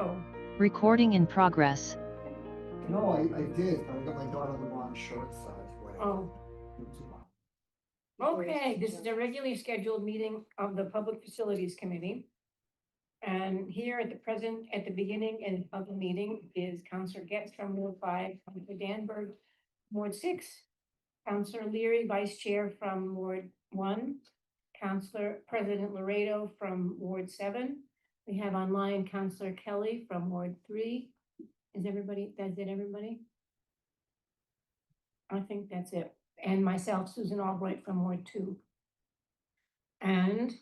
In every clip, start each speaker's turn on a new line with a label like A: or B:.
A: go.
B: Recording in progress.
C: No, I did, but I got my daughter the wrong shirt size. Whatever.
A: Oh, okay, this is a regularly scheduled meeting of the Public Facilities Committee. And here at the beginning of the meeting is Counselor Getz from Ward 5, Counselor Danberg, Ward 6, Counselor Leary, Vice Chair from Ward 1, Counselor President Laredo from Ward 7. We have online Counselor Kelly from Ward 3. Is everybody, that's it, everybody? I think that's it. And myself, Susan Albright from Ward 2. And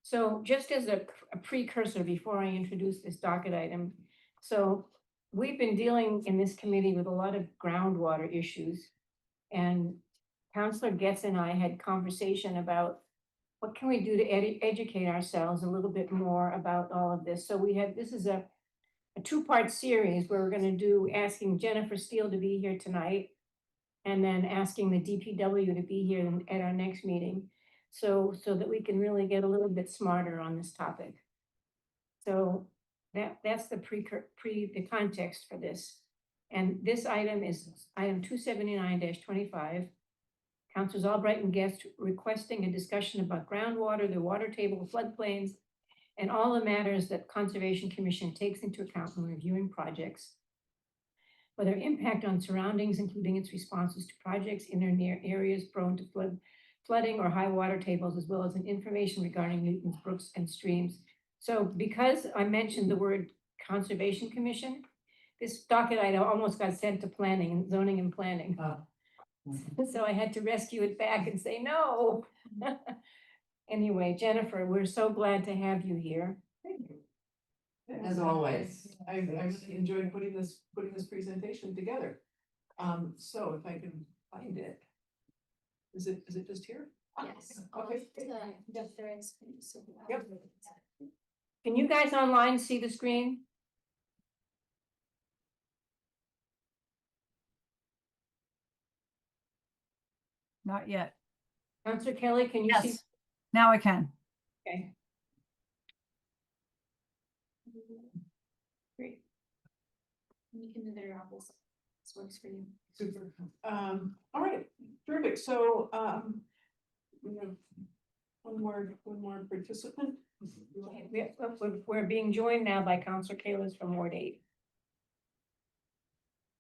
A: so just as a precursor before I introduce this docket item, so we've been dealing in this committee with a lot of groundwater issues. And Counselor Getz and I had conversation about what can we do to educate ourselves a little bit more about all of this. So this is a two-part series where we're going to do asking Jennifer Steele to be here tonight and then asking the DPW to be here at our next meeting. So that we can really get a little bit smarter on this topic. So that's the the context for this. And this item is item 279-25. Councilors Albright and Guest requesting a discussion about groundwater, the water table, floodplains, and all the matters that Conservation Commission takes into account when reviewing projects, whether impact on surroundings, including its responses to projects in or near areas prone to flooding or high water tables, as well as information regarding Newton's brooks and streams. So because I mentioned the word Conservation Commission, this docket item almost got sent to planning and zoning and planning. So I had to rescue it back and say, no. Anyway, Jennifer, we're so glad to have you here.
D: Thank you. As always, I really enjoyed putting this presentation together. So if I can find it. Is it just here?
E: Yes.
D: Okay.
E: The third screen.
D: Yep.
A: Can you guys online see the screen?
F: Not yet.
A: Counselor Kelly, can you see?
F: Yes, now I can.
A: Okay. Great.
E: You can move it around. This works for you.
D: Super. All right, terrific. So we have one more participant.
A: Okay, we're being joined now by Counselor Kalis from Ward 8.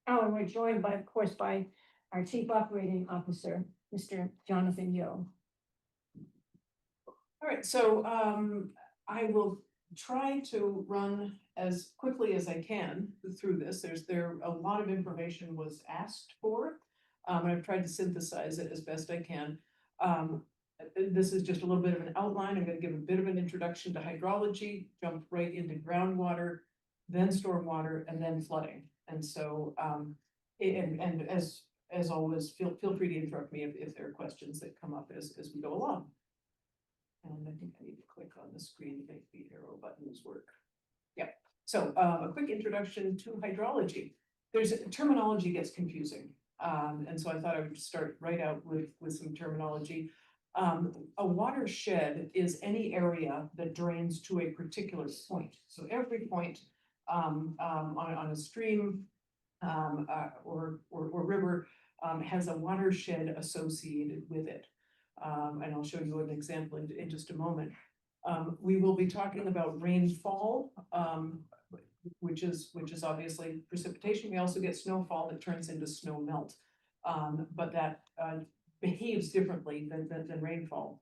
A: Oh, and we're joined by, of course, by our Chief Operating Officer, Mr. Jonathan Yo.
D: All right, so I will try to run as quickly as I can through this. A lot of information was asked for, and I've tried to synthesize it as best I can. This is just a little bit of an outline. I'm going to give a bit of an introduction to hydrology, jump right into groundwater, then stormwater, and then flooding. And so, and as always, feel free to interrupt me if there are questions that come up as we go along. And I think I need to click on the screen to make the arrow buttons work. Yep. So a quick introduction to hydrology. Terminology gets confusing. And so I thought I would start right out with some terminology. A watershed is any area that drains to a particular point. So every point on a stream or river has a watershed associated with it. And I'll show you an example in just a moment. We will be talking about rainfall, which is obviously precipitation. We also get snowfall that turns into snow melt, but that behaves differently than rainfall.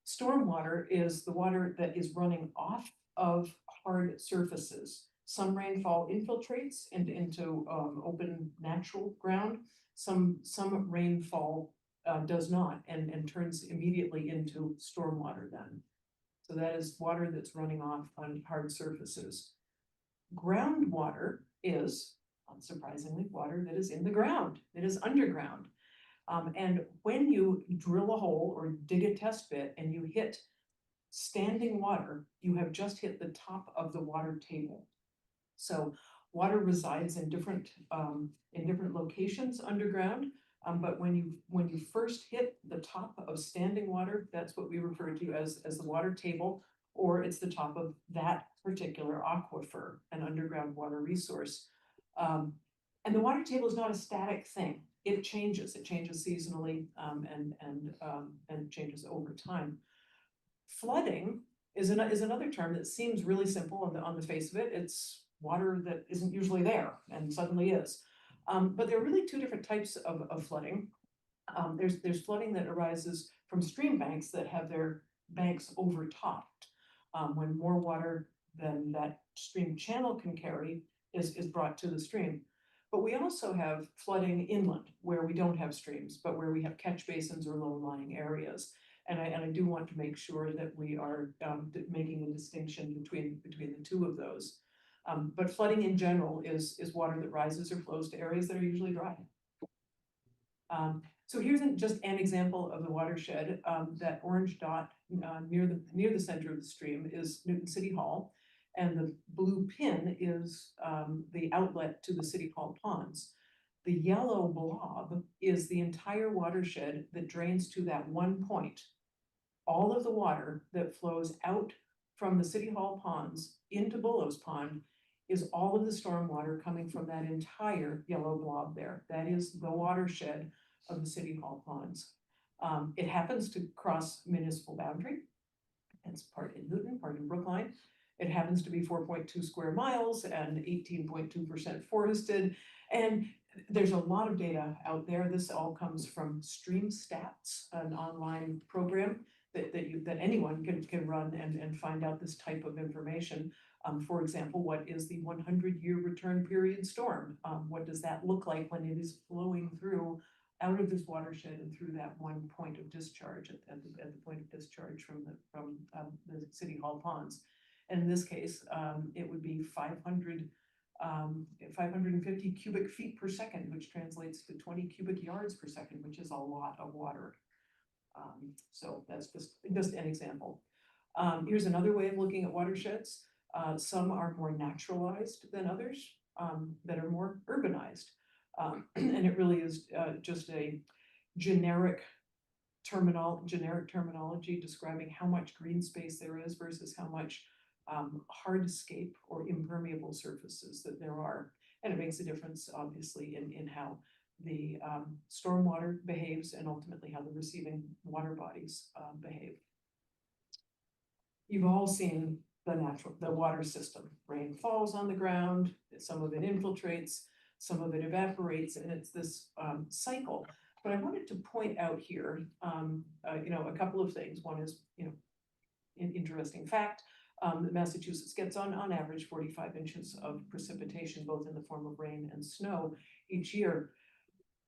D: Stormwater is the water that is running off of hard surfaces. Some rainfall infiltrates into open natural ground. Some rainfall does not and turns immediately into stormwater then. So that is water that's running off on hard surfaces. Groundwater is, unsurprisingly, water that is in the ground. It is underground. And when you drill a hole or dig a test pit and you hit standing water, you have just hit the top of the water table. So water resides in different locations underground. But when you first hit the top of standing water, that's what we refer to as the water table or it's the top of that particular aquifer, an underground water resource. And the water table is not a static thing. It changes seasonally, and changes over time. Flooding is another term that seems really simple on the face of it. It's water that isn't usually there and suddenly is. But there are really two different types of flooding. There's flooding that arises from stream banks that have their banks overtopped, when more water than that stream channel can carry is brought to the stream. But we also have flooding inland, where we don't have streams, but where we have catch basins or low-lying areas. And I do want to make sure that we are making a distinction between the two of those. But flooding in general is water that rises or flows to areas that are usually dry. So here's just an example of the watershed. That orange dot near the center of the stream is Newton City Hall. And the blue pin is the outlet to the City Hall ponds. The yellow blob is the entire watershed that drains to that one point. All of the water that flows out from the City Hall ponds into Bullows Pond is all of the storm water coming from that entire yellow blob there. That is the watershed of the City Hall ponds. It happens to cross municipal boundary. It's part in Newton, part in Brookline. It happens to be 4.2 square miles and 18.2% forested. And there's a lot of data out there. This all comes from Stream Stats, an online program that anyone can run and find out this type of information. For example, what is the 100-year return period storm? What does that look like when it is flowing through out of this watershed and through that one point of discharge at the point of discharge from the City Hall ponds? And in this case, it would be 550 cubic feet per second, which translates to 20 cubic yards per second, which is a lot of water. So that's just an example. Here's another way of looking at watersheds. Some are more naturalized than others, that are more urbanized. And it really is just a generic terminology describing how much green space there is versus how much hardscape or impermeable surfaces that there are. And it makes a difference, obviously, in how the stormwater behaves and ultimately how the receiving water bodies behave. You've all seen the water system. Rain falls on the ground, some of it infiltrates, some of it evaporates, and it's this cycle. But I wanted to point out here, a couple of things. One is, an interesting fact. That Massachusetts gets on average 45 inches of precipitation, both in the form of rain and snow each year.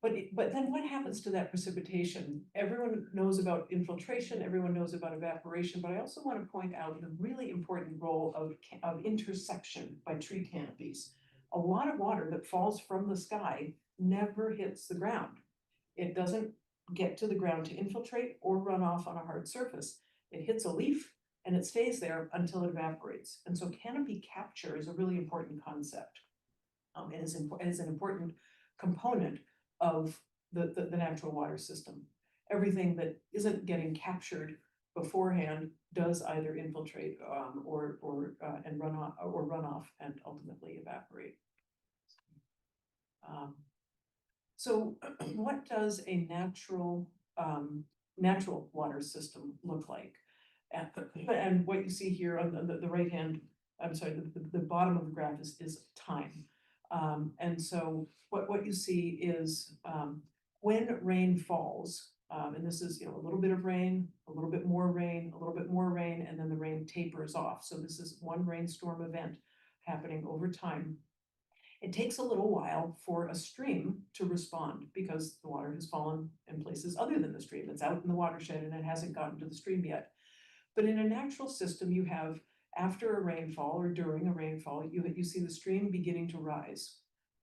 D: But then what happens to that precipitation? Everyone knows about infiltration, everyone knows about evaporation, but I also want to point out the really important role of intersection by tree canopies. A lot of water that falls from the sky never hits the ground. It doesn't get to the ground to infiltrate or run off on a hard surface. It hits a leaf and it stays there until it evaporates. And so canopy capture is a really important concept. It is an important component of the natural water system. Everything that isn't getting captured beforehand does either infiltrate and run off and ultimately evaporate. So what does a natural water system look like? And what you see here on the right hand, I'm sorry, the bottom of the graph is time. And so what you see is when rain falls, and this is a little bit of rain, a little bit more rain, a little bit more rain, and then the rain tapers off. So this is one rainstorm event happening over time. It takes a little while for a stream to respond because the water has fallen in places other than the stream. It's out in the watershed and it hasn't gotten to the stream yet. But in a natural system, you have, after a rainfall or during a rainfall, you see the stream beginning to rise.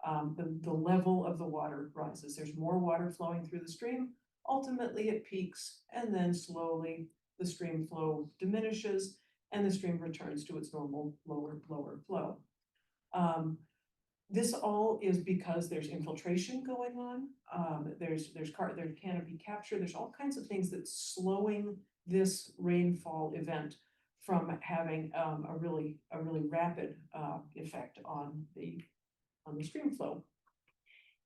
D: The level of the water rises. There's more water flowing through the stream. Ultimately, it peaks, and then slowly the stream flow diminishes, and the stream returns to its normal lower flow. This all is because there's infiltration going on. There's canopy capture. There's all kinds of things that's slowing this rainfall event from having a really rapid effect on the stream flow.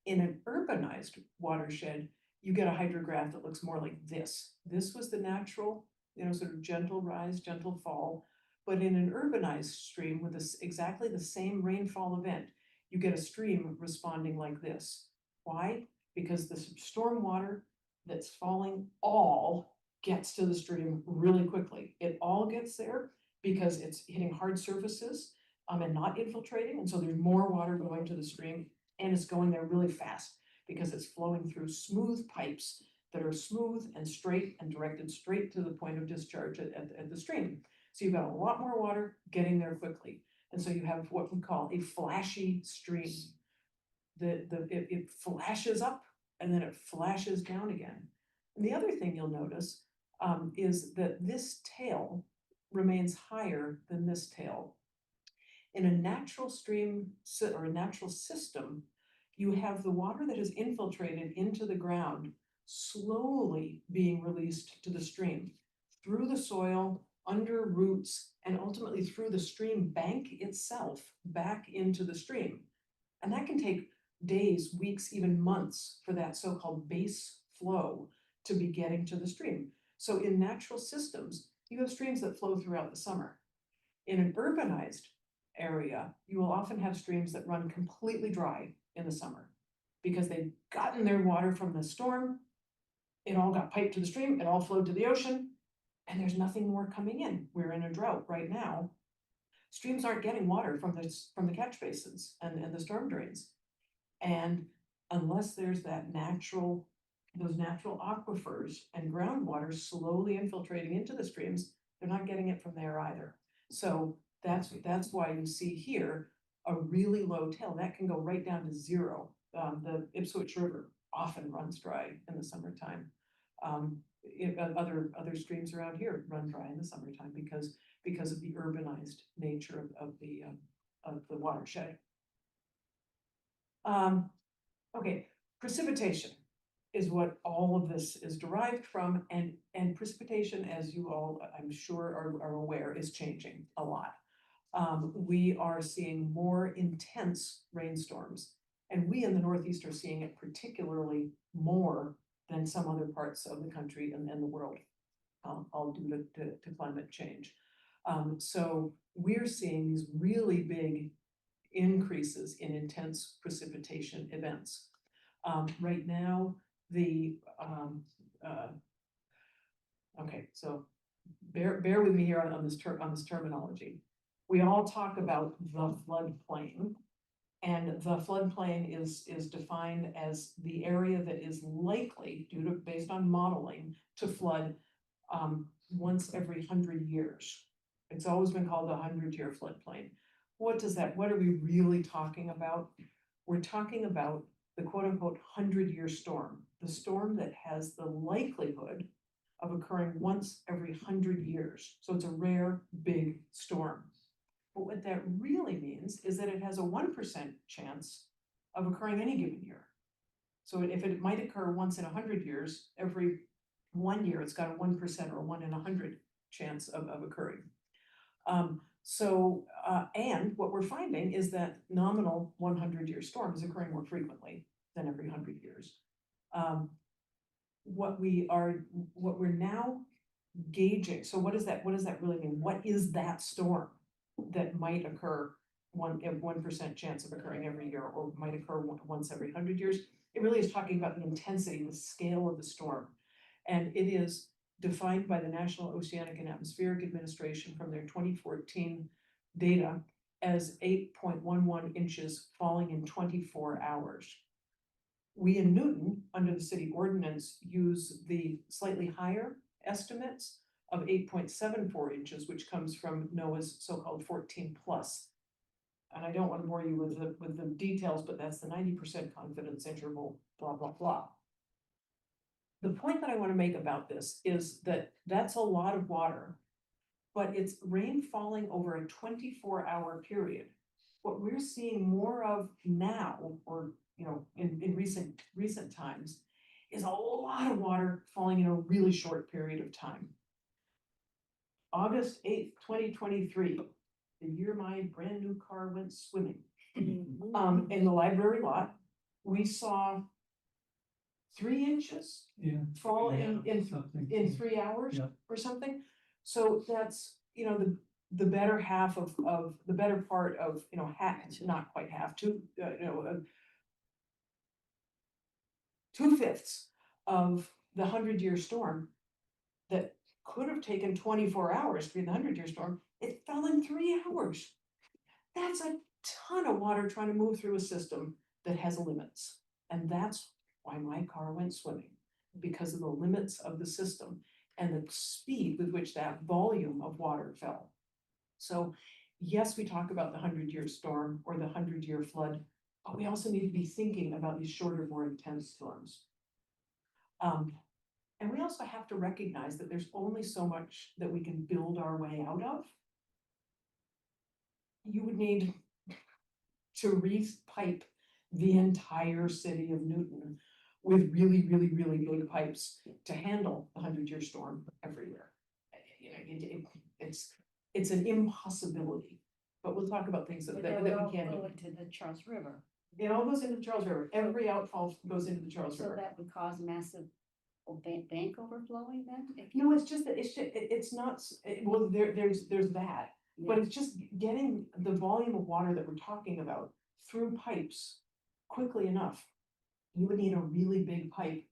D: In an urbanized watershed, you get a hydrograph that looks more like this. This was the natural, sort of gentle rise, gentle fall. But in an urbanized stream with this exactly the same rainfall event, you get a stream responding like this. Why? Because the storm water that's falling all gets to the stream really quickly. It all gets there because it's hitting hard surfaces and not infiltrating. And so there's more water going to the stream, and it's going there really fast because it's flowing through smooth pipes that are smooth and straight and directed straight to the point of discharge at the stream. So you've got a lot more water getting there quickly. And so you have what we call a flashy stream. It flashes up and then it flashes down again. And the other thing you'll notice is that this tail remains higher than this tail. In a natural stream or a natural system, you have the water that has infiltrated into the ground slowly being released to the stream through the soil, under roots, and ultimately through the stream bank itself back into the stream. And that can take days, weeks, even months for that so-called base flow to be getting to the stream. So in natural systems, you have streams that flow throughout the summer. In an urbanized area, you will often have streams that run completely dry in the summer because they've gotten their water from the storm. It all got piped to the stream, it all flowed to the ocean, and there's nothing more coming in. We're in a drought right now. Streams aren't getting water from the catch basins and the storm drains. And unless there's those natural aquifers and groundwater slowly infiltrating into the streams, they're not getting it from there either. So that's why you see here a really low tail that can go right down to zero. The Ipswich River often runs dry in the summertime. Other streams around here run dry in the summertime because of the urbanized nature of the watershed. Okay, precipitation is what all of this is derived from, and precipitation, as you all, I'm sure, are aware, is changing a lot. We are seeing more intense rainstorms, and we in the Northeast are seeing it particularly more than some other parts of the country and the world, all due to climate change. So we're seeing these really big increases in intense precipitation events. Right now, okay, so bear with me here on this terminology. We all talk about the floodplain, and the floodplain is defined as the area that is likely, based on modeling, to flood once every 100 years. It's always been called the 100-year floodplain. What are we really talking about? We're talking about the quote-unquote 100-year storm, the storm that has the likelihood of occurring once every 100 years. So it's a rare, big storm. But what that really means is that it has a 1% chance of occurring any given year. So if it might occur once in 100 years, every 1 year, it's got a 1% or 1 in 100 chance of occurring. And what we're finding is that nominal 100-year storm is occurring more frequently than every 100 years. What we're now gauging, so what does that really mean? What is that storm that might occur 1% chance of occurring every year, or might occur once every 100 years? It really is talking about the intensity, the scale of the storm. And it is defined by the National Oceanic and Atmospheric Administration from their 2014 data as 8.11 inches falling in 24 hours. We in Newton, under the city ordinance, use the slightly higher estimates of 8.74 inches, which comes from NOAA's so-called 14 plus. And I don't want to bore you with the details, but that's the 90% confidence interval, blah, blah, blah. The point that I want to make about this is that that's a lot of water, but it's rain falling over a 24-hour period. What we're seeing more of now, or in recent times, is a lot of water falling in a really short period of time. August 8th, 2023, the year my brand new car went swimming. In the library lot, we saw 3 inches
G: Yeah.
D: fall in
G: something.
D: 3 hours
G: Yeah.
D: or something. So that's, the better half of the better part of, half, not quite half, 2/5 of the 100-year storm that could have taken 24 hours to be the 100-year storm, it fell in 3 hours. That's a ton of water trying to move through a system that has limits. And that's why my car went swimming, because of the limits of the system and the speed with which that volume of water fell. So yes, we talk about the 100-year storm or the 100-year flood, but we also need to be thinking about these shorter, more intense storms. And we also have to recognize that there's only so much that we can build our way out of. You would need to re-pipe the entire city of Newton with really, really, really big pipes to handle the 100-year storm every year. It's an impossibility, but we'll talk about things that we can do.
H: Into the Charles River,
D: It all goes into the Charles River. Every outfall goes into the Charles
H: so
D: River.
H: that would cause massive bank overflowing then?
D: No, it's just that it's not, well, there's that. But it's just getting the volume of water that we're talking about through pipes quickly enough. You would need a really big pipe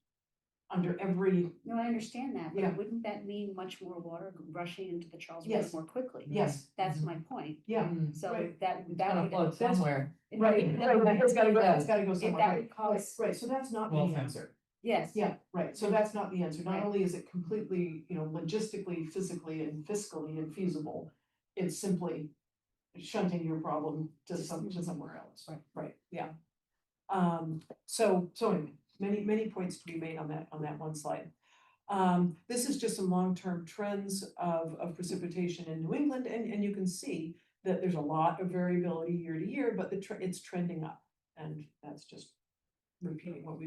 D: under every,
H: No, I understand that,
D: Yeah.
H: but wouldn't that mean much more water rushing into the Charles
D: Yes.
H: River more quickly?
D: yes,
H: That's my point.
D: yeah.
H: So
D: Right.
H: that
I: Gotta
H: would.
I: float somewhere.
D: Right, it's gotta go, it's gotta go
H: If
D: somewhere,
H: that
D: right,
H: would cause,
D: right, so that's not
G: Well
D: the
G: said.
D: answer.
H: yes.
D: Yeah, right, so that's not the answer. Not
H: Right.
D: only is it completely, logistically, physically, and fiscally infeasible, it's simply shunting your problem to somewhere else.
H: Right.
D: Right, yeah. So anyway, many points to be made on that one slide. This is just some long-term trends of precipitation in New England, and you can see that there's a lot of variability year to year, but it's trending up, and that's just repeating what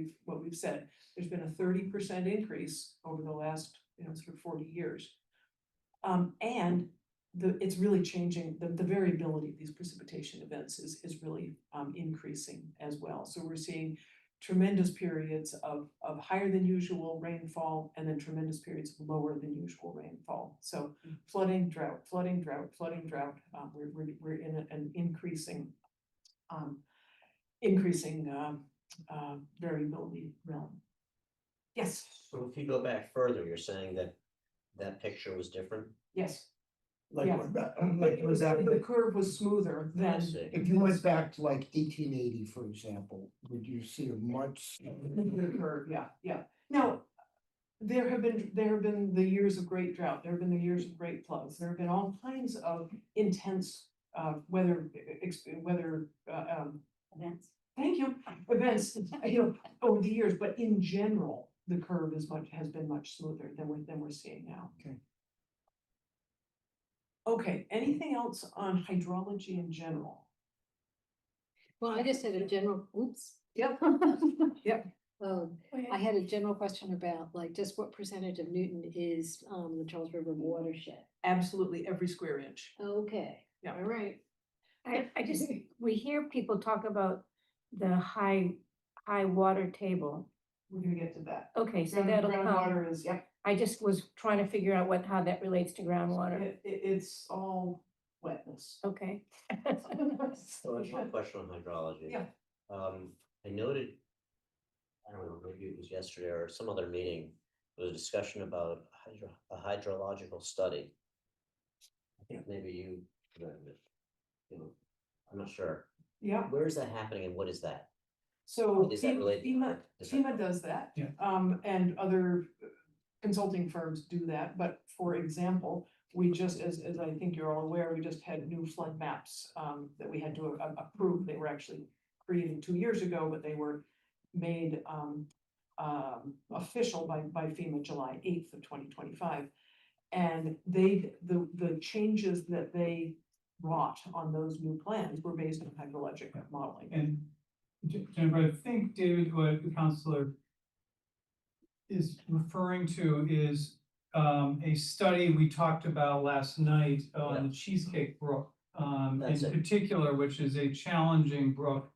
D: we've said. There's been a 30% increase over the last, sort of 40 years. And it's really changing, the variability of these precipitation events is really increasing as well. So we're seeing tremendous periods of higher than usual rainfall, and then tremendous periods of lower than usual rainfall. So flooding, drought, flooding, drought, flooding, drought. We're in an increasing variability realm. Yes,
J: So if you go back further, you're saying that that picture was different?
D: yes.
C: Like,
D: Yeah.
C: like it was
D: The
C: after,
D: curve was smoother
J: I
D: than.
J: see.
C: if you went back to like 1880, for example, would you see a much?
D: The curve, yeah. Now, there have been the years of great drought, there have been the years of great floods, there have been all kinds of intense weather,
H: Events.
D: thank you, events, over the years, but in general, the curve has been much smoother than we're seeing now.
C: Okay.
D: Okay, anything else on hydrology in general?
I: Well, I just had a general, oops.
D: Yep. Yep.
I: I had a general question about like just what percentage of Newton is the Charles River watershed?
D: Absolutely every square inch.
I: Okay.
D: Yeah.
I: All right.
A: I just, we hear people talk about the high water table.
D: We're gonna get to that.
A: Okay, so that'll come.
D: Groundwater is, yep,
A: I just was trying to figure out how that relates to groundwater.
D: it's all wetness.
A: Okay.
J: So that's my question on hydrology.
D: Yeah.
J: I noted, I don't know, maybe it was yesterday or some other meeting, there was a discussion about a hydrological study. I think maybe I'm not sure.
D: Yeah,
J: Where is that happening and what is that?
D: so
J: Is that related?
D: FEMA does that.
G: Yeah.
D: And other consulting firms do that, but for example, we just, as I think you're all aware, we just had new flood maps that we had to approve. They were actually created 2 years ago, but they were made official by FEMA July 8th of 2025. And the changes that they brought on those new plans were based on hydrologic modeling.
G: And Jennifer, I think David, what the counselor is referring to is a study we talked about last night on the Cheesecake Brook.
J: That's
G: In
J: it.
G: particular, which is a challenging brook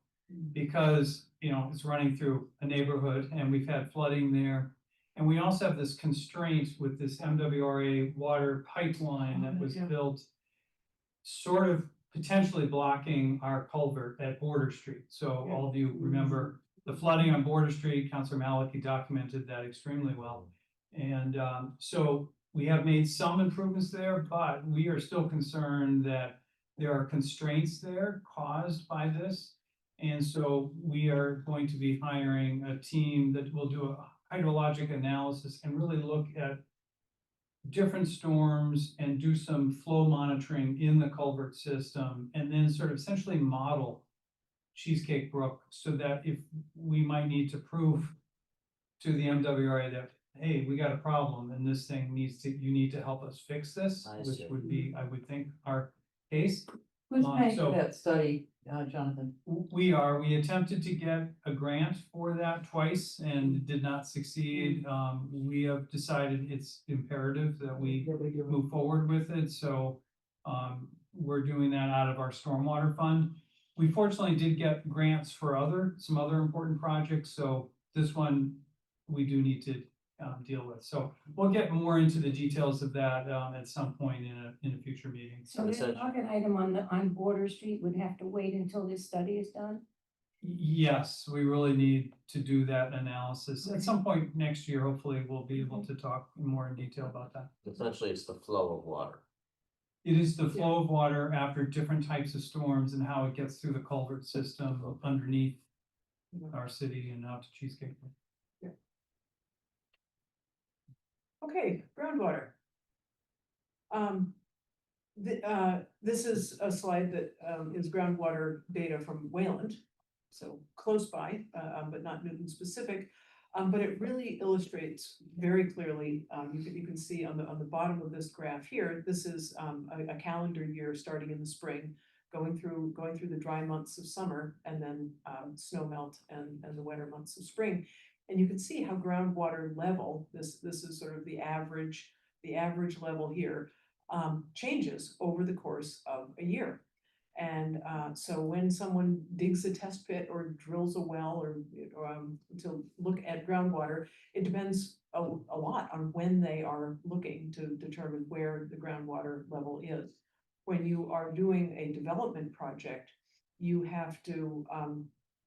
G: because, you know, it's running through a neighborhood and we've had flooding there. And we also have this constraint with this MWRA water pipeline that was built sort of potentially blocking our culvert at Border Street. So all of you remember the flooding on Border Street. Councilor Maliki documented that extremely well. And so we have made some improvements there, but we are still concerned that there are constraints there caused by this. And so we are going to be hiring a team that will do a hydrologic analysis and really look at different storms and do some flow monitoring in the culvert system, and then sort of essentially model Cheesecake Brook so that if we might need to prove to the MWRA that, hey, we got a problem and this thing needs to, you need to help us fix this,
J: I
G: which
J: see.
G: would be, I would think, our case.
K: Who's paying
G: so-
K: for that study, Jonathan?
G: We attempted to get a grant for that twice and did not succeed. We have decided it's imperative that we move forward with it, so we're doing that out of our stormwater fund. We fortunately did get grants for some other important projects, so this one we do need to deal with. So we'll get more into the details of that at some point in a future meeting.
A: So this docket item on Border Street would have to wait until this study is done?
G: Yes, we really need to do that analysis. At some point next year, hopefully, we'll be able to talk more in detail about that.
J: Essentially, it's the flow of water.
G: It is the flow of water after different types of storms and how it gets through the culvert system underneath our city and out to Cheesecake.
D: Okay, groundwater. This is a slide that is groundwater data from Wayland, so close by, but not Newton specific. But it really illustrates very clearly, you can see on the bottom of this graph here, this is a calendar year starting in the spring, going through the dry months of summer, and then snow melt and the wetter months of spring. And you can see how groundwater level, this is sort of the average level here, changes over the course of a year. And so when someone digs a test pit or drills a well or to look at groundwater, it depends a lot on when they are looking to determine where the groundwater level is. When you are doing a development project, you have to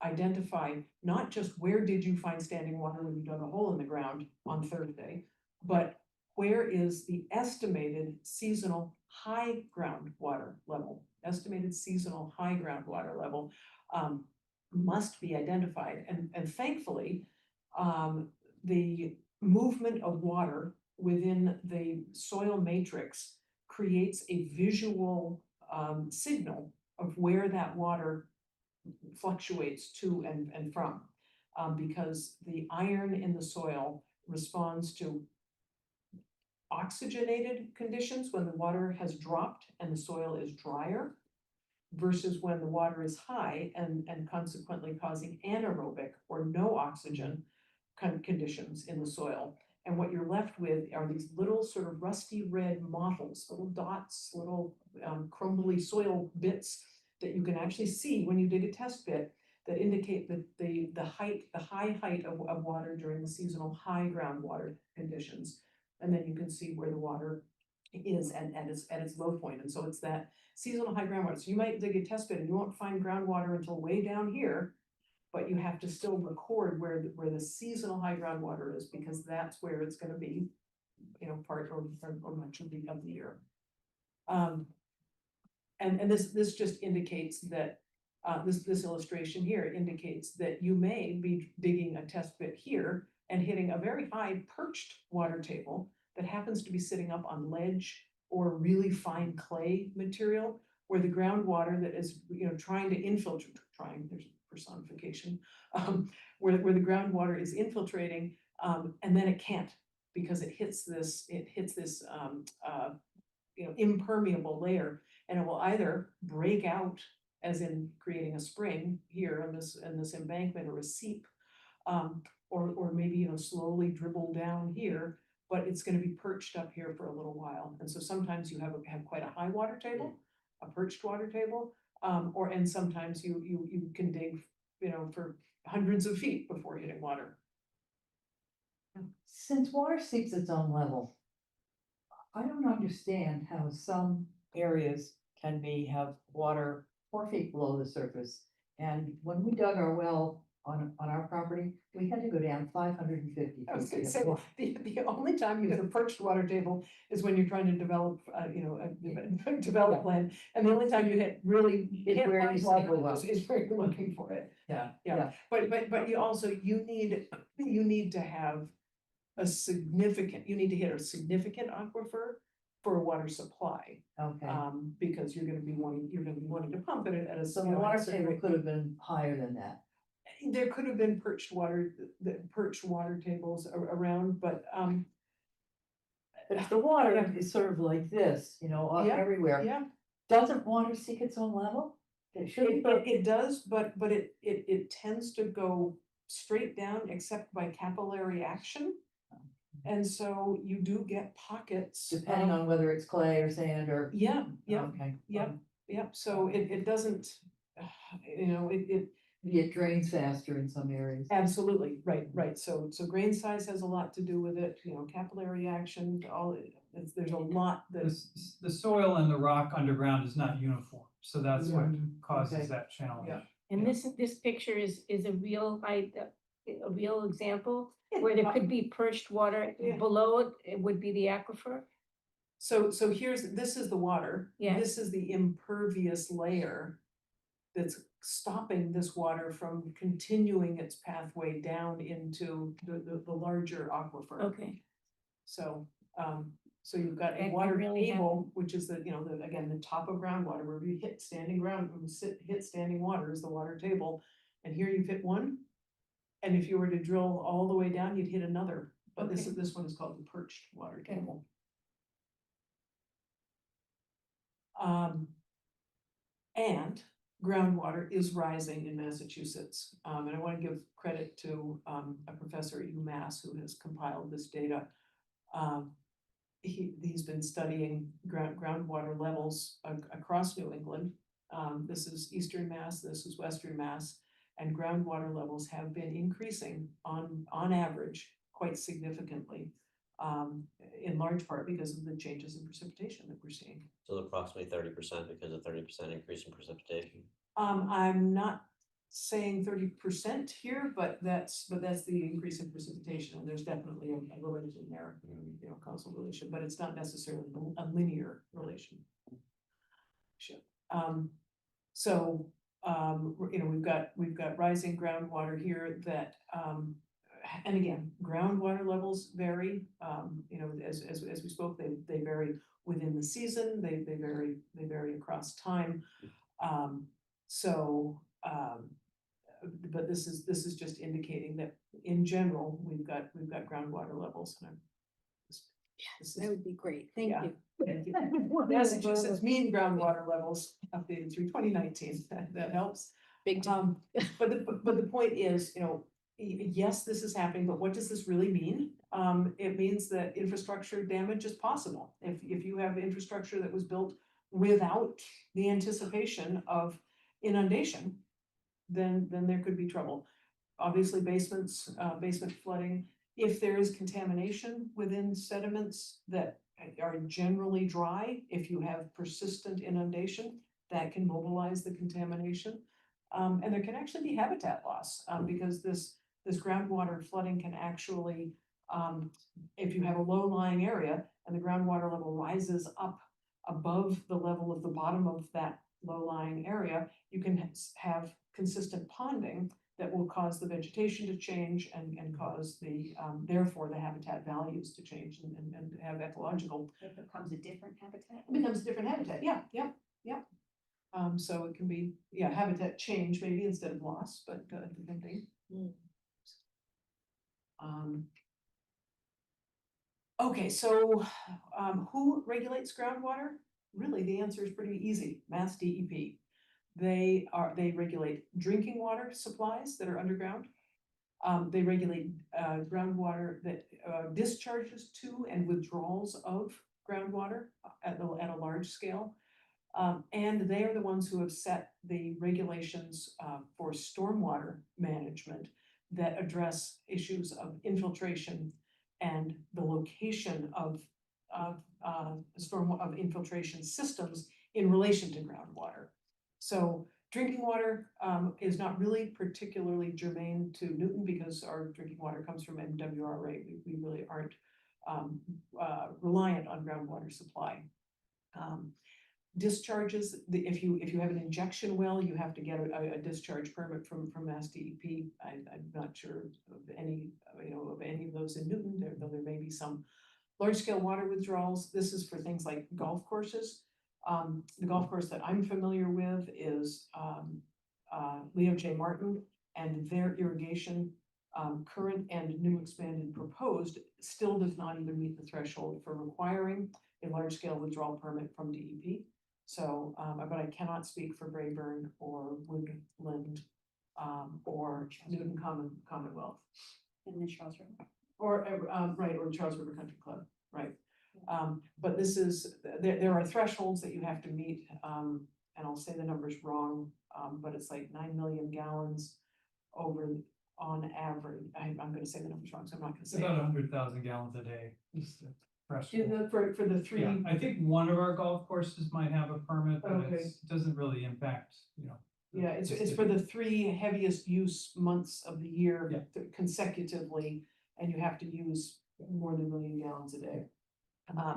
D: identify not just where did you find standing water when you dug a hole in the ground on Thursday, but where is the estimated seasonal high groundwater level. Estimated seasonal high groundwater level must be identified. And thankfully, the movement of water within the soil matrix creates a visual signal of where that water fluctuates to and from, because the iron in the soil responds to oxygenated conditions when the water has dropped and the soil is drier, versus when the water is high and consequently causing anaerobic or no oxygen conditions in the soil. And what you're left with are these little sort of rusty red mottles, little dots, little crumbly soil bits that you can actually see when you dig a test pit that indicate that the high height of water during the seasonal high groundwater conditions. And then you can see where the water is at its low point. And so it's that seasonal high groundwater. So you might dig a test pit and you won't find groundwater until way down here, but you have to still record where the seasonal high groundwater is, because that's where it's going to be, part or much of the year. And this just indicates that this illustration here indicates that you may be digging a test pit here and hitting a very high perched water table that happens to be sitting up on ledge or really fine clay material, where the groundwater that is trying to infiltrate, there's personification, where the groundwater is infiltrating, and then it can't, because it hits this impermeable layer, and it will either break out, as in creating a spring here in this embankment, or a seep, or maybe slowly dribble down here, but it's gonna be perched up here for a little while. And so sometimes you have quite a high water table, a perched water table, and sometimes you can dig, for hundreds of feet before hitting water.
K: Since water seeks its own level, I don't understand how some areas can have water 4 feet below the surface. And when we dug our well on our property, we had to go down 550
D: I was
K: feet.
D: gonna
K: to
D: say,
K: get water.
D: the only time you have a perched water table is when you're trying to develop, develop land. And the only time you really
K: It's
D: can't
K: where
D: find
K: you
D: water
K: cycle well.
D: is where you're looking for it.
K: Yeah,
D: Yeah. But you also, you need to have you need to hit a significant aquifer for a water supply.
K: okay.
D: Because you're gonna be wanting to pump it at a.
K: So
D: you
K: the
D: know, at a
K: water
D: certain
K: table
D: rate.
K: could have been higher than that.
D: There could have been perched water tables around, but,
K: But if the water
D: Yeah.
K: is sort of like this,
D: Yeah,
K: everywhere,
D: yeah.
K: doesn't water seek its own level? It should be.
D: It does, but it tends to go straight down except by capillary action. And so you do get pockets.
K: Depending on whether it's clay or sand or.
D: Yeah, yeah,
K: Okay.
D: yeah. Yep, so it doesn't, it
K: It drains faster in some areas.
D: absolutely, right, so grain size has a lot to do with it, capillary action, there's a lot that.
G: The soil and the rock underground is not uniform, so that's what
K: Okay.
G: causes that challenge.
D: Yeah.
A: And this picture is a real, a real example where there could be perched water.
D: Yeah.
A: Below it, it would be the aquifer.
D: So this is the water.
A: Yeah.
D: This is the impervious layer that's stopping this water from continuing its pathway down into the larger aquifer.
A: Okay.
D: So, so you've got a
A: And
D: water
A: really have-
D: table, which is again, the top of groundwater, where you hit standing ground, hit standing water is the water table. And here you've hit one, and if you were to drill all the way down, you'd hit another, but
A: Okay.
D: this one is called the perched water
A: Okay.
D: table. And groundwater is rising in Massachusetts. And I want to give credit to a professor at UMass who has compiled this data. He's been studying groundwater levels across New England. This is Eastern Mass, this is Western Mass, and groundwater levels have been increasing on average quite significantly. In large part because of the changes in precipitation that we're seeing.
J: So approximately 30% because of 30% increase in precipitation.
D: I'm not saying 30% here, but that's the increase in precipitation, and there's definitely a relation there, causal relation, but it's not necessarily a linear relation. We've got rising groundwater here that, and again, groundwater levels vary, as we spoke, they vary within the season, they vary across time. But this is just indicating that in general, we've got groundwater levels. And this
I: That
D: is
I: would be great. Thank
D: Yeah.
I: you.
D: Massachusetts mean groundwater levels updated through 2019, that helps.
I: Big time.
D: But the point is, yes, this is happening, but what does this really mean? It means that infrastructure damage is possible. If you have infrastructure that was built without the anticipation of inundation, then there could be trouble. Obviously, basement flooding, if there is contamination within sediments that are generally dry, if you have persistent inundation, that can mobilize the contamination. And there can actually be habitat loss, because this groundwater flooding can actually, if you have a low-lying area and the groundwater level rises up above the level of the bottom of that low-lying area, you can have consistent ponding that will cause the vegetation to change and cause therefore the habitat values to change and have ecological.
H: It becomes a different habitat.
D: It becomes a different habitat, yeah. So it can be, habitat change maybe instead of loss, but different thing. Okay, so who regulates groundwater? Really, the answer is pretty easy, Mass DEP. They regulate drinking water supplies that are underground. They regulate groundwater that discharges to and withdrawals of groundwater at a large scale. And they are the ones who have set the regulations for stormwater management that address issues of infiltration and the location of infiltration systems in relation to groundwater. So drinking water is not really particularly germane to Newton because our drinking water comes from MWRA. We really aren't reliant on groundwater supply. Discharges, if you have an injection well, you have to get a discharge permit from Mass DEP. I'm not sure of any, of any of those in Newton, though there may be some large scale water withdrawals. This is for things like golf courses. The golf course that I'm familiar with is Leo J. Martin, and their irrigation, current and new expanded proposed, still does not even meet the threshold for requiring a large scale withdrawal permit from DEP. So, but I cannot speak for Brayburn or Woodland, or Newton Commonwealth.
H: In the Charles River.
D: Or, right, or Charles River Country Club, right. But this is, there are thresholds that you have to meet, and I'll say the numbers wrong, but it's like 9 million gallons over on average. I'm gonna say the numbers wrong, so I'm not gonna
G: It's
D: say.
G: about 100,000 gallons a day. is the threshold.
D: For the three.
G: Yeah, I think one of our golf courses might have a permit, but
D: Okay.
G: it doesn't really impact,
D: Yeah, it's for the 3 heaviest use months of the year consecutively, and you have to use more than 1 million gallons a day.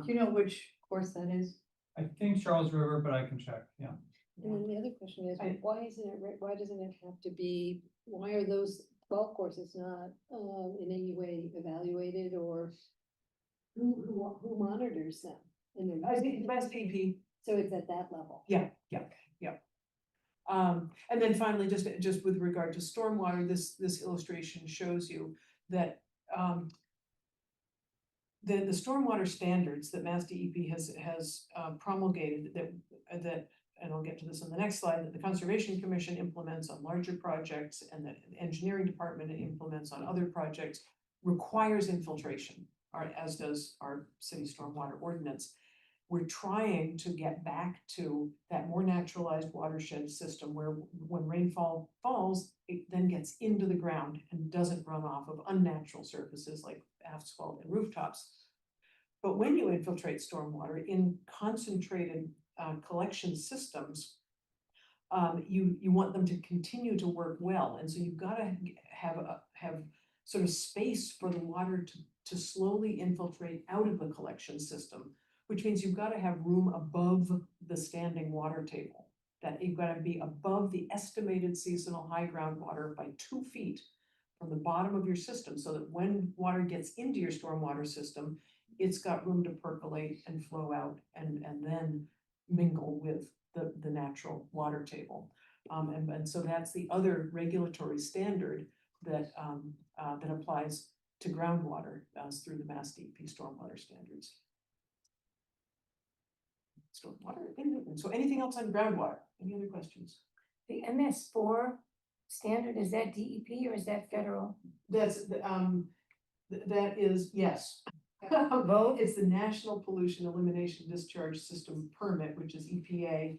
K: Do you know which course that is?
G: I think Charles River, but I can check, yeah.
I: And then the other question is,
D: I-
I: why doesn't it have to be, why are those golf courses not, in any way evaluated, or who monitors them? And they're
D: I think Mass DEP.
I: so it's at that level.
D: Yeah. And then finally, just with regard to stormwater, this illustration shows you that the stormwater standards that Mass DEP has promulgated that, and I'll get to this on the next slide, that the Conservation Commission implements on larger projects and that the Engineering Department implements on other projects, requires infiltration, as does our city stormwater ordinance. We're trying to get back to that more naturalized watershed system where when rainfall falls, it then gets into the ground and doesn't run off of unnatural surfaces like asphalt and rooftops. But when you infiltrate stormwater in concentrated collection systems, you want them to continue to work well. And so you've got to have sort of space for the water to slowly infiltrate out of the collection system, which means you've got to have room above the standing water table, that you've got to be above the estimated seasonal high groundwater by 2 feet from the bottom of your system, so that when water gets into your stormwater system, it's got room to percolate and flow out and then mingle with the natural water table. And so that's the other regulatory standard that applies to groundwater through the Mass DEP stormwater standards. Stormwater. So anything else on groundwater? Any other questions?
A: The MS4 standard, is that DEP or is that federal?
D: That's that is, yes. Both. It's the National Pollution Elimination Discharge System Permit, which is EPA,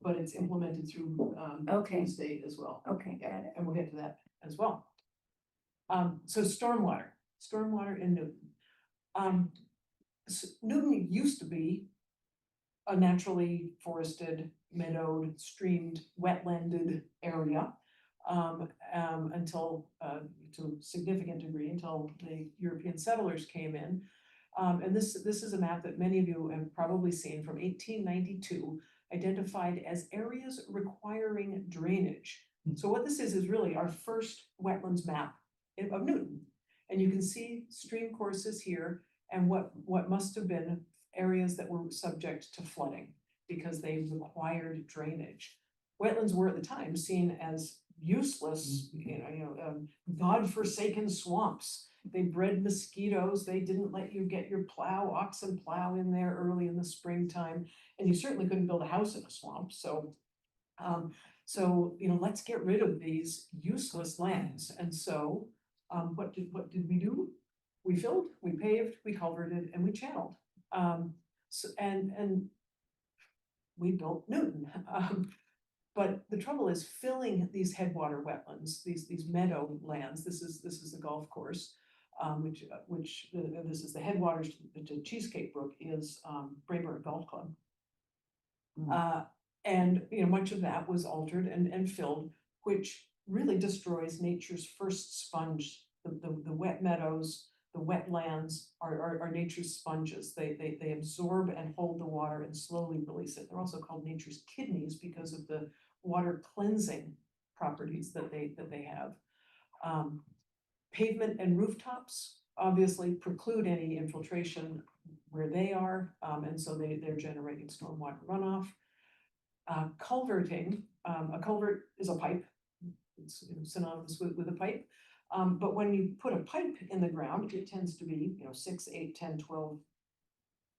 D: but it's implemented through
A: Okay.
D: the state as well.
A: Okay,
D: Yeah,
A: got it.
D: and we'll get to that as well. So stormwater in Newton. Newton used to be a naturally forested, meadowed, streamed, wetlanded area. Until to a significant degree, until the European settlers came in. And this is a map that many of you have probably seen from 1892, identified as areas requiring drainage. So what this is really our first wetlands map of Newton. And you can see stream courses here and what must have been areas that were subject to flooding because they required drainage. Wetlands were at the time seen as useless, godforsaken swamps. They bred mosquitoes. They didn't let you get your oxen plow in there early in the springtime, and you certainly couldn't build a house in a swamp. So, let's get rid of these useless lands. And so What did we do? We filled, we paved, we culverted, and we channeled. And we built Newton. But the trouble is filling these headwater wetlands, these meadow lands. This is the golf course, which this is the headwaters to Cheesecake Brook is Brayburn Golf Club. And much of that was altered and filled, which really destroys nature's first sponge. The wet meadows, the wetlands are nature's sponges. They absorb and hold the water and slowly release it. They're also called nature's kidneys because of the water cleansing properties that they have. Pavement and rooftops obviously preclude any infiltration where they are, and so they're generating stormwater runoff. Culverting, a culvert is a pipe. It's synonymous with a pipe. But when you put a pipe in the ground, it tends to be 6, 8, 10, 12,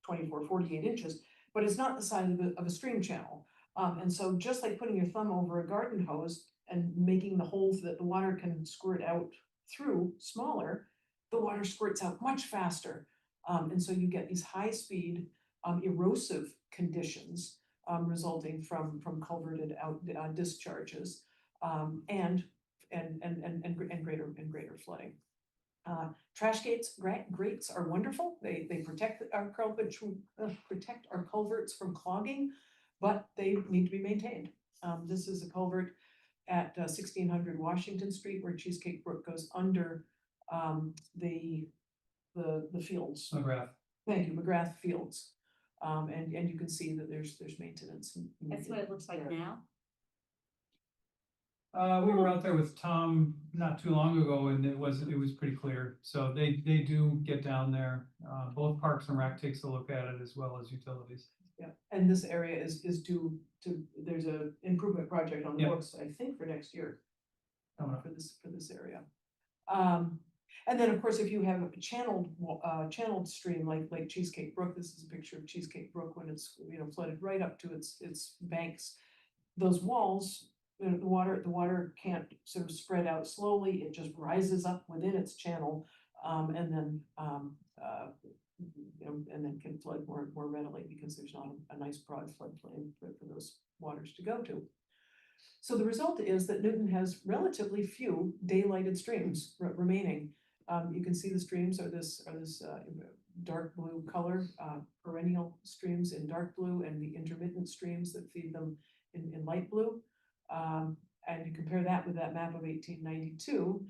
D: 24, 48 inches, but it's not the size of a stream channel. And so just like putting your thumb over a garden hose and making the holes that the water can squirt out through smaller, the water squirts out much faster. And so you get these high speed erosive conditions resulting from culverted out discharges and greater flooding. Trash grates are wonderful. They protect our culverts from clogging, but they need to be maintained. This is a culvert at 1600 Washington Street where Cheesecake Brook goes under the fields.
G: McGrath.
D: Thank you, McGrath Fields. And you can see that there's maintenance.
H: That's what it looks like now.
G: We were out there with Tom not too long ago and it was pretty clear. So they do get down there. Both Parks and Rec takes a look at it as well as utilities.
D: Yeah, and this area is due to, there's a improvement project on the
G: Yeah.
D: books, I think, for next year.
G: Coming up.
D: For this area. And then, of course, if you have a channeled stream like Cheesecake Brook, this is a picture of Cheesecake Brook when it's flooded right up to its banks. Those walls, the water can't sort of spread out slowly. It just rises up within its channel, and then can flood more readily because there's not a nice broad floodplain for those waters to go to. So the result is that Newton has relatively few daylighted streams remaining. You can see the streams are this dark blue color, perennial streams in dark blue, and the intermittent streams that feed them in light blue. And you compare that with that map of 1892,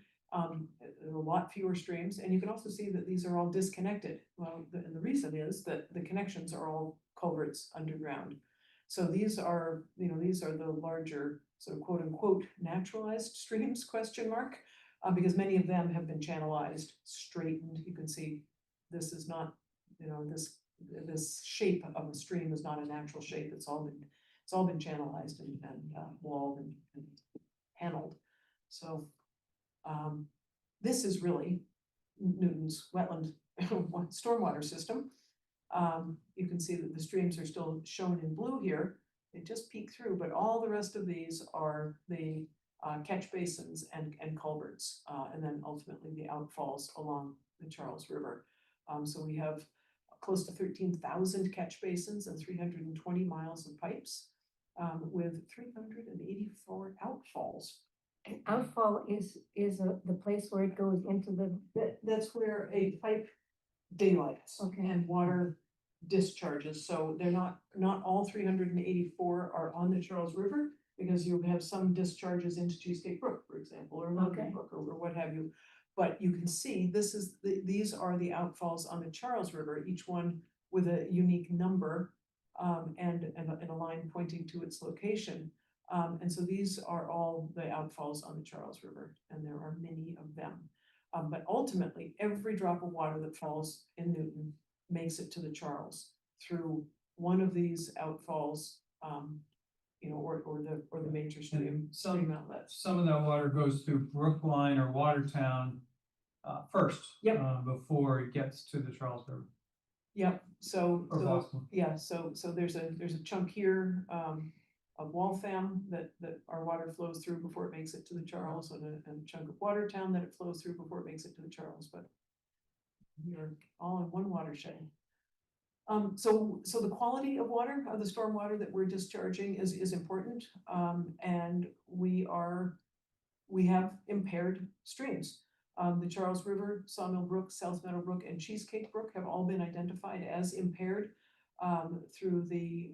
D: there are a lot fewer streams, and you can also see that these are all disconnected. Well, and the reason is that the connections are all culverts underground. So these are the larger sort of quote unquote naturalized streams, question mark, because many of them have been channelized, straightened. You can see this is not, this shape of a stream is not a natural shape. It's all been channelized and walled and paneled. So this is really Newton's wetland stormwater system. You can see that the streams are still shown in blue here. They just peek through, but all the rest of these are the catch basins and culverts, and then ultimately the outfalls along the Charles River. So we have close to 13,000 catch basins and 320 miles of pipes, with 384 outfalls.
A: An outfall is the place where it goes into
D: That's where a pipe daylights
A: Okay.
D: and water discharges. So they're not all 384 are on the Charles River, because you have some discharges into Cheesecake Brook, for example, or Logan
A: Okay.
D: Brook, or what have you. But you can see these are the outfalls on the Charles River, each one with a unique number and a line pointing to its location. And so these are all the outfalls on the Charles River, and there are many of them. But ultimately, every drop of water that falls in Newton makes it to the Charles through one of these outfalls, or the major stream outlets.
G: Some of that water goes through Brookline or Watertown first.
D: Yep.
G: Before it gets to the Charles River.
D: Yep. So
G: Or Boston.
D: yeah. So there's a chunk here Waltham that our water flows through before it makes it to the Charles, and a chunk of Watertown that it flows through before it makes it to the Charles, but you're all in one watershed. So the quality of water, of the storm water that we're discharging is important. And we have impaired streams. The Charles River, Sawmill Brook, South Meadow Brook, and Cheesecake Brook have all been identified as impaired through the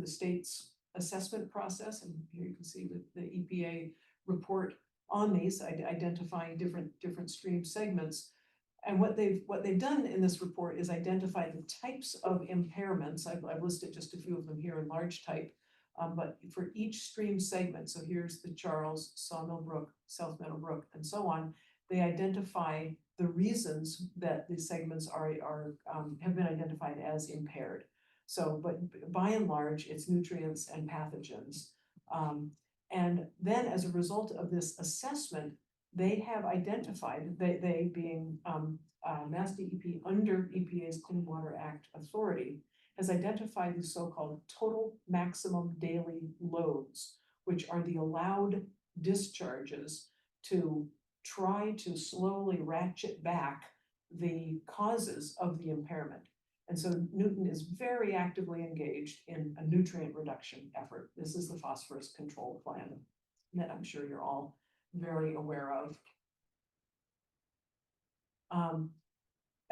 D: state's assessment process. And here you can see the EPA report on these, identifying different stream segments. And what they've done in this report is identify the types of impairments. I've listed just a few of them here in large type, but for each stream segment, so here's the Charles, Sawmill Brook, South Meadow Brook, and so on, they identify the reasons that these segments have been identified as impaired. So, but by and large, it's nutrients and pathogens. And then as a result of this assessment, they have identified, they being Mass DEP under EPA's Clean Water Act authority, has identified the so-called total maximum daily loads, which are the allowed discharges to try to slowly ratchet back the causes of the impairment. And so Newton is very actively engaged in a nutrient reduction effort. This is the phosphorus control plan that I'm sure you're all very aware of.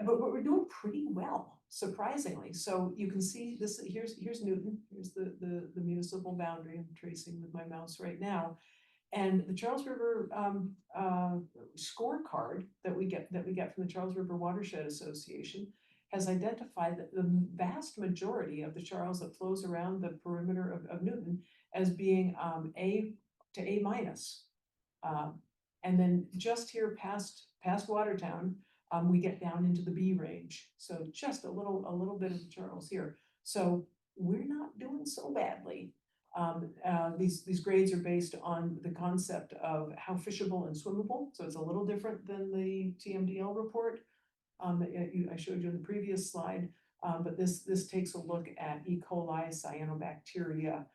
D: But we're doing pretty well, surprisingly. So you can see this, here's Newton, here's the municipal boundary. I'm tracing with my mouse right now. And the Charles River scorecard that we get from the Charles River Watershed Association has identified that the vast majority of the Charles that flows around the perimeter of Newton as being A to A minus. And then just here past Watertown, we get down into the B range. So just a little bit of the Charles here. So we're not doing so badly. These grades are based on the concept of how fishable and swimmable. So it's a little different than the TMDL report that I showed you in the previous slide. But this takes a look at E. coli, cyanobacteria,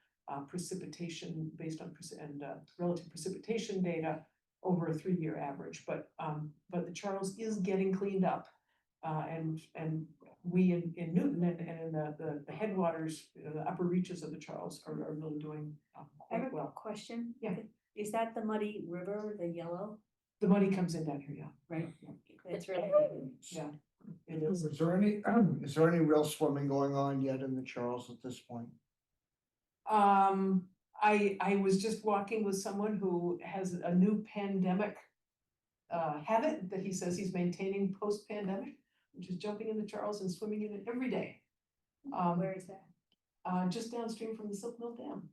D: precipitation based on relative precipitation data over a 3-year average. But the Charles is getting cleaned up, and we in Newton and in the headwaters, the upper reaches of the Charles are really doing
H: I
D: quite
H: have a
D: well.
H: question.
D: Yeah.
H: Is that the Muddy River, the yellow?
D: The money comes in down here, yeah.
H: Right. It's really.
D: Yeah. It is.
C: Is there any real swimming going on yet in the Charles at this point?
D: I was just walking with someone who has a new pandemic habit that he says he's maintaining post-pandemic, which is jumping in the Charles and swimming in it every day.
H: Where is that?
D: Just downstream from the Silk Mill Dam.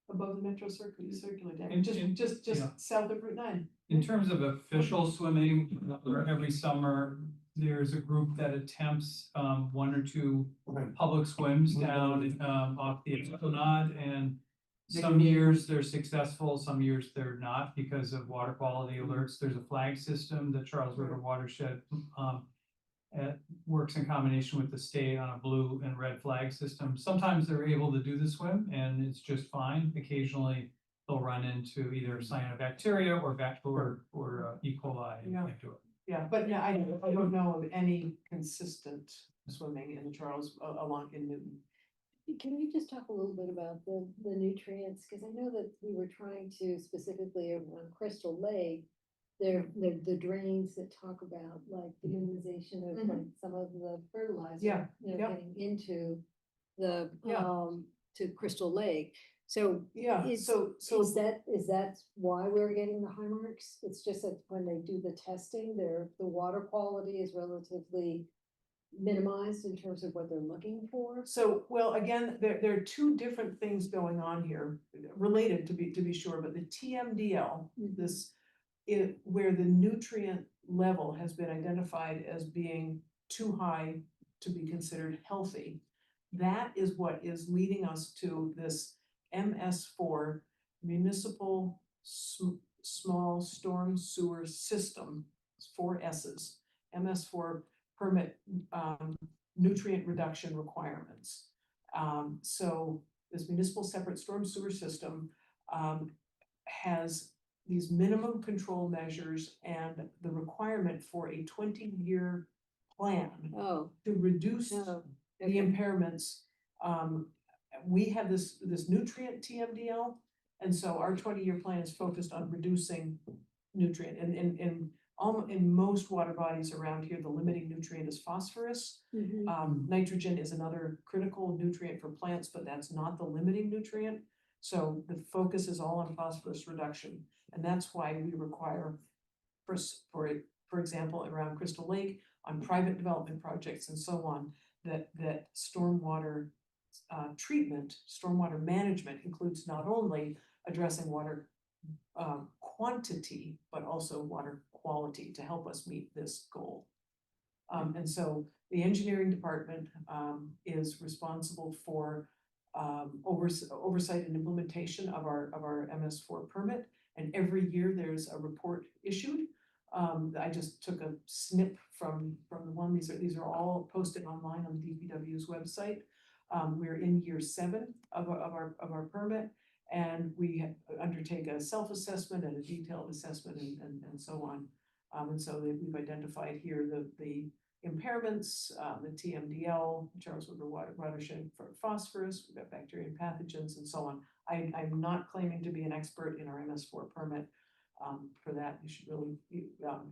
D: Above the Metro Circular Dam,
G: And-
D: just
G: yeah.
D: south of Route 9.
G: In terms of official swimming, every summer, there's a group that attempts 1 or 2 public swims down off the Esplanade, and some years they're successful, some years they're not because of water quality alerts. There's a flag system that Charles River Watershed works in combination with the state on a blue and red flag system. Sometimes they're able to do the swim and it's just fine. Occasionally they'll run into either cyanobacteria or E. coli and
D: Yeah.
G: can't do it.
D: Yeah, but no, I don't know of any consistent swimming in the Charles along in Newton.
I: Can we just talk a little bit about the nutrients? Because I know that we were trying to specifically on Crystal Lake, the drains that talk about like the minimization of like some of the fertilizer.
D: Yeah,
I: You know,
D: yeah.
I: getting into the,
D: Yeah.
I: to Crystal Lake. So
D: Yeah,
I: Is-
D: so
I: is that why we're getting the high marks? It's just that when they do the testing, the water quality is relatively minimized in terms of what they're looking for.
D: So, well, again, there are 2 different things going on here, related to be sure, but the TMDL, where the nutrient level has been identified as being too high to be considered healthy. That is what is leading us to this MS4 municipal small storm sewer system, 4 S's, MS4 permit nutrient reduction requirements. So this municipal separate storm sewer system, has these minimum control measures and the requirement for a 20-year plan
I: Oh,
D: to reduce
I: no.
D: the
I: Okay.
D: impairments. We have this nutrient TMDL, and so our 20-year plan is focused on reducing nutrient. In most water bodies around here, the limiting nutrient is phosphorus.
I: Mhm.
D: Nitrogen is another critical nutrient for plants, but that's not the limiting nutrient. So the focus is all on phosphorus reduction, and that's why we require, for example, around Crystal Lake, on private development projects and so on, that stormwater treatment, stormwater management includes not only addressing water quantity, but also water quality to help us meet this goal. And so the engineering department is responsible for oversight and implementation of our MS4 permit. And every year there's a report issued. I just took a snip from the one. These are all posted online on the DPW's website. We're in year 7 of our permit, and we undertake a self-assessment and a detailed assessment and so on. And so we've identified here the impairments, the TMDL, Charles River watershed for phosphorus, we've got bacteria and pathogens and so on. I'm not claiming to be an expert in our MS4 permit. For that, you should really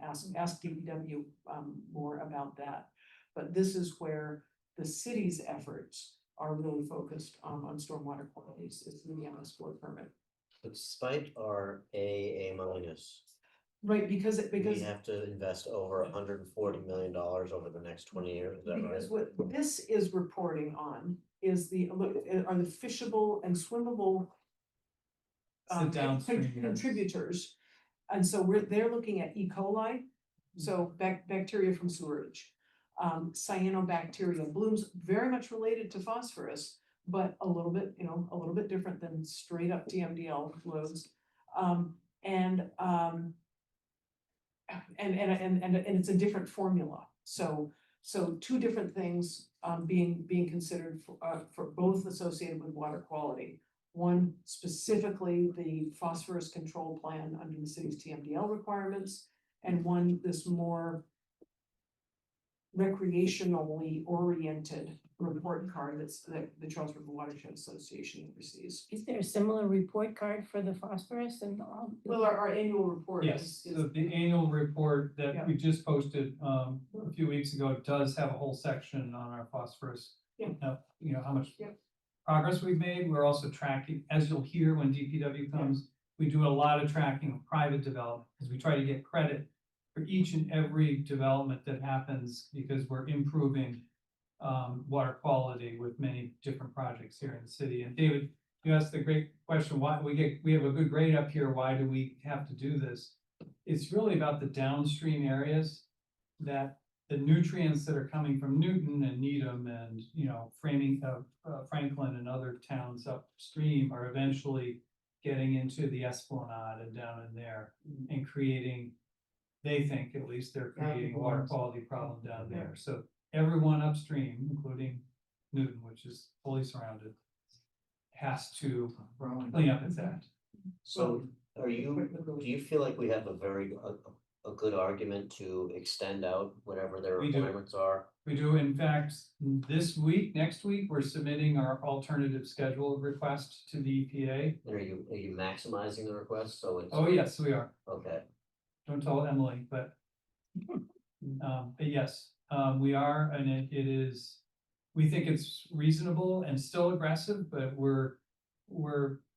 D: ask DPW more about that. But this is where the city's efforts are really focused on stormwater qualities, is the MS4 permit.
J: But despite our AA minus,
D: Right, because
J: we have to invest over $140 million over the next 20 years, is that right?
D: because what this is reporting on is are the fishable and swimmable
G: It's the downstream units.
D: contributors. And so they're looking at E. coli, so bacteria from sewerage. Cyanobacteria blooms, very much related to phosphorus, but a little bit different than straight up TMDL loads. And it's a different formula. So two different things being considered for both associated with water quality. One, specifically the phosphorus control plan under the city's TMDL requirements, and one, this more recreationally oriented report card that the Charles River Watershed Association receives.
A: Is there a similar report card for the phosphorus and all?
D: Well, our annual report
G: Yes,
D: is
G: so the annual report
D: Yeah.
G: that we just posted a few weeks ago does have a whole section on our phosphorus.
D: Yeah.
G: You know, how much
D: Yeah.
G: progress we've made. We're also tracking, as you'll hear when DPW comes, we do a lot of tracking of private development, because we try to get credit for each and every development that happens, because we're improving water quality with many different projects here in the city. And David, you asked the great question, why we have a good grade up here, why do we have to do this? It's really about the downstream areas, that the nutrients that are coming from Newton and Needham and, you know, Franklin and other towns upstream are eventually getting into the Esplanade and down in there and creating, they think at least they're creating a water quality problem down there. So everyone upstream, including Newton, which is fully surrounded, has to clean up its act.
J: So do you feel like we have a good argument to extend out whatever their
G: We do.
J: requirements are?
G: We do, in fact, next week, we're submitting our alternative schedule request to the EPA.
J: And are you maximizing the request, so it's?
G: Oh, yes, we are.
J: Okay,
G: Don't tell Emily, but yes, we are, and it is, we think it's reasonable and still aggressive, but we're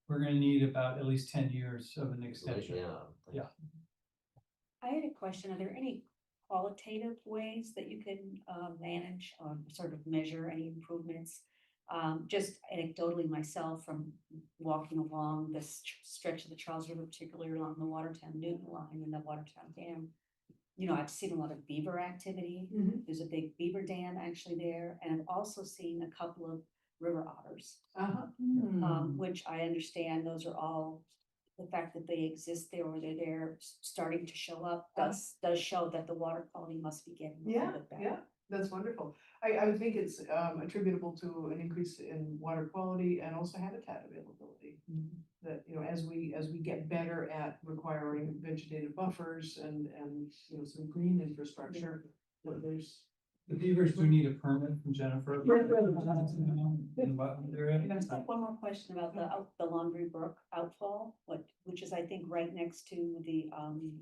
G: gonna need about at least 10 years of an extension.
J: yeah.
H: I had a question. Are there any qualitative ways that you can manage or sort of measure any improvements? Just anecdotally myself, from walking along this stretch of the Charles River, particularly along the Watertown Newton line and the Watertown Dam, you know, I've seen a lot of beaver activity. There's a big beaver dam actually there, and I've also seen a couple of river otters, which I understand those are all, the fact that they exist there or they're there starting to show up does show that the water quality must be getting a little bit better.
D: That's wonderful. I would think it's attributable to an increase in water quality and also habitat availability. That, you know, as we get better at requiring vegetative buffers and, you know, some green infrastructure, there's.
G: The beavers do need a permit from Jennifer. In what area?
H: I just have one more question about the Laundry Brook outfall, which is, I think, right next to the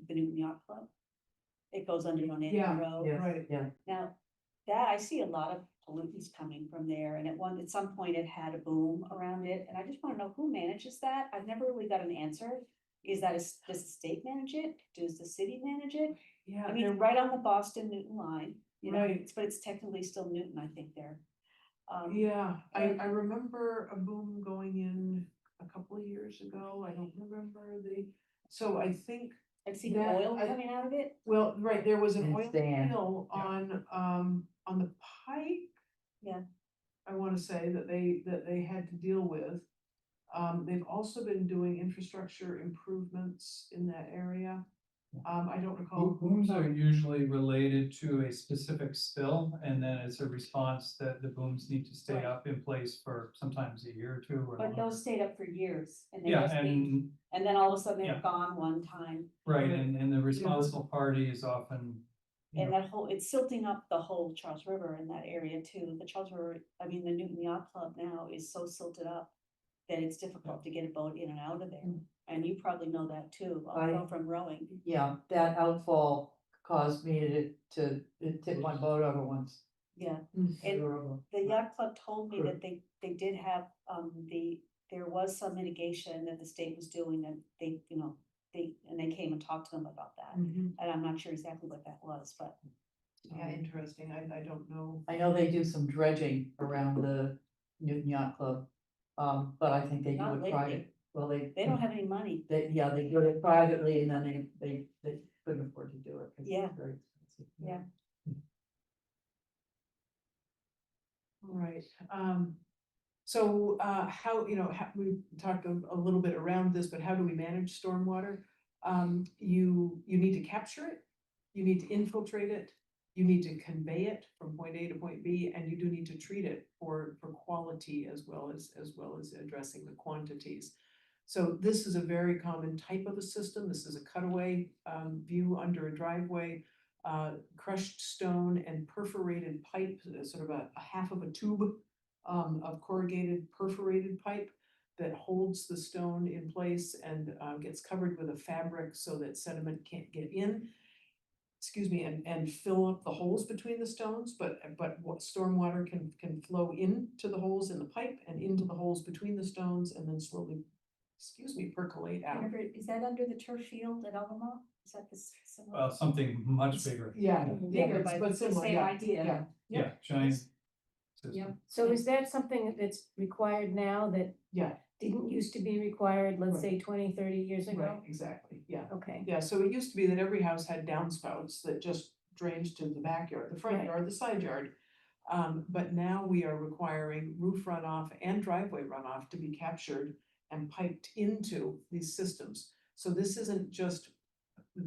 H: Newton Yacht Club. It goes under Onega
D: Yeah,
H: Road.
K: Yes,
D: Right.
K: yeah.
H: Now, that, I see a lot of pollutants coming from there, and at some point it had a boom around it, and I just wanna know who manages that? I've never really got an answer. Does the state manage it? Does the city manage it?
D: Yeah.
H: I mean, right on the Boston Newton line, you know,
D: Right.
H: but it's technically still Newton, I think there.
D: Yeah, I remember a boom going in a couple of years ago. I don't remember so I think,
H: I've seen
D: that-
H: oil coming out of it.
D: well, right, there was an
K: And
D: oil
K: sand.
D: spill on the pipe.
H: Yeah.
D: I wanna say that they had to deal with. They've also been doing infrastructure improvements in that area. I don't recall.
G: Booms are usually related to a specific spill, and then it's a response that the booms need to stay
H: Right.
G: up in place for sometimes a year or two or
H: But
G: longer.
H: those stayed up for years and they
G: Yeah,
H: just leave. And then all of a sudden they're
G: Yeah.
H: gone one time.
G: right, and the responsible party is often, you
H: And
G: know,
H: that whole, it's silting up the whole Charles River in that area too. The Charles River, I mean, the Newton Yacht Club now is so silted up that it's difficult to get a boat in and out of there. And you probably know that too, also from rowing.
K: Yeah, that outfall caused me to tip my boat over once.
H: Yeah.
K: It's
H: And
K: horrible.
H: the yacht club told me that they did have, there was some mitigation that the state was doing and they, you know, they came and talked to them about that.
D: Mhm.
H: And I'm not sure exactly what that was, but.
D: Yeah, interesting. I don't know.
K: I know they do some dredging around the Newton Yacht Club. But I think they do
H: Not
K: it
H: lately.
K: private, well,
H: They don't have any money.
K: they do it privately and then they couldn't afford to do it. 'cause it's
H: Yeah.
K: very expensive.
H: Yeah.
D: Right, so, how, you know, we talked a little bit around this, but how do we manage stormwater? You need to capture it, you need to infiltrate it, you need to convey it from point A to point B, and you do need to treat it for quality as well as addressing the quantities. So this is a very common type of a system. This is a cutaway, view under a driveway. Crushed stone and perforated pipe, sort of a half of a tube of corrugated perforated pipe that holds the stone in place and gets covered with a fabric so that sediment can't get in. Excuse me, and fill up the holes between the stones, but what stormwater can flow into the holes in the pipe and into the holes between the stones and then slowly, percolate out.
H: Is that under the turf field at Alamo? Is that this?
G: well, something much bigger.
D: Yeah.
H: Bigger, but it's the
D: similar,
H: same
D: yeah,
H: idea.
D: yeah.
G: Yeah, giant
H: Yeah.
G: system.
A: So is that something that's required now that
D: Yeah,
A: didn't used to be required, let's
D: Right.
A: say 20, 30 years
D: right,
A: ago?
D: exactly, yeah.
A: Okay,
D: Yeah, so it used to be that every house had downspouts that just drained to the backyard, the front
A: Right.
D: yard, the side yard. But now we are requiring roof runoff and driveway runoff to be captured and piped into these systems. So this isn't just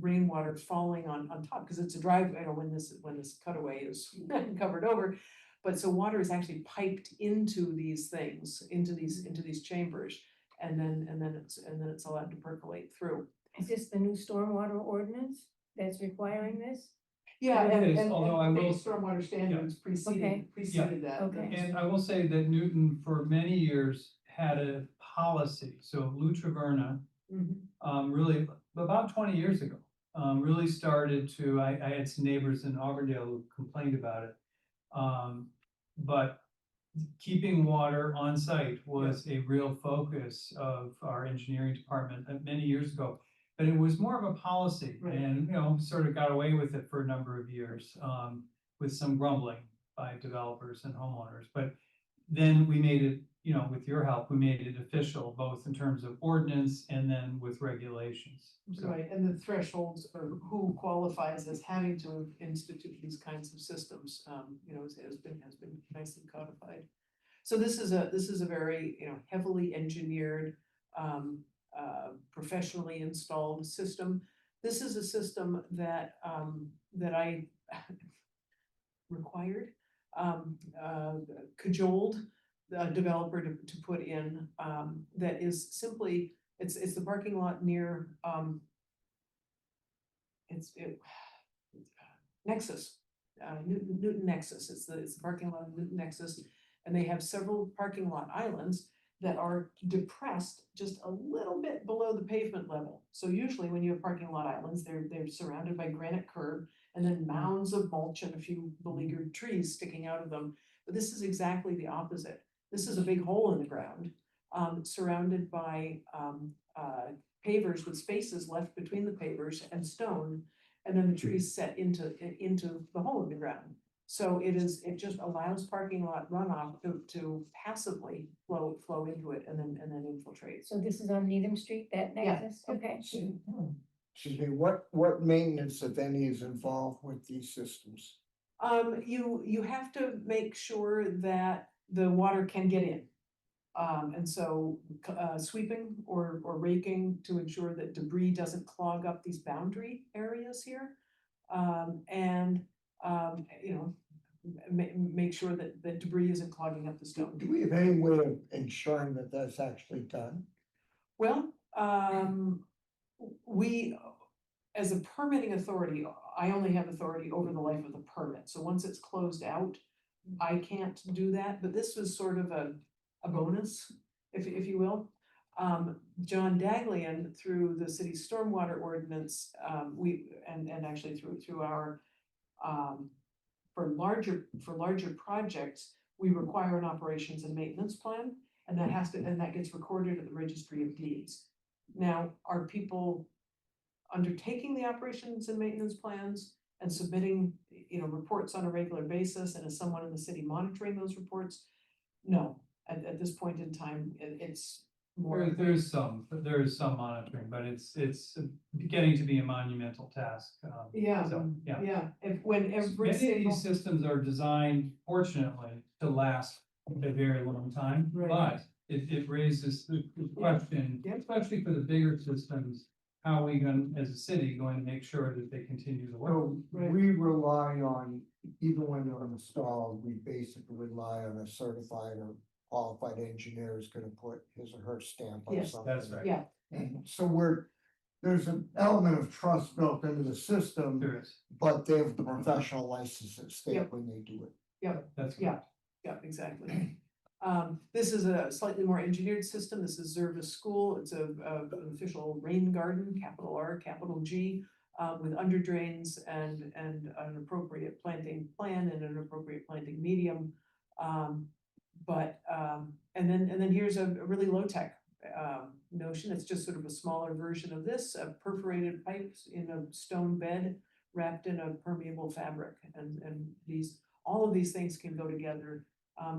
D: rainwater falling on top, because it's a driveway, or when this cutaway is covered over. But so water is actually piped into these things, into these chambers, and then it's allowed to percolate through.
A: is this the new stormwater ordinance that's requiring this?
D: Yeah,
G: It is,
D: and
G: although I will-
D: stormwater standards
A: Okay.
D: preceded that.
A: Okay.
G: And I will say that Newton for many years had a policy, so Lou Traverna,
D: Mhm.
G: really, about 20 years ago, really started to, I had some neighbors in Auburndale who complained about it. But keeping water on site was a real focus of our engineering department many years ago. But it was more of a policy
D: Right.
G: and, you know, sort of got away with it for a number of years, with some grumbling by developers and homeowners. But then we made it, you know, with your help, we made it official, both in terms of ordinance and then with regulations. So,
D: Right, and the thresholds for who qualifies as having to institute these kinds of systems, you know, has been nicely codified. So this is a very, you know, heavily engineered, professionally installed system. This is a system that I required, cajoled the developer to put in, that is simply, it's the parking lot near, Nexus, Newton Nexus, it's the parking lot of Newton Nexus, and they have several parking lot islands that are depressed just a little bit below the pavement level. So usually when you have parking lot islands, they're surrounded by granite curb and then mounds of mulch and a few beleaguered trees sticking out of them. But this is exactly the opposite. This is a big hole in the ground, surrounded by pavers with spaces left between the pavers and stone, and then the trees set into the hole in the ground. So it just allows parking lot runoff to passively flow into it and then infiltrate.
A: So this is on Needham Street, that
D: Yeah.
A: nexus, okay.
C: Excuse me, what maintenance, if any, is involved with these systems?
D: You have to make sure that the water can get in. And so, sweeping or raking to ensure that debris doesn't clog up these boundary areas here. You know, make sure that the debris isn't clogging up the stone.
C: Do we have any way of ensuring that that's actually done?
D: Well, we, as a permitting authority, I only have authority over the life of the permit. So once it's closed out, I can't do that, but this was sort of a bonus, if you will. John Daglian, through the city's stormwater ordinance, and actually through our, for larger projects, we require an operations and maintenance plan, and that gets recorded at the Registry of Deeds. Now, are people undertaking the operations and maintenance plans and submitting, reports on a regular basis, and is someone in the city monitoring those reports? No, at this point in time, it's more.
G: There's some monitoring, but it's getting to be a monumental task.
D: Yeah,
G: So, yeah.
D: When every
G: Many of
D: single.
G: these systems are designed, fortunately, to last a very long time,
D: Right.
G: but it raises the question, especially for the bigger systems, how are we going, as a city, going to make sure that they continue to work?
C: So
D: Right.
C: we rely on, even when they're installed, we basically rely on a certified or qualified engineer is gonna put his or her stamp on
D: Yes,
C: something.
G: That's right.
D: Yeah,
C: And so there's an element of trust built into the system,
G: There is.
C: but they have the professional license at stake
D: Yep.
C: when they do it.
G: That's.
D: Yeah. Yeah, exactly. This is a slightly more engineered system. This is Zervis School. It's an official rain garden, capital R, capital G, with under drains and an appropriate planting plan and an appropriate planting medium. And then here's a really low tech notion. It's just sort of a smaller version of this, perforated pipes in a stone bed wrapped in a permeable fabric, and all of these things can go together,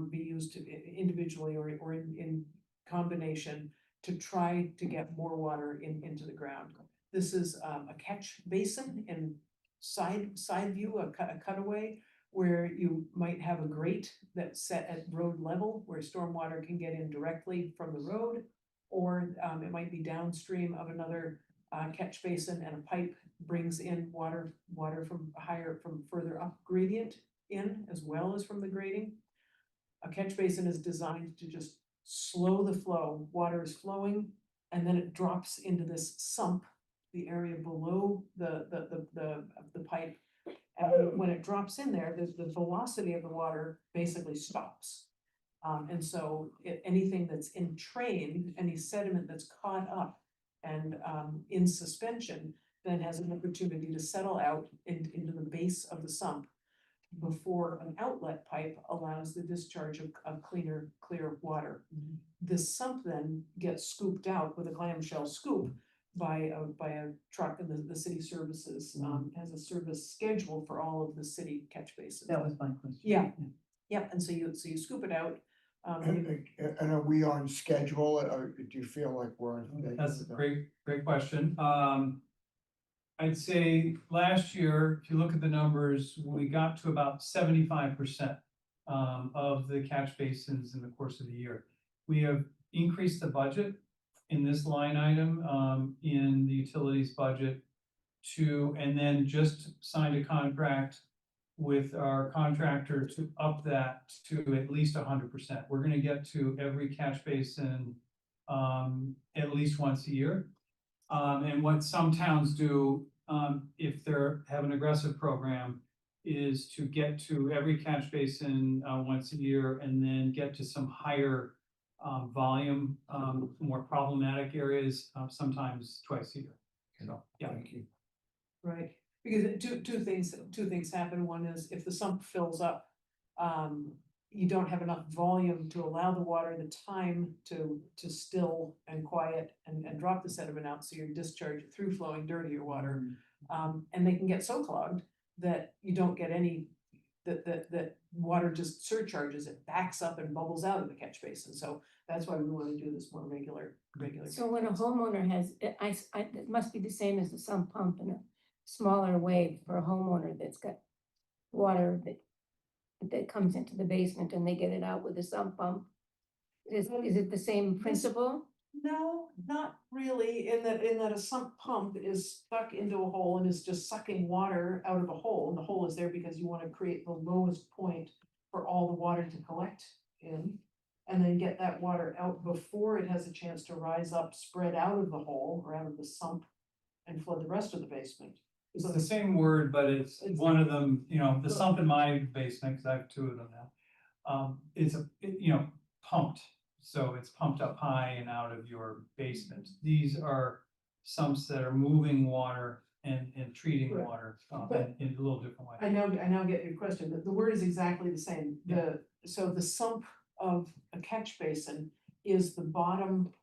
D: be used individually or in combination to try to get more water into the ground. This is a catch basin in side view, a cutaway, where you might have a grate that's set at road level where stormwater can get in directly from the road, or it might be downstream of another catch basin, and a pipe brings in water from further up gradient in, as well as from the grading. A catch basin is designed to just slow the flow. Water is flowing, and then it drops into this sump, the area below the pipe. And when it drops in there, the velocity of the water basically stops. And so anything that's entrained, any sediment that's caught up and in suspension, then has an opportunity to settle out into the base of the sump before an outlet pipe allows the discharge of clear water. This sump then gets scooped out with a clamshell scoop by a truck, and the city services has a service schedule for all of the city catch basins.
K: That was my question.
D: Yeah. Yep, and so you scoop it out.
C: And are we on schedule, or do you feel like we're on? schedule?
G: That's a great question. I'd say last year, if you look at the numbers, we got to about 75% of the catch basins in the course of the year. We have increased the budget in this line item in the utilities budget and then just signed a contract with our contractor to up that to at least 100%. We're gonna get to every catch basin at least once a year. And what some towns do, if they're have an aggressive program, is to get to every catch basin once a year and then get to some higher volume, more problematic areas, sometimes twice a year. So, yeah.
C: Thank you.
D: Right, because two things happen. One is if the sump fills up, you don't have enough volume to allow the water the time to still and quiet and drop the sediment out, so you're discharging through flowing dirtier water. And they can get so clogged that you don't get any, that water just surcharges, it backs up and bubbles out of the catch basin. So that's why we want to do this more regular.
A: So when a homeowner has, it must be the same as the sump pump in a smaller way for a homeowner that's got water that comes into the basement and they get it out with a sump pump. Is it the same principle?
D: No, not really, in that a sump pump is stuck into a hole and is just sucking water out of a hole, and the hole is there because you want to create the lowest point for all the water to collect in. And then get that water out before it has a chance to rise up, spread out of the hole or out of the sump and flood the rest of the basement.
G: It's the same word, but it's one of them, you know, the sump in my basement, because I have two of them now. It's pumped, so it's pumped up high and out of your basement. These are sumps that are moving water and treating
D: Right.
G: water
D: But-
G: in a little different way.
D: I now get your question, the word is exactly the same. So the sump of a catch basin is the bottom,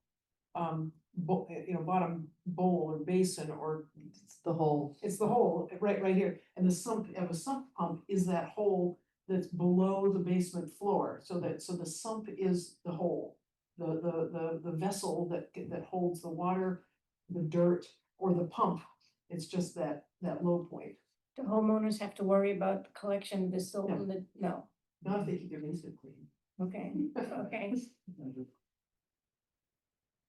D: bottom bowl or basin, or
K: It's the whole,
D: it's the hole right here. And the sump of a sump pump is that hole that's below the basement floor. So the sump is the hole, the vessel that holds the water, the dirt, or the pump. It's just that low point.
A: Do homeowners have to worry about the collection of the silt and the, no,
D: Not if they keep their basement clean.
A: okay, okay.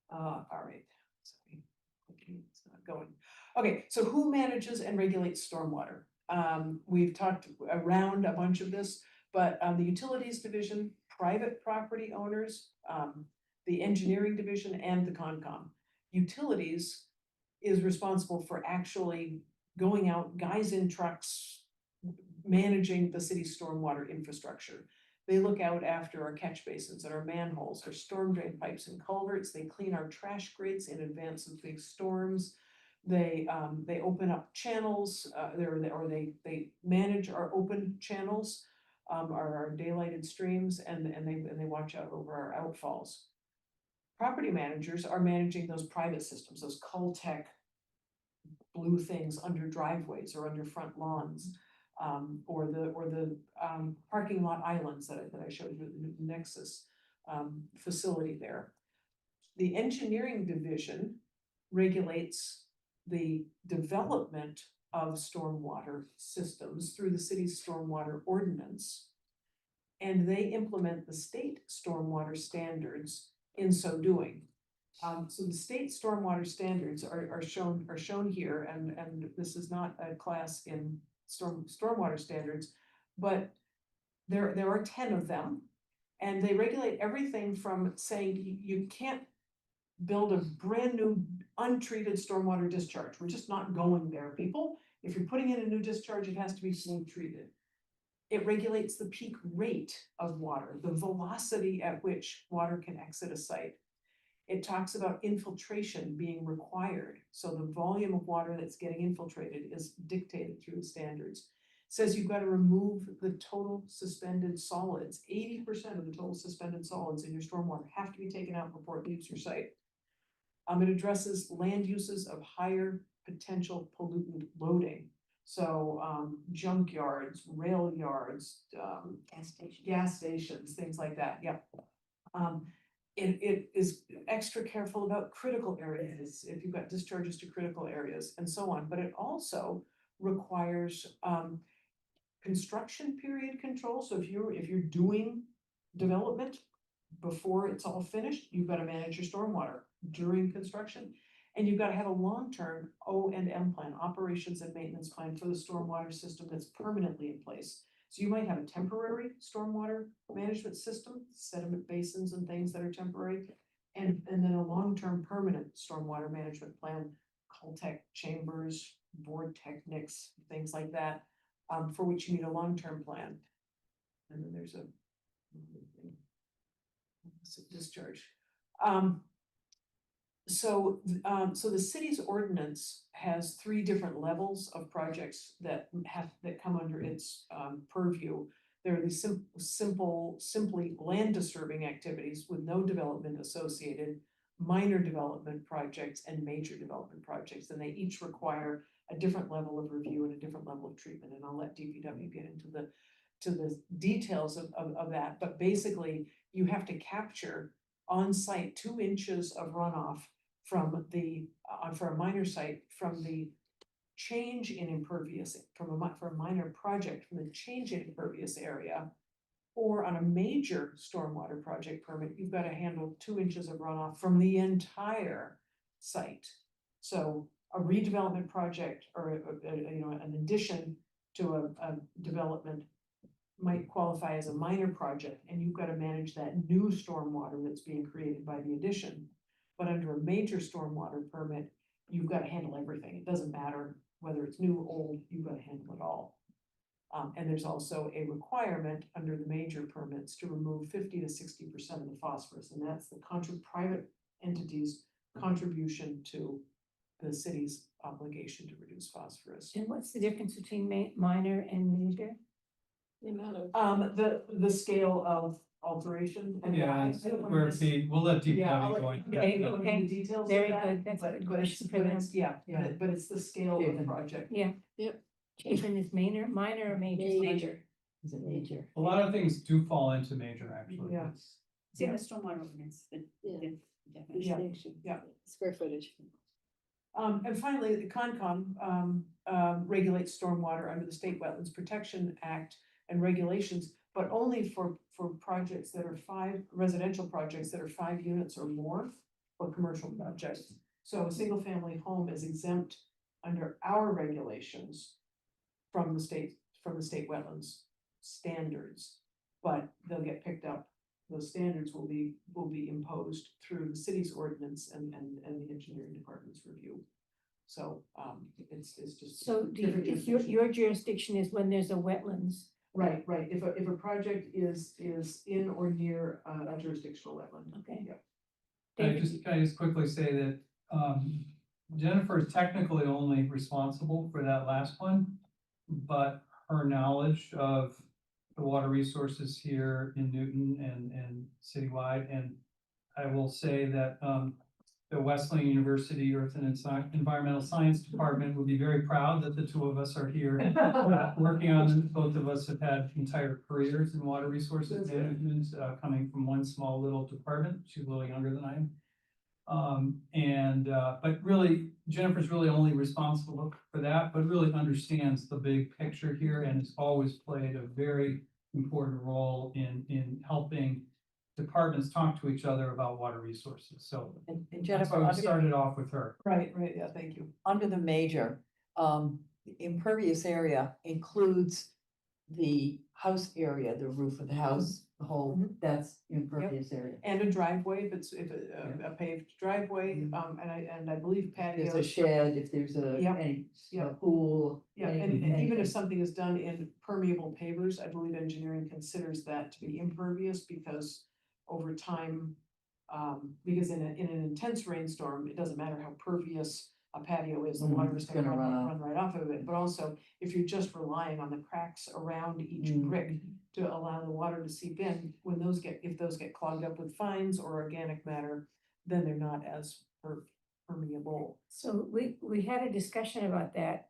D: All right. Sorry. Okay, it's not going. Okay, so who manages and regulates stormwater? We've talked around a bunch of this, but the utilities division, private property owners, the engineering division, and the Concom. Utilities is responsible for actually going out, guys in trucks, managing the city's stormwater infrastructure. They look out after our catch basins and our manholes, our storm drain pipes and culverts. They clean our trash grates in advance of big storms. They open up channels, they manage our open channels, our daylighted streams, and they watch out over our outfalls. Property managers are managing those private systems, those Cultec blue things under driveways or under front lawns. Or the parking lot islands that I showed you, the Nexus facility there. The engineering division regulates the development of stormwater systems through the city's stormwater ordinance. And they implement the state stormwater standards in so doing. So the state stormwater standards are shown here, and this is not a class in stormwater standards, but there are 10 of them, and they regulate everything from saying you can't build a brand new untreated stormwater discharge. We're just not going there, people. If you're putting in a new discharge, it has to be fully treated. It regulates the peak rate of water, the velocity at which water can exit a site. It talks about infiltration being required. So the volume of water that's getting infiltrated is dictated through the standards. It says you've got to remove the total suspended solids. 80% of the total suspended solids in your stormwater have to be taken out before it leaves your site. It addresses land uses of higher potential pollutant loading. So junkyards, rail yards, gas stations, things like that. Yep. It is extra careful about critical areas, if you've got discharges to critical areas and so on, but it also requires construction period control. So if you're doing development before it's all finished, you've got to manage your stormwater during construction. And you've got to have a long-term O and M plan, operations and maintenance plan for the stormwater system that's permanently in place. So you might have a temporary stormwater management system, sediment basins and things that are temporary. And then a long-term permanent stormwater management plan, Caltech chambers, board techniques, things like that, for which you need a long-term plan. And then there's a discharge. So the city's ordinance has 3 different levels of projects that come under its purview. There are these simply land disturbing activities with no development associated, minor development projects and major development projects, and they each require a different level of review and a different level of treatment. And I'll let DPW get into the details of that, but basically you have to capture on site 2 inches of runoff from the, for a minor site, from the change in impervious, for a minor project, from the change in impervious area, or on a major stormwater project permit, you've got to handle 2 inches of runoff from the entire site. So a redevelopment project or an addition to a development might qualify as a minor project, and you've got to manage that new stormwater that's being created by the addition. But under a major stormwater permit, you've got to handle everything. It doesn't matter whether it's new or old, you've got to handle it all. And there's also a requirement under the major permits to remove 50 to 60% of the phosphorus, and that's the private entity's contribution to the city's obligation to reduce phosphorus.
A: And what's the difference between minor and major?
I: The amount of.
D: The scale of alteration. And
G: Yeah,
D: I
G: it's
D: don't wanna
G: square
D: miss-
G: feet, we'll let
D: Yeah, I'll
G: DPW
D: let
G: go
D: you
G: into
D: get
G: that.
A: Okay,
D: into the details of
A: Very
D: that,
A: good, that's a good
D: but it's,
A: question for
D: but
A: them.
D: it's, yeah, but it's the scale of the project.
A: Yeah.
I: Yep.
A: Jason, is minor or major?
I: Major.
K: Is it
I: Major.
G: A lot of things do fall into major, actually.
D: Yeah.
H: It's in the stormwater ordinance,
I: Yeah.
H: the definition.
I: Distinction.
D: yeah.
I: Square footage.
D: And finally, the Concom regulates stormwater under the State Wetlands Protection Act and regulations, but only for projects that are residential projects that are 5 units or more, or commercial projects. So a single family home is exempt under our regulations from the state wetlands standards, but they'll get picked up. Those standards will be imposed through the city's ordinance and the engineering department's review. So it's just.
A: So
D: different
A: if
D: jurisdictions.
A: your jurisdiction is when there's a wetlands,
D: Right. If a project is in or near a jurisdictional wetland.
A: okay?
D: Yeah.
G: Can I just quickly say that, Jennifer is technically only responsible for that last one, but her knowledge of the water resources here in Newton and citywide, and I will say that, the Wesleyan University Earth and Environmental Science Department would be very proud that the 2 of us are here working on. Both of us have had entire careers in water resources management, coming from one small little department. She's a little younger than I am. But really, Jennifer's really only responsible for that, but really understands the big picture here and has always played a very important role in helping departments talk to each other about water resources. So
K: And
G: that's
K: Jennifer,
G: why we started off with her.
D: Right, yeah, thank you.
K: under the major, the impervious area includes the house area, the roof of the house, the whole, that's impervious area.
D: And a driveway, if a paved driveway, and I believe
K: There's
D: patios.
K: a shed, if there's a,
D: Yep.
K: a
D: Yep.
K: pool.
D: Yeah, and even if something is done in permeable pavers, I believe engineering considers that to be impervious because over time, because in an intense rainstorm, it doesn't matter how pervious a patio is, the water is
K: It's
D: gonna
K: gonna
D: run right off of it. But also, if you're just relying on the cracks around each brick to allow the water to seep in, if those get clogged up with fines or organic matter, then they're not as permeable.
A: So we had a discussion about that.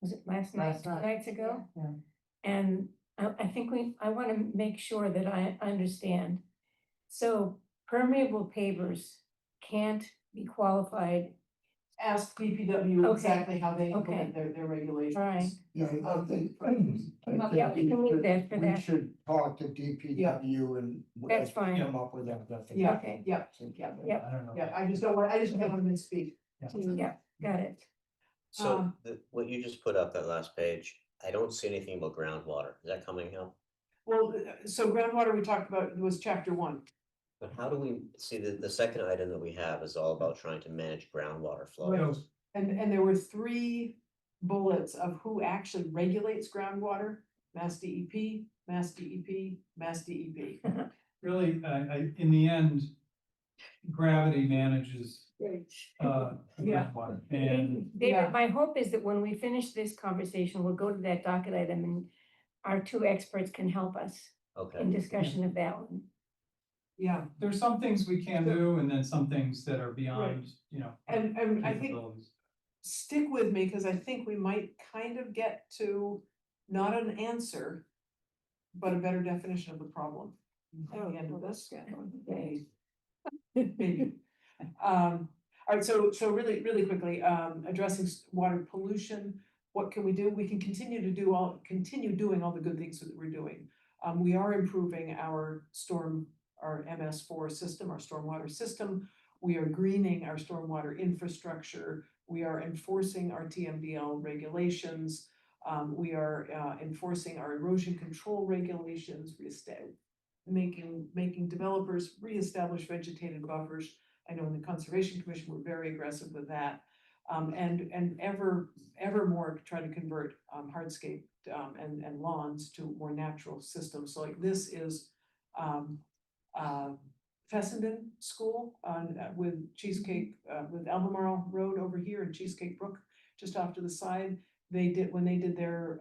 A: Was it last night,
K: Last
A: 2
K: night.
A: nights ago?
K: Yeah.
A: And I think I want to make sure that I understand. So permeable pavers can't be qualified.
D: Ask DPW
A: Okay.
D: exactly how they
A: Okay.
D: implement their regulations.
A: All right.
C: Yeah, I think.
A: Yeah, we can leave that for
C: We
A: that.
C: should talk to DPW and.
A: That's fine.
C: Come up with that.
D: Yeah.
A: Okay,
D: Yeah,
C: Yeah.
A: Yep.
G: I don't know.
D: yeah, I just don't want to misspeak.
A: Yeah, got it.
J: So what you just put up, that last page, I don't see anything about groundwater. Is that coming up?
D: Well, so groundwater we talked about was chapter 1.
J: But how do we, see, the second item that we have is all about trying to manage groundwater flow.
D: Right. And there were 3 bullets of who actually regulates groundwater: Mass DEP, Mass DEP, Mass DEP.
G: Really, in the end, gravity manages,
D: Yeah.
G: groundwater. And
D: Yeah.
A: David, my hope is that when we finish this conversation, we'll go to that docket item and our 2 experts can help us in
J: Okay,
A: discussion of that one.
D: Yeah,
G: there's some things we can do, and then some things that are beyond, you know.
D: and I think
G: capabilities.
D: stick with me, because I think we might kind of get to not an answer, but a better definition of the problem at the end of this. Maybe. All right, so really quickly, addressing water pollution, what can we do? We can continue doing all the good things that we're doing. We are improving our MS4 system, our stormwater system. We are greening our stormwater infrastructure. We are enforcing our TMDL regulations. We are enforcing our erosion control regulations, making developers reestablish vegetated buffers. I know in the Conservation Commission, we're very aggressive with that. And ever more try to convert hardscape and lawns to more natural systems. So like this is Fessenden School with Cheesecake, with Albemarle Road over here and Cheesecake Brook, just off to the side. When they did their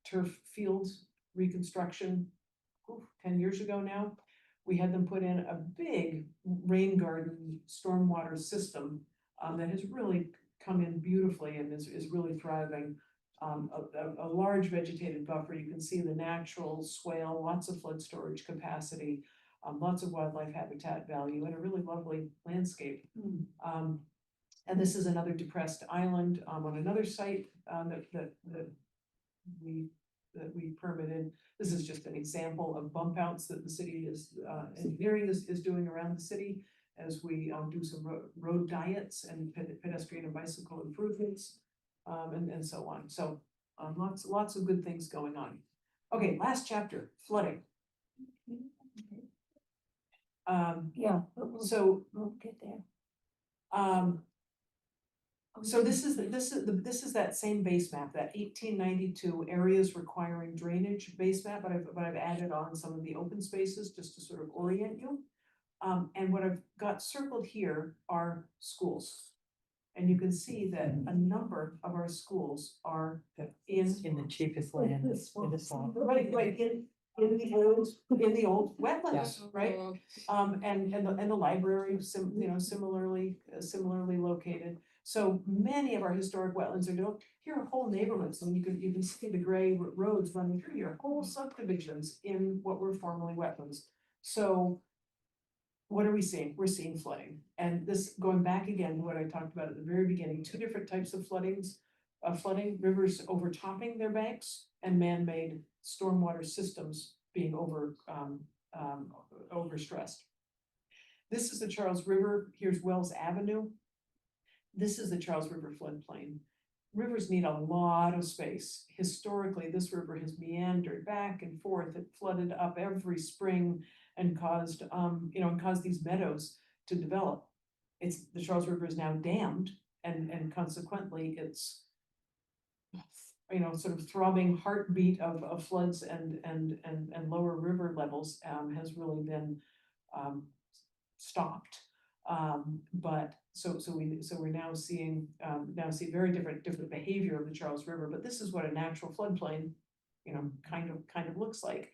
D: turf fields reconstruction 10 years ago now, we had them put in a big rain garden stormwater system that has really come in beautifully and is really thriving. A large vegetated buffer. You can see the natural swale, lots of flood storage capacity, lots of wildlife habitat value, and a really lovely landscape. And this is another depressed island on another site that we permitted. This is just an example of bump outs that the city is engineering is doing around the city as we do some road diets and pedestrian and bicycle improvements, and so on. So lots of good things going on. Okay, last chapter, flooding.
A: Yeah,
D: So
A: we'll get there.
D: So this is that same base map, that 1892 areas requiring drainage base map, but I've added on some of the open spaces just to sort of orient you. And what I've got circled here are schools. And you can see that a number of our schools are in
K: the cheapest land, in the swamp.
D: right in the old wetlands, right? And the library, similarly located. So many of our historic wetlands are built. Here are whole neighborhoods, and you can see the gray roads running through here, whole subdivisions in what were formerly wetlands. So what are we seeing? We're seeing flooding. And this, going back again to what I talked about at the very beginning, 2 different types of flooding, rivers overtopping their banks and man-made stormwater systems being overstressed. This is the Charles River. Here's Wells Avenue. This is the Charles River floodplain. Rivers need a lot of space. Historically, this river has meandered back and forth. It flooded up every spring and caused these meadows to develop. The Charles River is now dammed, and consequently it's sort of throbbing heartbeat of floods and lower river levels has really been stopped. But so we're now see very different behavior of the Charles River, but this is what a natural floodplain, kind of looks like.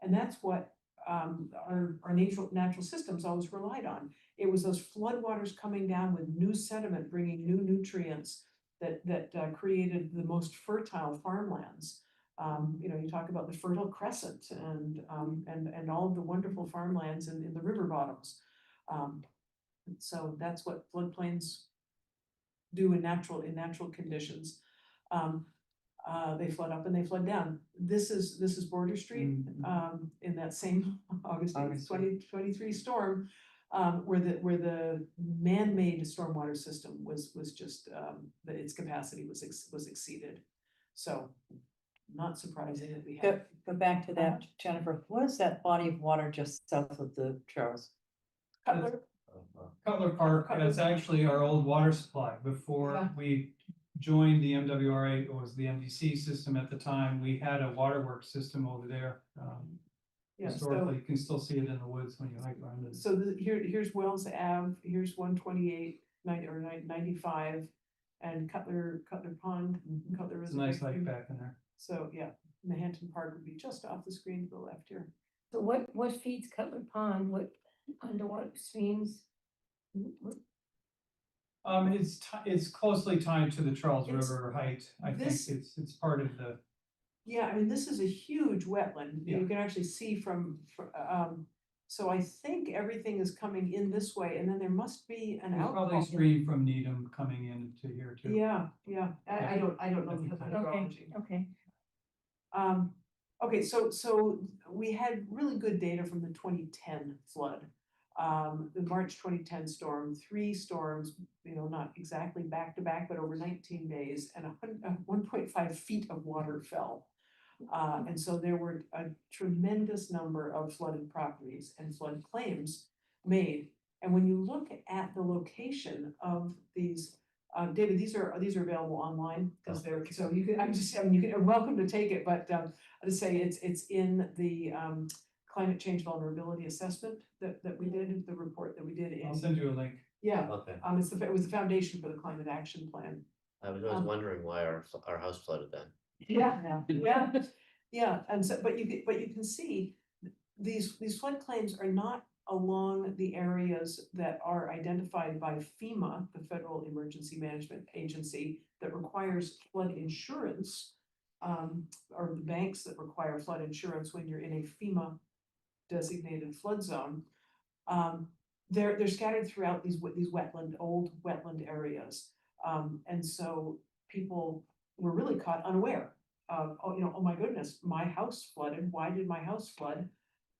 D: And that's what our natural systems always relied on. It was those floodwaters coming down with new sediment, bringing new nutrients that created the most fertile farmlands. You talk about the Fertile Crescent and all of the wonderful farmlands in the river bottoms. So that's what floodplains do in natural conditions. They flood up and they flood down. This is Border Street in that same August 2023 storm. where the man-made stormwater system was just, that its capacity was exceeded. So, not surprising that we had.
K: Go back to that, Jennifer, what is that body of water just south of the Charles?
D: Cutler,
G: Cutler Park, that's actually our old water supply. Before
D: Yeah.
G: we joined the MWRA, it was the MDC system at the time. We had a waterworks system over there.
D: Yeah,
G: Historically, you can still see it in the woods when you hike around it.
D: so here's Wells Ave, here's 128, 95, and Cutler Pond, Cutler
G: It's a nice
D: Reservoir.
G: hike back in there.
D: So, yeah, Manhattan Park would be just off the screen to the left here.
A: So what feeds Cutler Pond, what underwater streams?
G: It's closely tied to the Charles
D: It's-
G: River height. I think
D: this-
G: it's part of the,
D: Yeah, I mean, this is a huge wetland. You
G: Yeah.
D: can actually see so I think everything is coming in this way, and then there must be an
G: there's probably a
D: outfall.
G: stream from Needham coming into here too.
D: Yeah, I don't know the
G: Okay.
D: hydrology.
A: Okay,
D: Okay, so we had really good data from the 2010 flood. The March 2010 storm, 3 storms, not exactly back to back, but over 19 days, and 1.5 feet of water fell. And so there were a tremendous number of flooded properties and flood claims made. And when you look at the location of these, David, these are available online, because they're, so you can, you're welcome to take it, but I'll just say it's in the climate change vulnerability assessment that we did, the report that we did
G: I'll
D: in,
G: send you a link.
D: yeah,
J: Okay,
D: it was the foundation for the climate action plan.
J: I was always wondering why our house flooded then.
D: Yeah, and so, but you can see, these flood claims are not along the areas that are identified by FEMA, the Federal Emergency Management Agency, that requires flood insurance. Or the banks that require flood insurance when you're in a FEMA designated flood zone. They're scattered throughout these old wetland areas. And so people were really caught unaware of, oh my goodness, my house flooded. Why did my house flood?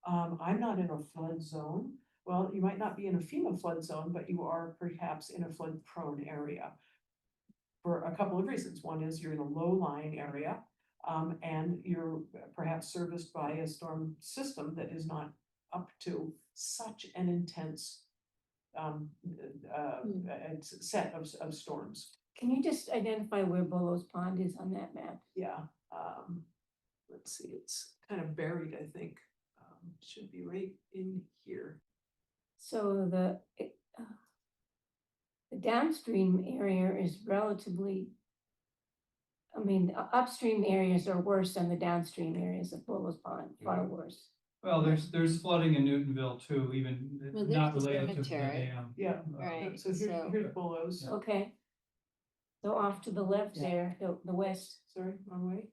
D: I'm not in a flood zone. Well, you might not be in a FEMA flood zone, but you are perhaps in a flood prone area. For a couple of reasons. One is you're in a low-lying area, and you're perhaps serviced by a storm system that is not up to such an intense set of storms.
A: can you just identify where Bolo's Pond is on that map?
D: Yeah, let's see, it's kind of buried, I think. Should be right in here.
A: So the downstream area is relatively, I mean, the upstream areas are worse than the downstream areas of Bolo's Pond, far worse.
G: Well, there's flooding in Newtonville too, even
I: Well,
G: not
I: there's the
G: related to the
I: cemetery.
G: dam.
D: Yeah.
I: Right,
D: So here's Bolo's.
G: Yeah.
A: Okay. So off to the left
K: Yeah.
A: there, the west.
D: Sorry, wrong way.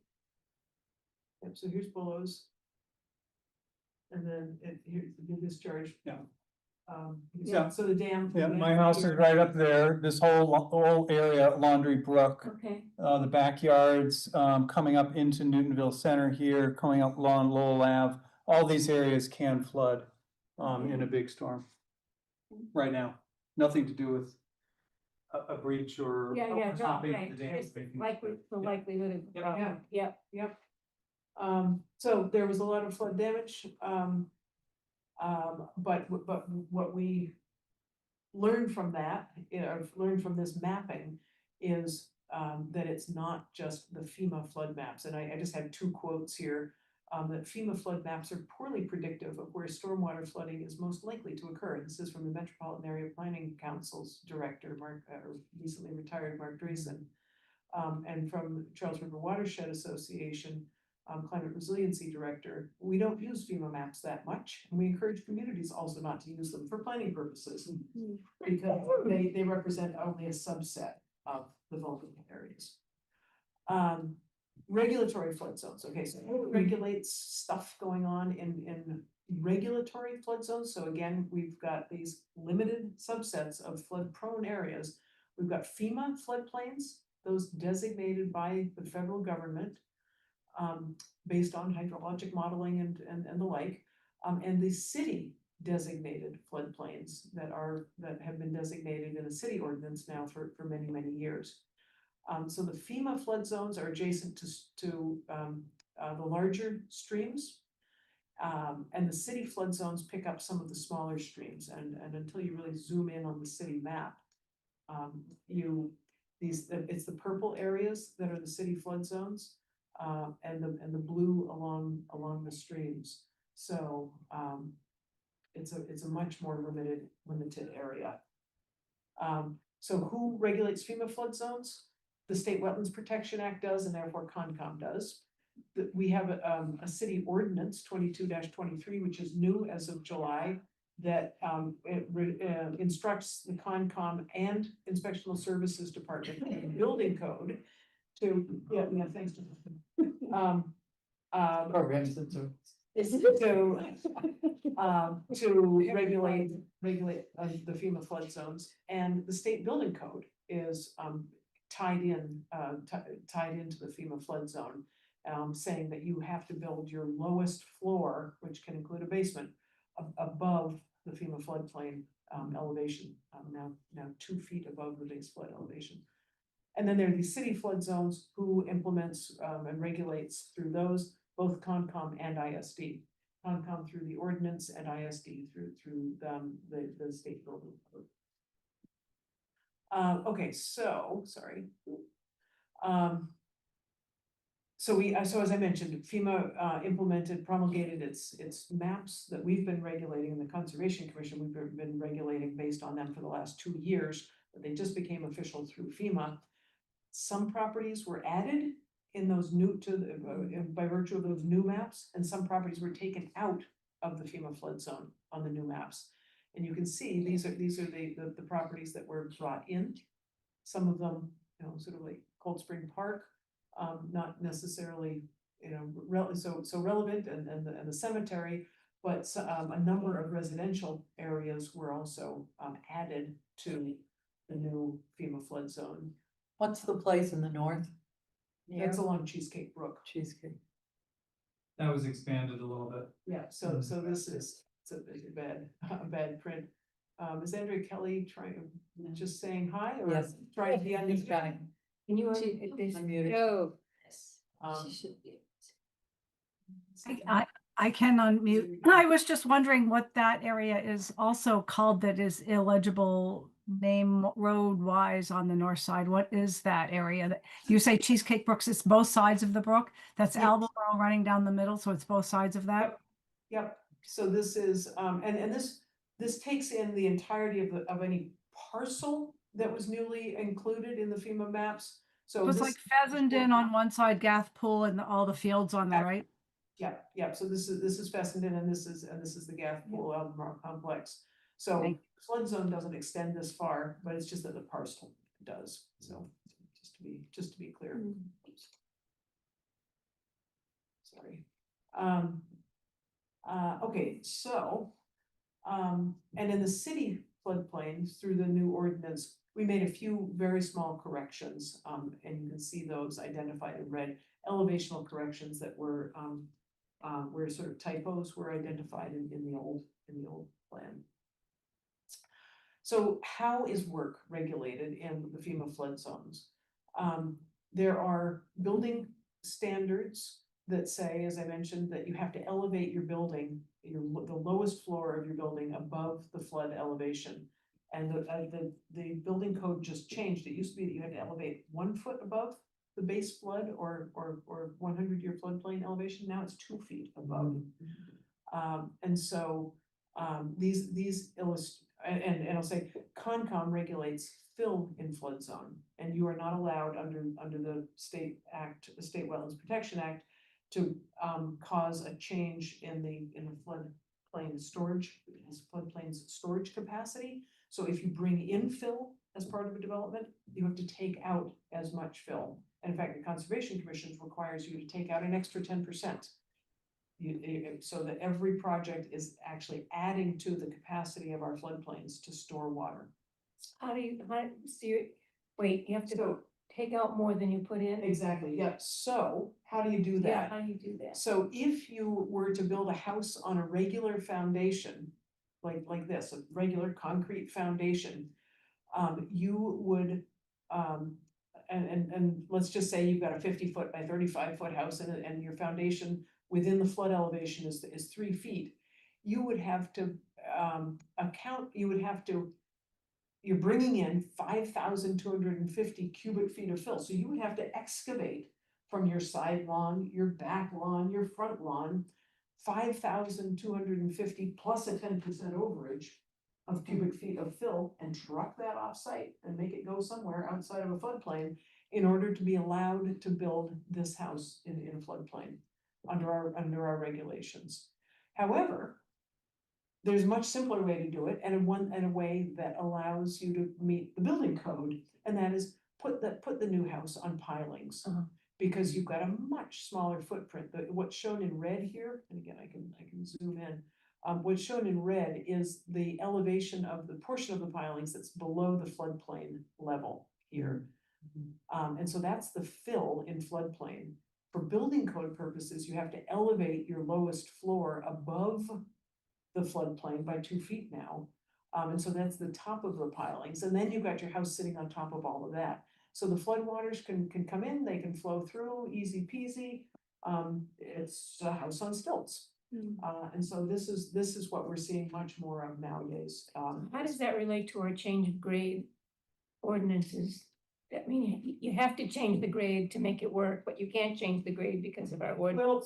D: Yep, so here's Bolo's. And then here's the discharge.
G: Yeah.
D: Yeah, so the dam.
G: Yeah, my house is right up there, this whole area, Laundry Brook,
A: Okay,
G: the backyards, coming up into Newtonville Center here, coming up along Lowell Ave. All these areas can flood, in a big storm. Right now, nothing to do with a breach or.
A: yeah, no,
G: stopping
A: right,
G: the dam.
A: just the likelihood of the
G: Yep.
A: problem, yep.
D: Yep. So there was a lot of flood damage, but what we learned from that, learned from this mapping is that it's not just the FEMA flood maps, and I just had 2 quotes here. That FEMA flood maps are poorly predictive of where stormwater flooding is most likely to occur. This is from the Metropolitan Area Planning Council's director, recently retired Mark Dreesen, and from Charles River Watershed Association, Climate Resiliency Director. We don't use FEMA maps that much, and we encourage communities also not to use them for planning purposes, because they represent only a subset of the vulnerable areas. Regulatory flood zones, okay, so it regulates stuff going on in regulatory flood zones. So again, we've got these limited subsets of flood prone areas. We've got FEMA floodplains, those designated by the federal government, based on hydrologic modeling and the like, and the city designated floodplains that have been designated in a city ordinance now for many, many years. So the FEMA flood zones are adjacent to the larger streams. And the city flood zones pick up some of the smaller streams, and until you really zoom in on the city map, it's the purple areas that are the city flood zones, and the blue along the streams. So, it's a much more limited area. So who regulates FEMA flood zones? The State Wetlands Protection Act does, and therefore Concom does. We have a city ordinance 22-23, which is new as of July, that instructs the Concom and Inspectional Services Department and Building Code to, thanks to
K: Programs and so.
D: to regulate the FEMA flood zones. And the state building code is tied into the FEMA flood zone, saying that you have to build your lowest floor, which can include a basement, above the FEMA floodplain elevation, now 2 feet above the base flood elevation. And then there are these city flood zones who implements and regulates through those, both Concom and ISD. Concom through the ordinance and ISD through the state building code. Okay, so, sorry. So as I mentioned, FEMA promulgated its maps that we've been regulating, and the Conservation Commission, we've been regulating based on them for the last 2 years, but they just became official through FEMA. Some properties were added in those by virtue of those new maps, and some properties were taken out of the FEMA flood zone on the new maps. And you can see these are the properties that were brought in. Some of them, sort of like Cold Spring Park, not necessarily, so relevant, and the cemetery, but a number of residential areas were also added to the new FEMA flood zone.
K: What's the place in the north?
D: That's along Cheesecake Brook.
K: Cheesecake.
G: That was expanded a little bit.
D: Yeah, so this is, it's a bad print. Is Andrea Kelly just saying hi, or
K: Yes.
D: trying to be on
K: He's
D: this?
K: coming.
A: Can you,
K: Unmuted.
A: no,
D: Um,
A: she should be.
F: I can unmute. I was just wondering what that area is also called that is illegible name road wise on the north side. What is that area that you say Cheesecake Brooks? It's both sides of the brook. That's
D: Yes.
F: Alborough running down the middle, so it's both sides of that.
D: Yep, so this is, and this takes in the entirety of any parcel that was newly included in the FEMA maps. So
F: So it's
D: this-
F: like Pheasantden on one side, Gath Pool, and all the fields on the right.
D: Yeah, so this is Fessenden, and this is the Gath Pool Albemarle complex. So
F: Thank
D: flood zone doesn't extend this far, but it's just that the parcel does, so just to be clear. Sorry. Okay, so, and in the city floodplains, through the new ordinance, we made a few very small corrections, and you can see those identified in red, elevational corrections that were where sort of typos were identified in the old plan. So how is work regulated in the FEMA flood zones? There are building standards that say, as I mentioned, that you have to elevate your building, the lowest floor of your building above the flood elevation. And the building code just changed. It used to be that you had to elevate 1 foot above the base flood or 100-year floodplain elevation. Now it's 2 feet above. And so these illustrate, and I'll say Concom regulates fill in flood zone, and you are not allowed under the state act, the State Wetlands Protection Act, to cause a change in the floodplain storage capacity. So if you bring in fill as part of a development, you have to take out as much fill. And in fact, the Conservation Commission requires you to take out an extra 10%. So that every project is actually adding to the capacity of our floodplains to store water.
A: Wait, you have to take out more than you put in?
D: Exactly, yeah. So how do you do that?
A: Yeah, how do you do that?
D: So if you were to build a house on a regular foundation, like this, a regular concrete foundation, you would, and let's just say you've got a 50-foot by 35-foot house and your foundation within the flood elevation is 3 feet. You would have to, you're bringing in 5,250 cubic feet of fill, so you would have to excavate from your side lawn, your back lawn, your front lawn, 5,250 plus a 10% overage of cubic feet of fill and truck that off-site and make it go somewhere outside of a floodplain in order to be allowed to build this house in a floodplain under our regulations. However, there's a much simpler way to do it and a way that allows you to meet the building code, and that is put the new house on pilings. Because you've got a much smaller footprint. What's shown in red here, and again, I can zoom in. What's shown in red is the elevation of the portion of the pilings that's below the floodplain level here. And so that's the fill in floodplain. For building code purposes, you have to elevate your lowest floor above the floodplain by 2 feet now. And so that's the top of the pilings. And then you've got your house sitting on top of all of that. So the floodwaters can come in, they can flow through, easy peasy. It's a house on stilts. And so this is what we're seeing much more of nowadays.
A: How does that relate to our change of grade ordinances? I mean, you have to change the grade to make it work, but you can't change the grade because of our ordinance.
D: Well,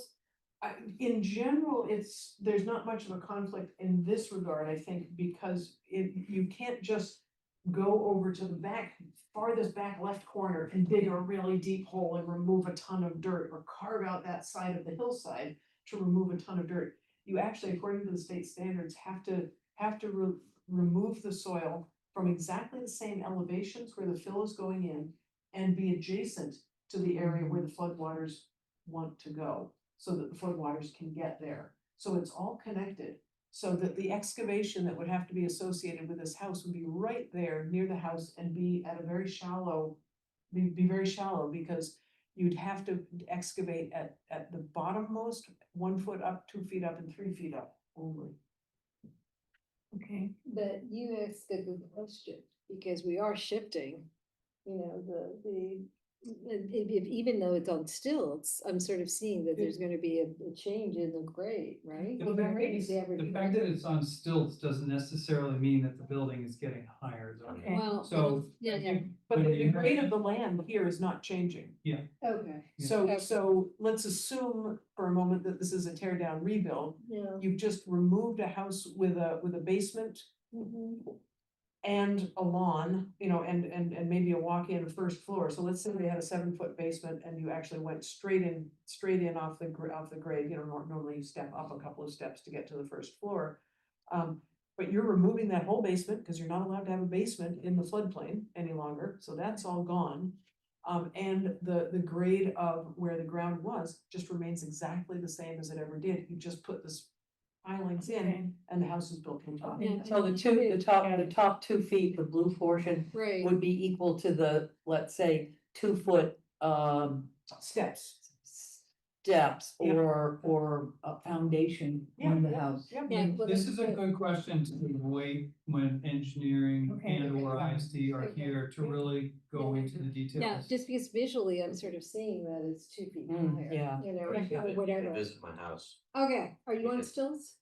D: in general, there's not much of a conflict in this regard, I think, because you can't just go over to the farthest back left corner and dig a really deep hole and remove a ton of dirt, or carve out that side of the hillside to remove a ton of dirt. You actually, according to the state standards, have to remove the soil from exactly the same elevations where the fill is going in and be adjacent to the area where the floodwaters want to go, so that the floodwaters can get there. So it's all connected. So that the excavation that would have to be associated with this house would be right there near the house and be at a very shallow, be very shallow, because you'd have to excavate at the bottommost 1 foot up, 2 feet up, and 3 feet up only.
A: Okay.
I: But you asked a good question, because we are shifting, you know, even though it's on stilts, I'm sort of seeing that there's gonna be a change in the grade, right?
G: The fact that it's on stilts doesn't necessarily mean that the building is getting higher. though.
A: Okay.
I: Well,
G: So.
I: yeah, yeah,
D: But
G: when
D: the
G: you-
D: grade of the land here is not changing.
I: okay.
G: Yeah.
D: So let's assume for a moment that this is a tear down rebuild.
I: Yeah.
D: You've just removed a house with a basement and a lawn, you know, and maybe a walk-in first floor. So let's say they had a 7-foot basement and you actually went straight in off the grade. You know, normally you step up a couple of steps to get to the first floor. But you're removing that whole basement because you're not allowed to have a basement in the floodplain any longer. So that's all gone. And the grade of where the ground was just remains exactly the same as it ever did. You just put this pilings in and the house is built on top.
I: Yeah.
K: So the top 2 feet, the blue portion
I: Right.
K: would be equal to the, let's say, 2 foot,
D: Steps.
K: steps
D: Yeah.
K: or a foundation on the house.
D: Yeah.
I: Yeah, well,
G: This
I: that's
G: is a good question to wait when engineering
A: Okay.
G: and or ISD are
I: Okay.
G: here to really go into the
I: Yeah,
G: details.
I: just because visually I'm sort of seeing that it's 2 feet higher.
K: yeah.
I: You know,
D: Yeah.
I: or whatever.
J: Visit my house.
I: Okay, are you on
J: Because-
I: stilts?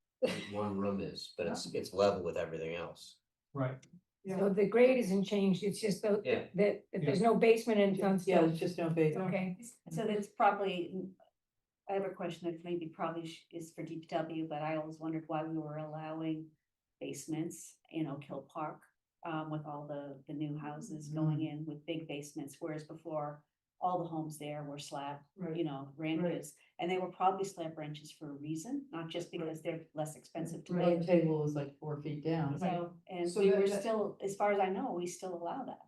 J: One room is, but it's level with everything else.
G: Right.
A: So the grade isn't changed, it's just
J: Yeah.
A: that there's no basement and it's on
K: Yeah,
A: stilts.
K: there's just no base.
A: Okay.
H: So that's probably, I have a question that maybe is for DPW, but I always wondered why we were allowing basements in Oak Hill Park. With all the new houses going in with big basements, whereas before, all the homes there were slab,
D: Right.
H: you know, ranches. And they were probably slab ranches for a reason, not just because they're less expensive to
K: The
H: build.
K: table was like 4 feet down.
H: So, and
D: So
H: we
D: that-
H: were
D: that-
H: still, as far as I know, we still allow that.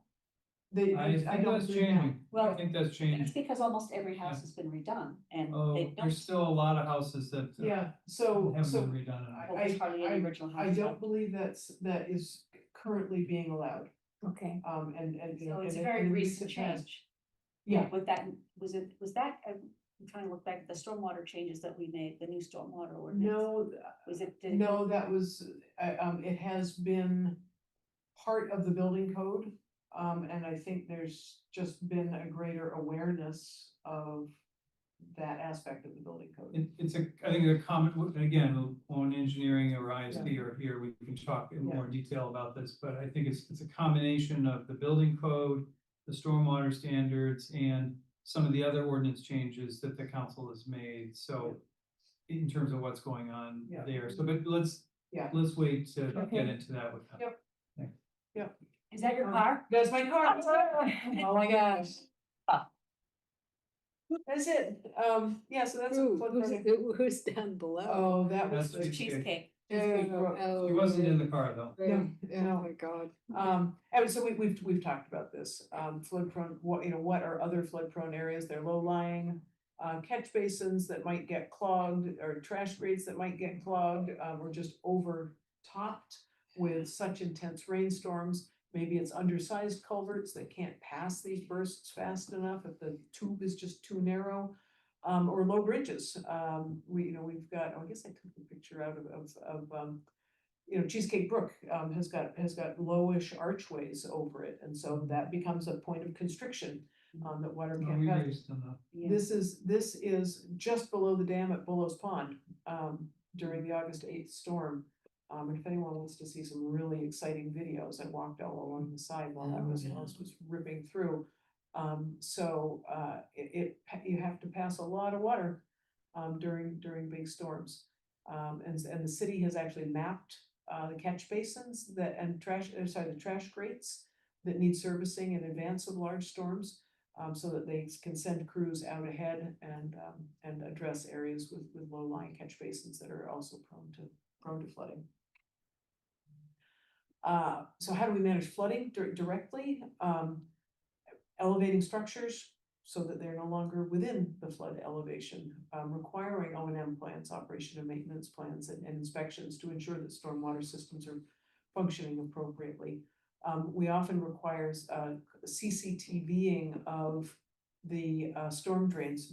G: I think
D: don't
G: that's
D: believe that.
G: changing. I
H: Well,
G: think that's
H: It's
G: changing.
H: because almost every house has been redone and
G: Oh,
H: they don't,
G: there's still a lot of houses that
D: Yeah, so,
G: haven't been redone.
H: well, there's hardly any original
D: I
H: houses.
D: don't
H: left.
D: believe that is currently being allowed.
A: Okay.
D: And you know.
H: So it's a
D: in
H: very
D: in
H: recent
D: past-
H: change.
D: Yeah,
H: With that, was that I'm trying to look back at the stormwater changes that we made, the new stormwater ordinance.
D: No,
H: Was it? did it
D: no,
H: go-
D: that was, it has been part of the building code. And I think there's just been a greater awareness of that aspect of the building code.
G: It's a, I think a comment, again, on engineering or ISP or here, we can talk in
D: Yeah.
G: more detail about this, but I think it's a combination of the building code, the stormwater standards, and some of the other ordinance changes that the council has made, so in terms of what's going on
D: Yeah.
G: there, so, but let's
D: Yeah.
G: wait to
A: Okay.
G: get into that with them.
D: Yep.
H: Is that your car?
D: That's my car. Oh my gosh. That's it. Yeah, so that's. what
I: Who's down below?
D: Oh, that was
G: That's
D: the
H: Cheesecake.
I: Oh,
G: He wasn't in the
I: right,
G: car, though.
I: right.
D: No.
I: Oh, my God.
D: And so we've talked about this, flood prone, what are other flood prone areas? They're low lying. Catch basins that might get clogged, or trash grates that might get clogged, or just overtopped with such intense rainstorms. Maybe it's undersized culverts that can't pass these bursts fast enough if the tube is just too narrow. Or low bridges. We've got, I guess I took the picture out of Cheesecake Brook, has got lowish archways over it, and so that becomes a point of constriction, that water
G: No,
D: can't
G: we
D: pass.
G: raised them up.
H: Yeah.
D: This is just below the dam at Bullows Pond, during the August 8th storm. And if anyone wants to see some really exciting videos, I walked all along the side while that was ripping through. You have to pass a lot of water, during big storms. And the city has actually mapped, the catch basins the trash grates that need servicing in advance of large storms. So that they can send crews out ahead and address areas with low-lying catch basins that are also prone to flooding. So how do we manage flooding directly? Elevating structures so that they're no longer within the flood elevation, requiring O&M plans, operation and maintenance plans, and inspections to ensure that stormwater systems are functioning appropriately. We often require CCTVing of the storm drains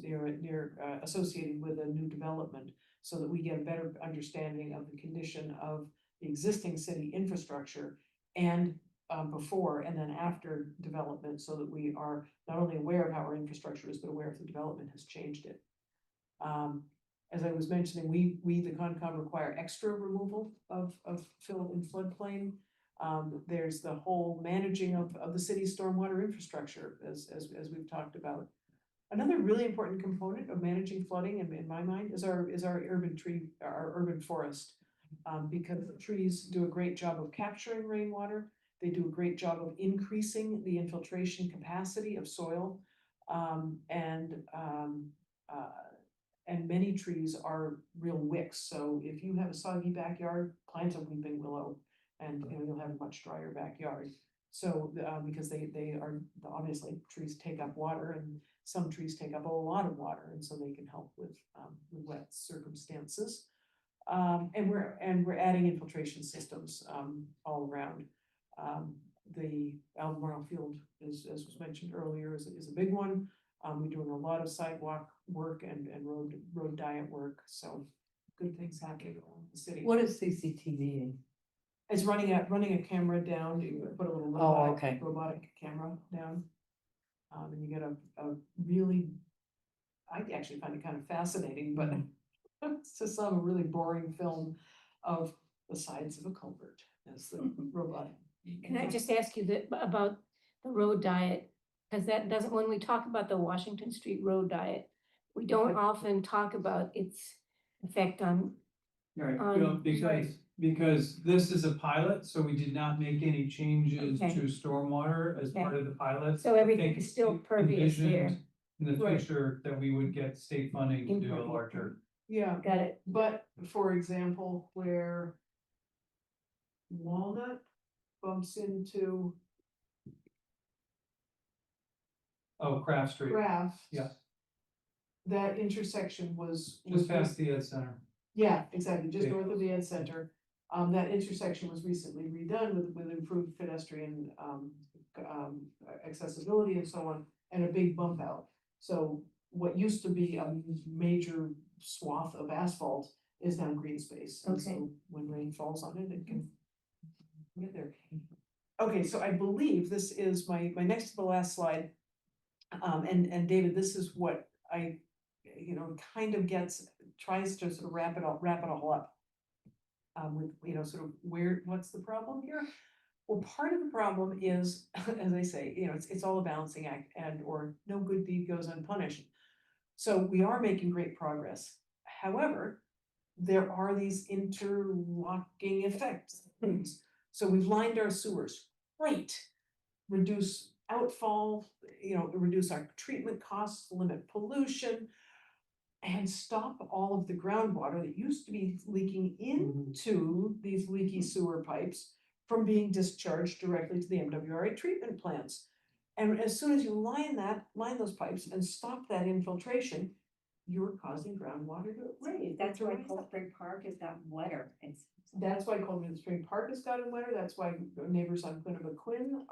D: associated with a new development, so that we get a better understanding of the condition of the existing city infrastructure and before and then after development, so that we are not only aware of how our infrastructure is, but aware if the development has changed it. As I was mentioning, we the Concom require extra removal of fill in floodplain. There's the whole managing of the city's stormwater infrastructure, as we've talked about. Another really important component of managing flooding, in my mind, is our urban forest. Because the trees do a great job of capturing rainwater. They do a great job of increasing the infiltration capacity of soil. And many trees are real wicks. So if you have a soggy backyard, plant a weeping willow, and you'll have a much drier backyard. So because they are, obviously, trees take up water, and some trees take up a lot of water, and so they can help with wet circumstances. And we're adding infiltration systems all around. The Albemarle Field, as was mentioned earlier, is a big one. We're doing a lot of sidewalk work and road diet work, so good things happening around the city.
K: What is CCTV?
D: It's running a camera down. You put a little robotic camera down, and you get a really, I actually find it kind of fascinating, but it's just a really boring film of the sides of a culvert as the robot.
A: Can I just ask you about the road diet? Because that doesn't, when we talk about the Washington Street road diet, we don't often talk about its effect on.
G: Right,
A: On-
G: because this is a pilot, so we did not make any changes
A: Okay.
G: to stormwater as
A: Okay.
G: part of the pilot.
A: So everything
G: Think
A: is still
G: it
A: pervious there.
G: envisioned In the
D: Right.
G: future, that we would get state funding to do a
A: Impervious.
G: larger.
D: Yeah,
A: Got it.
D: but for example, where Walnut bumps into
G: Oh, Craft Street,
D: Graft.
G: yeah.
D: That intersection was.
G: Just past the Ed Center.
D: Yeah, exactly, just
G: Yeah.
D: north of the Ed Center. That intersection was recently redone with improved pedestrian, accessibility and so on, and a big bump out. So what used to be a major swath of asphalt is now green space. And
A: Okay.
D: so when rain falls on it, it can get there. Okay, so I believe this is my next to the last slide. And David, this is what I, kind of tries to sort of wrap it all up. With, sort of what's the problem here? Well, part of the problem is, as I say, it's all a balancing act or no good deed goes unpunished. So we are making great progress. However, there are these interlocking effects. So we've lined our sewers, great. Reduce outfall, reduce our treatment costs, limit pollution. And stop all of the groundwater that used to be leaking into these leaky sewer pipes from being discharged directly to the MWRA treatment plants. And as soon as you line those pipes and stop that infiltration, you're causing groundwater to raise.
H: That's why Cold Spring Park has gotten wetter.
D: That's why Cold Spring Park has gotten wetter. That's why neighbors on Quinn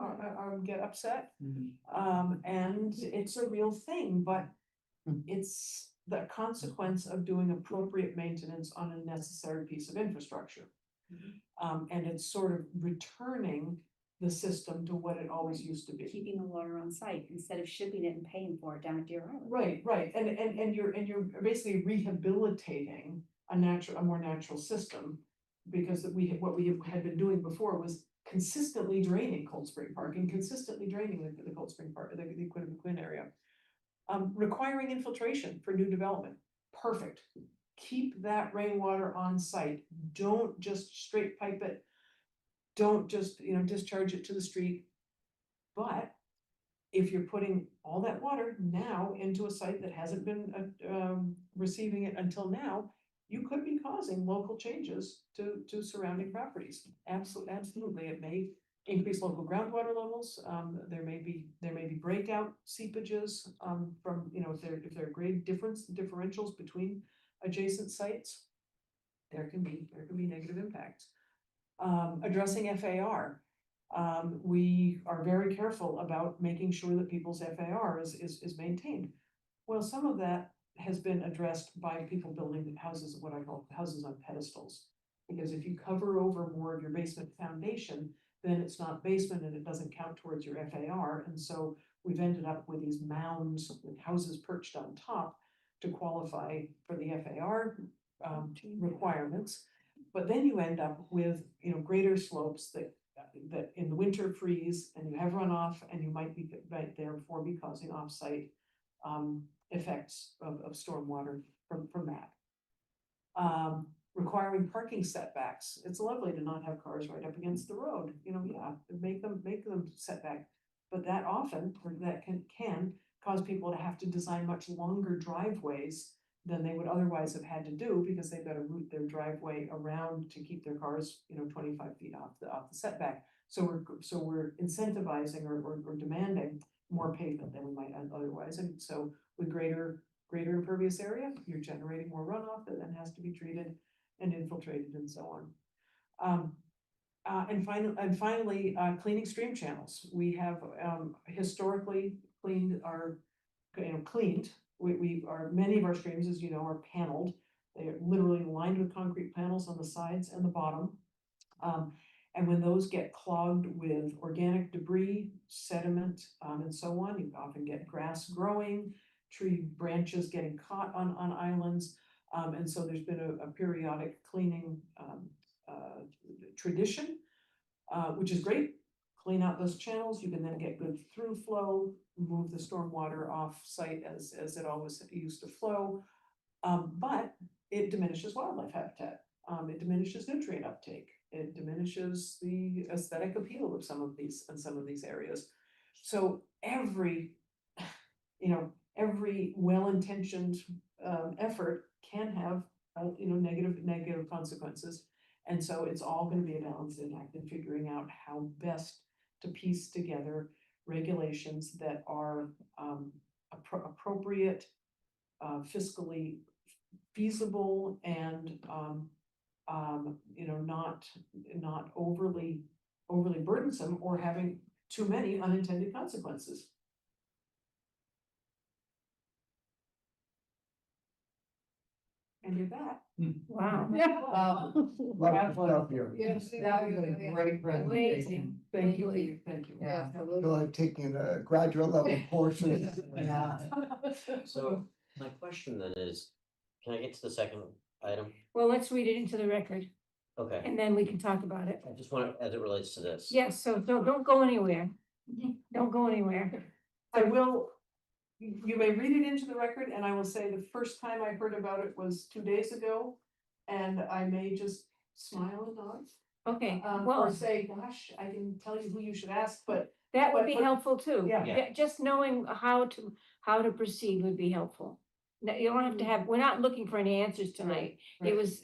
D: get upset. And it's a real thing, but it's the consequence of doing appropriate maintenance on a necessary piece of infrastructure. And it's sort of returning the system to what it always used to be.
H: Keeping the water on site instead of shipping it and paying for it down at Deer Island.
D: Right. And you're basically rehabilitating a more natural system, because what we had been doing before was consistently draining Cold Spring Park and consistently draining the Cold Spring Park, the Quinn area. Requiring infiltration for new development, perfect. Keep that rainwater on site. Don't just straight pipe it. Don't just, discharge it to the street. But if you're putting all that water now into a site that hasn't been receiving it until now, you could be causing local changes to surrounding properties. Absolutely, it may increase local groundwater levels. There may be breakout seepages from, if there are grade differentials between adjacent sites. There can be negative impacts. Addressing FAR. We are very careful about making sure that people's FAR is maintained. Well, some of that has been addressed by people building houses, what I call houses on pedestals. Because if you cover over more of your basement foundation, then it's not basement and it doesn't count towards your FAR. And so we've ended up with these mounds with houses perched on top to qualify for the FAR requirements. But then you end up with, greater slopes that in the winter freeze and you have runoff, and you might therefore be causing offsite effects of stormwater from that. Requiring parking setbacks. It's lovely to not have cars right up against the road, make them setback. But that often, or that can cause people to have to design much longer driveways than they would otherwise have had to do, because they've got to route their driveway around to keep their cars, 25 feet off the setback. So we're incentivizing or demanding more pavement than we might otherwise. And so with greater impervious area, you're generating more runoff that then has to be treated and infiltrated and so on. And finally, cleaning stream channels. We have historically cleaned many of our streams, as you know, are paneled. They are literally lined with concrete panels on the sides and the bottom. And when those get clogged with organic debris, sediment, and so on, you often get grass growing, tree branches getting caught on islands. And so there's been a periodic cleaning tradition, which is great. Clean out those channels, you can then get good through flow, move the stormwater off site as it always used to flow. But it diminishes wildlife habitat. It diminishes nutrient uptake. It diminishes the aesthetic appeal of some of these areas. So every well-intentioned effort can have negative consequences. And so it's all going to be a balancing act in figuring out how best to piece together regulations that are appropriate, fiscally feasible, and not overly burdensome or having too many unintended consequences. And you're that.
A: Wow.
C: Love to help you.
K: Yes, that was a great presentation.
D: Thank you.
I: Amazing.
D: Thank you.
K: Yeah.
C: Feel like taking a graduate level courses.
K: Yeah.
J: So my question then is, can I get to the second item?
A: Well, let's read it into the record
J: Okay,
A: and then we can talk about it.
J: I just want, as it relates to this.
A: Yes, so don't go anywhere. Don't go anywhere.
D: I will, you may read it into the record, and I will say the first time I heard about it was 2 days ago. And I may just smile and nod,
A: Okay,
D: or
A: well,
D: say, gosh, I can tell you who you should ask, but
A: that would be
D: but-
A: helpful too.
D: Yeah.
A: Just knowing how to proceed would be helpful. No, you don't have to have, we're not looking for any answers tonight. It
D: right.
A: was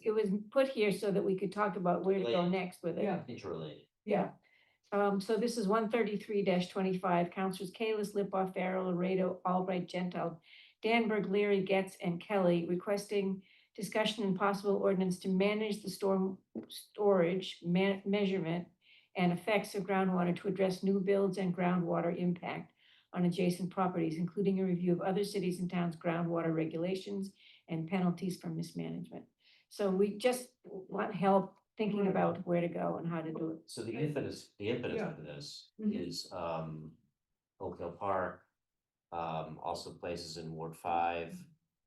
A: put here so that we could talk about where to go
J: Related.
A: next with it.
D: Yeah.
J: Interrelated.
D: Yeah.
A: So this is 133-25, Councilors Kalis, Lipoff, Farrell, Laredo, Albright, Gentile, Danberg, Leary, Getz, and Kelly requesting discussion and possible ordinance to manage the storage, measurement, and effects of groundwater to address new builds and groundwater impact on adjacent properties, including a review of other cities and towns' groundwater regulations and penalties for mismanagement. So we just want help thinking
D: Right.
A: about where to go and how to do it.
J: So the impetus
D: Yeah.
J: for this
D: Mhm.
J: is Oak Hill Park. Also places in Ward 5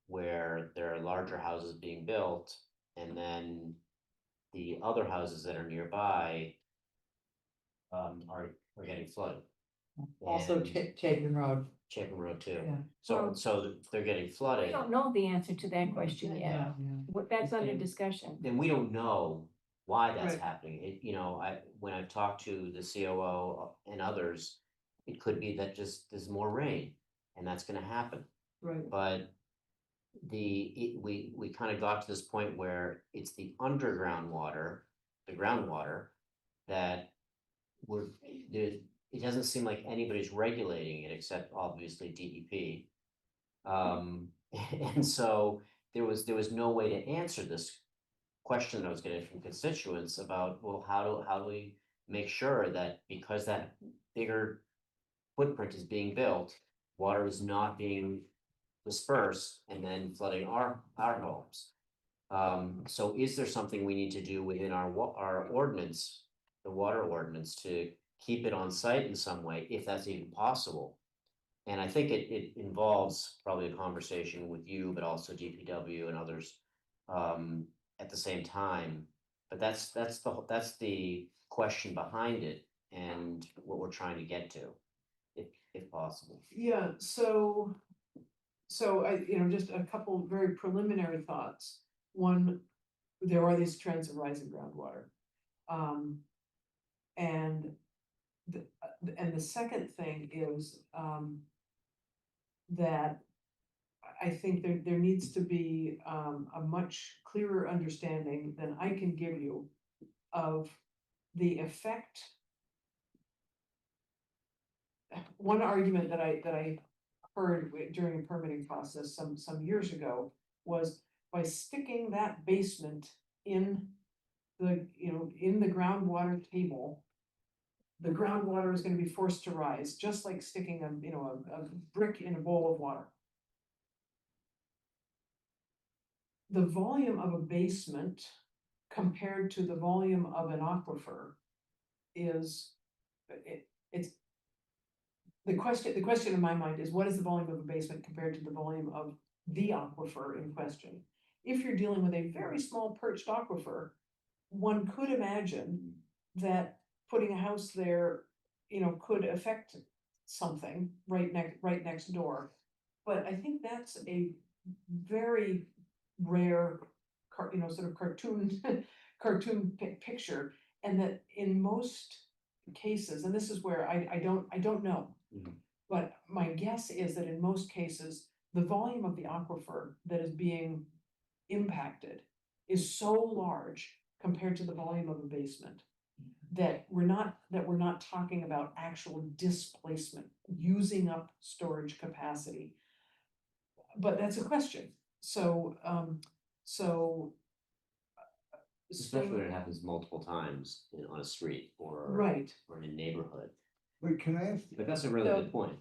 J: where there are larger houses being built, and then the other houses that are nearby are getting flooded.
K: Also
J: And
K: Chapin Road.
J: Chapin Road too.
K: Yeah.
J: So they're getting
A: We
J: flooded.
A: don't know the answer to that question yet. That's under
J: Okay.
A: discussion.
J: Then we don't know why that's
D: Right.
J: happening. When I've talked to the COO and others, it could be that just there's more rain and that's gonna happen.
D: Right.
J: But we kind of got to this point where it's the underground water, the groundwater, that it doesn't seem like anybody's regulating it except obviously DEP. And so there was no way to answer this question that I was getting from constituents about, well, how do we make sure that because that bigger footprint is being built, water is not being dispersed and then flooding our homes. So is there something we need to do within our ordinance, the water ordinance, to keep it on site in some way, if that's even possible? And I think it involves probably a conversation with you, but also DPW and others at the same time. But that's the question behind it and what we're trying to get to, if possible.
D: Yeah, so I, just a couple very preliminary thoughts. One, there are these trends of rising groundwater. And the second thing is, that I think there needs to be, a much clearer understanding than I can give you of the effect. One argument that I heard during a permitting process some years ago was by sticking that basement in the groundwater table, the groundwater is gonna be forced to rise, just like sticking a brick in a bowl of water. The volume of a basement compared to the volume of an aquifer is, it's. The question in my mind is, what is the volume of a basement compared to the volume of the aquifer in question? If you're dealing with a very small perched aquifer, one could imagine that putting a house there, could affect something right next door. But I think that's a very rare, sort of cartoon picture, and that in most cases, and this is where I don't know.
J: Mhm.
D: But my guess is that in most cases, the volume of the aquifer that is being impacted is so large compared to the volume of a basement that we're not talking about actual displacement, using up storage capacity. But that's a question.
J: Especially when it happens multiple times on a street or.
D: Right.
J: Or in a neighborhood,
C: Wait, can I ask?
J: but that's a really good point.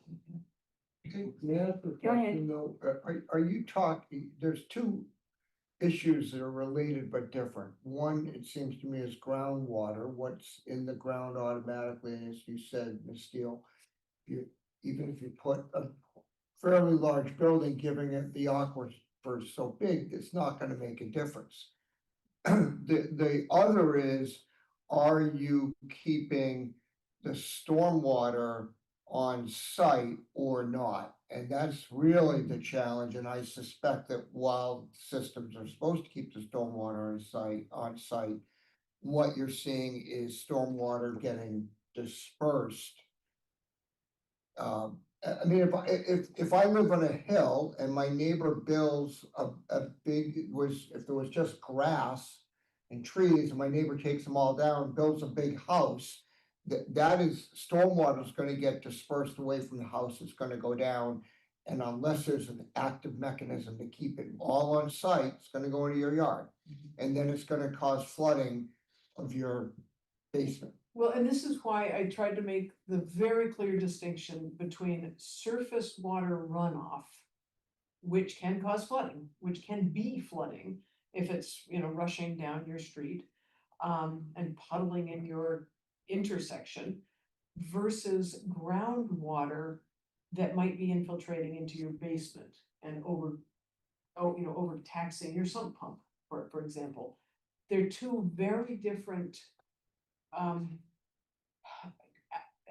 C: May I ask a
A: Go ahead.
C: question though? Are you talking, there's two issues that are related but different. One, it seems to me, is groundwater, what's in the ground automatically, and as you said, Ms. Steele, you, even if you put a fairly large building, giving it the aquifer so big, it's not gonna make a difference. The other is, are you keeping the stormwater on site or not? And that's really the challenge, and I suspect that while systems are supposed to keep the stormwater on site, what you're seeing is stormwater getting dispersed. I mean, if I live on a hill and my neighbor builds a big, if there was just grass and trees, and my neighbor takes them all down, builds a big house, that is, stormwater is gonna get dispersed away from the house, it's gonna go down. And unless there's an active mechanism to keep it all on site, it's gonna go into your yard. And then it's gonna cause flooding of your basement.
D: Well, and this is why I tried to make the very clear distinction between surface water runoff, which can cause flooding, which can be flooding if it's, rushing down your street, and puddling in your intersection, versus groundwater that might be infiltrating into your basement and overtaxing your sump pump, for example. They're two very different,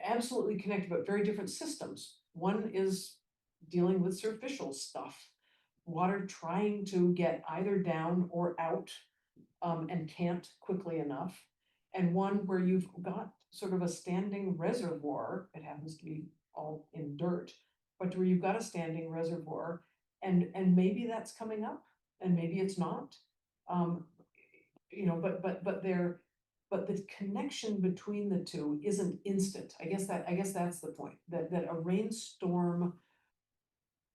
D: absolutely connected, but very different systems. One is dealing with superficial stuff, water trying to get either down or out, and can't quickly enough. And one where you've got sort of a standing reservoir, it happens to be all in dirt, but where you've got a standing reservoir, and maybe that's coming up, and maybe it's not. But the connection between the two isn't instant. I guess that's the point, that a rainstorm,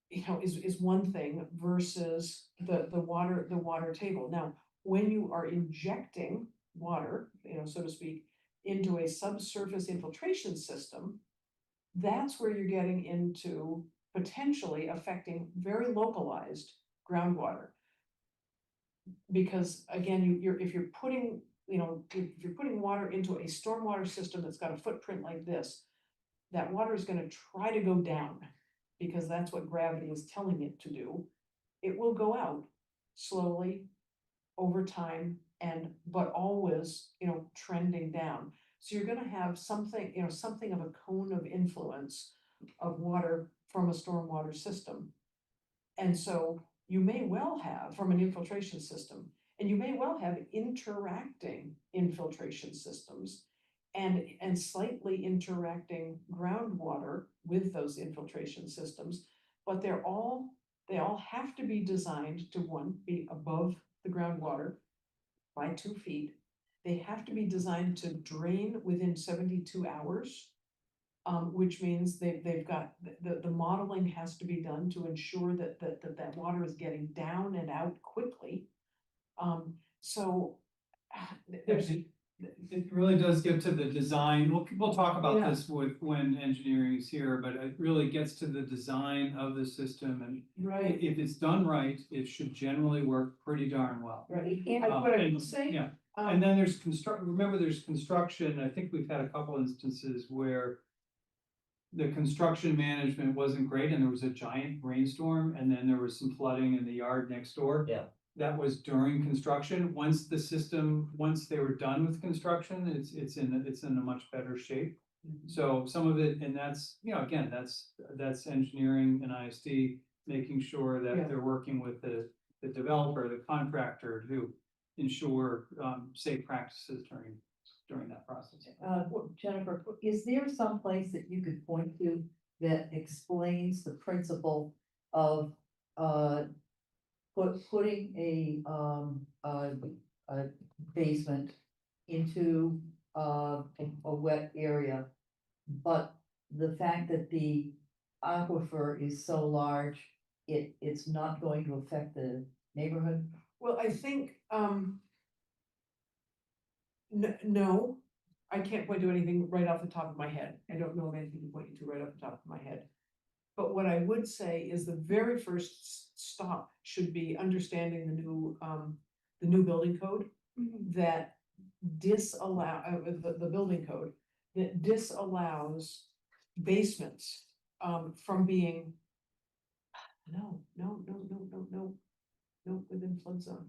D: is one thing versus the water table. Now, when you are injecting water, so to speak, into a subsurface infiltration system, that's where you're getting into potentially affecting very localized groundwater. Because again, if you're putting water into a stormwater system that's got a footprint like this, that water is gonna try to go down, because that's what gravity is telling it to do. It will go out slowly over time, but always, trending down. So you're gonna have something of a cone of influence of water from a stormwater system. And so you may well have, from an infiltration system, and you may well have interacting infiltration systems and slightly interacting groundwater with those infiltration systems, but they all have to be designed to, one, be above the groundwater by 2 feet. They have to be designed to drain within 72 hours. Which means they've got, the modeling has to be done to ensure that water is getting down and out quickly. So there's,
G: It really does get to the design. We'll talk about
D: Yeah.
G: this when engineering is here, but it really gets to the design of the system, and
D: right,
G: if it's done right, it should generally work pretty darn well.
D: right.
A: And-
D: What I will
G: And-
D: say,
G: Yeah, and then there's remember there's construction. I think we've had a couple instances where the construction management wasn't great, and there was a giant rainstorm, and then there was some flooding in the yard next door.
J: Yeah.
G: That was during construction. Once they were done with construction, it's in a much better shape. So some of it, and that's, again, that's engineering and ISD, making sure
D: Yeah.
G: that they're working with the developer, the contractor, to ensure safe practices during that process.
K: Jennifer, is there some place that you could point to that explains the principle of, putting a basement into, a wet area? But the fact that the aquifer is so large, it's not going to affect the neighborhood?
D: well, I think, no, I can't point to anything right off the top of my head. I don't know of anything to point you to right off the top of my head. But what I would say is the very first stop should be understanding the new building code that the building code that disallows basements from being no, within flood zone.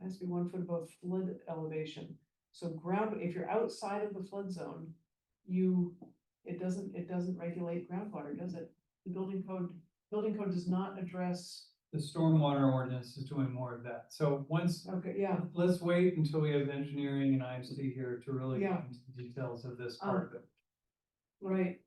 D: It has to be 1 foot above flood elevation. So if you're outside of the flood zone, it doesn't regulate groundwater, does it? The building code does not address.
G: The stormwater ordinance is doing more of that. So
D: Okay, yeah.
G: let's wait until we have engineering and IMC here to really get
D: Yeah.
G: into the details of this part of it.
D: Right.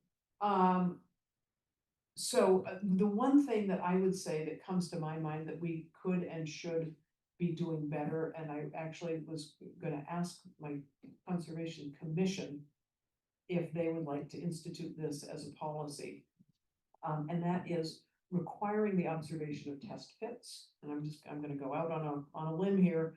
D: So the one thing that I would say that comes to my mind that we could and should be doing better, and I actually was gonna ask my Conservation Commission if they would like to institute this as a policy. And that is requiring the observation of test pits. And I'm gonna go out on a limb here.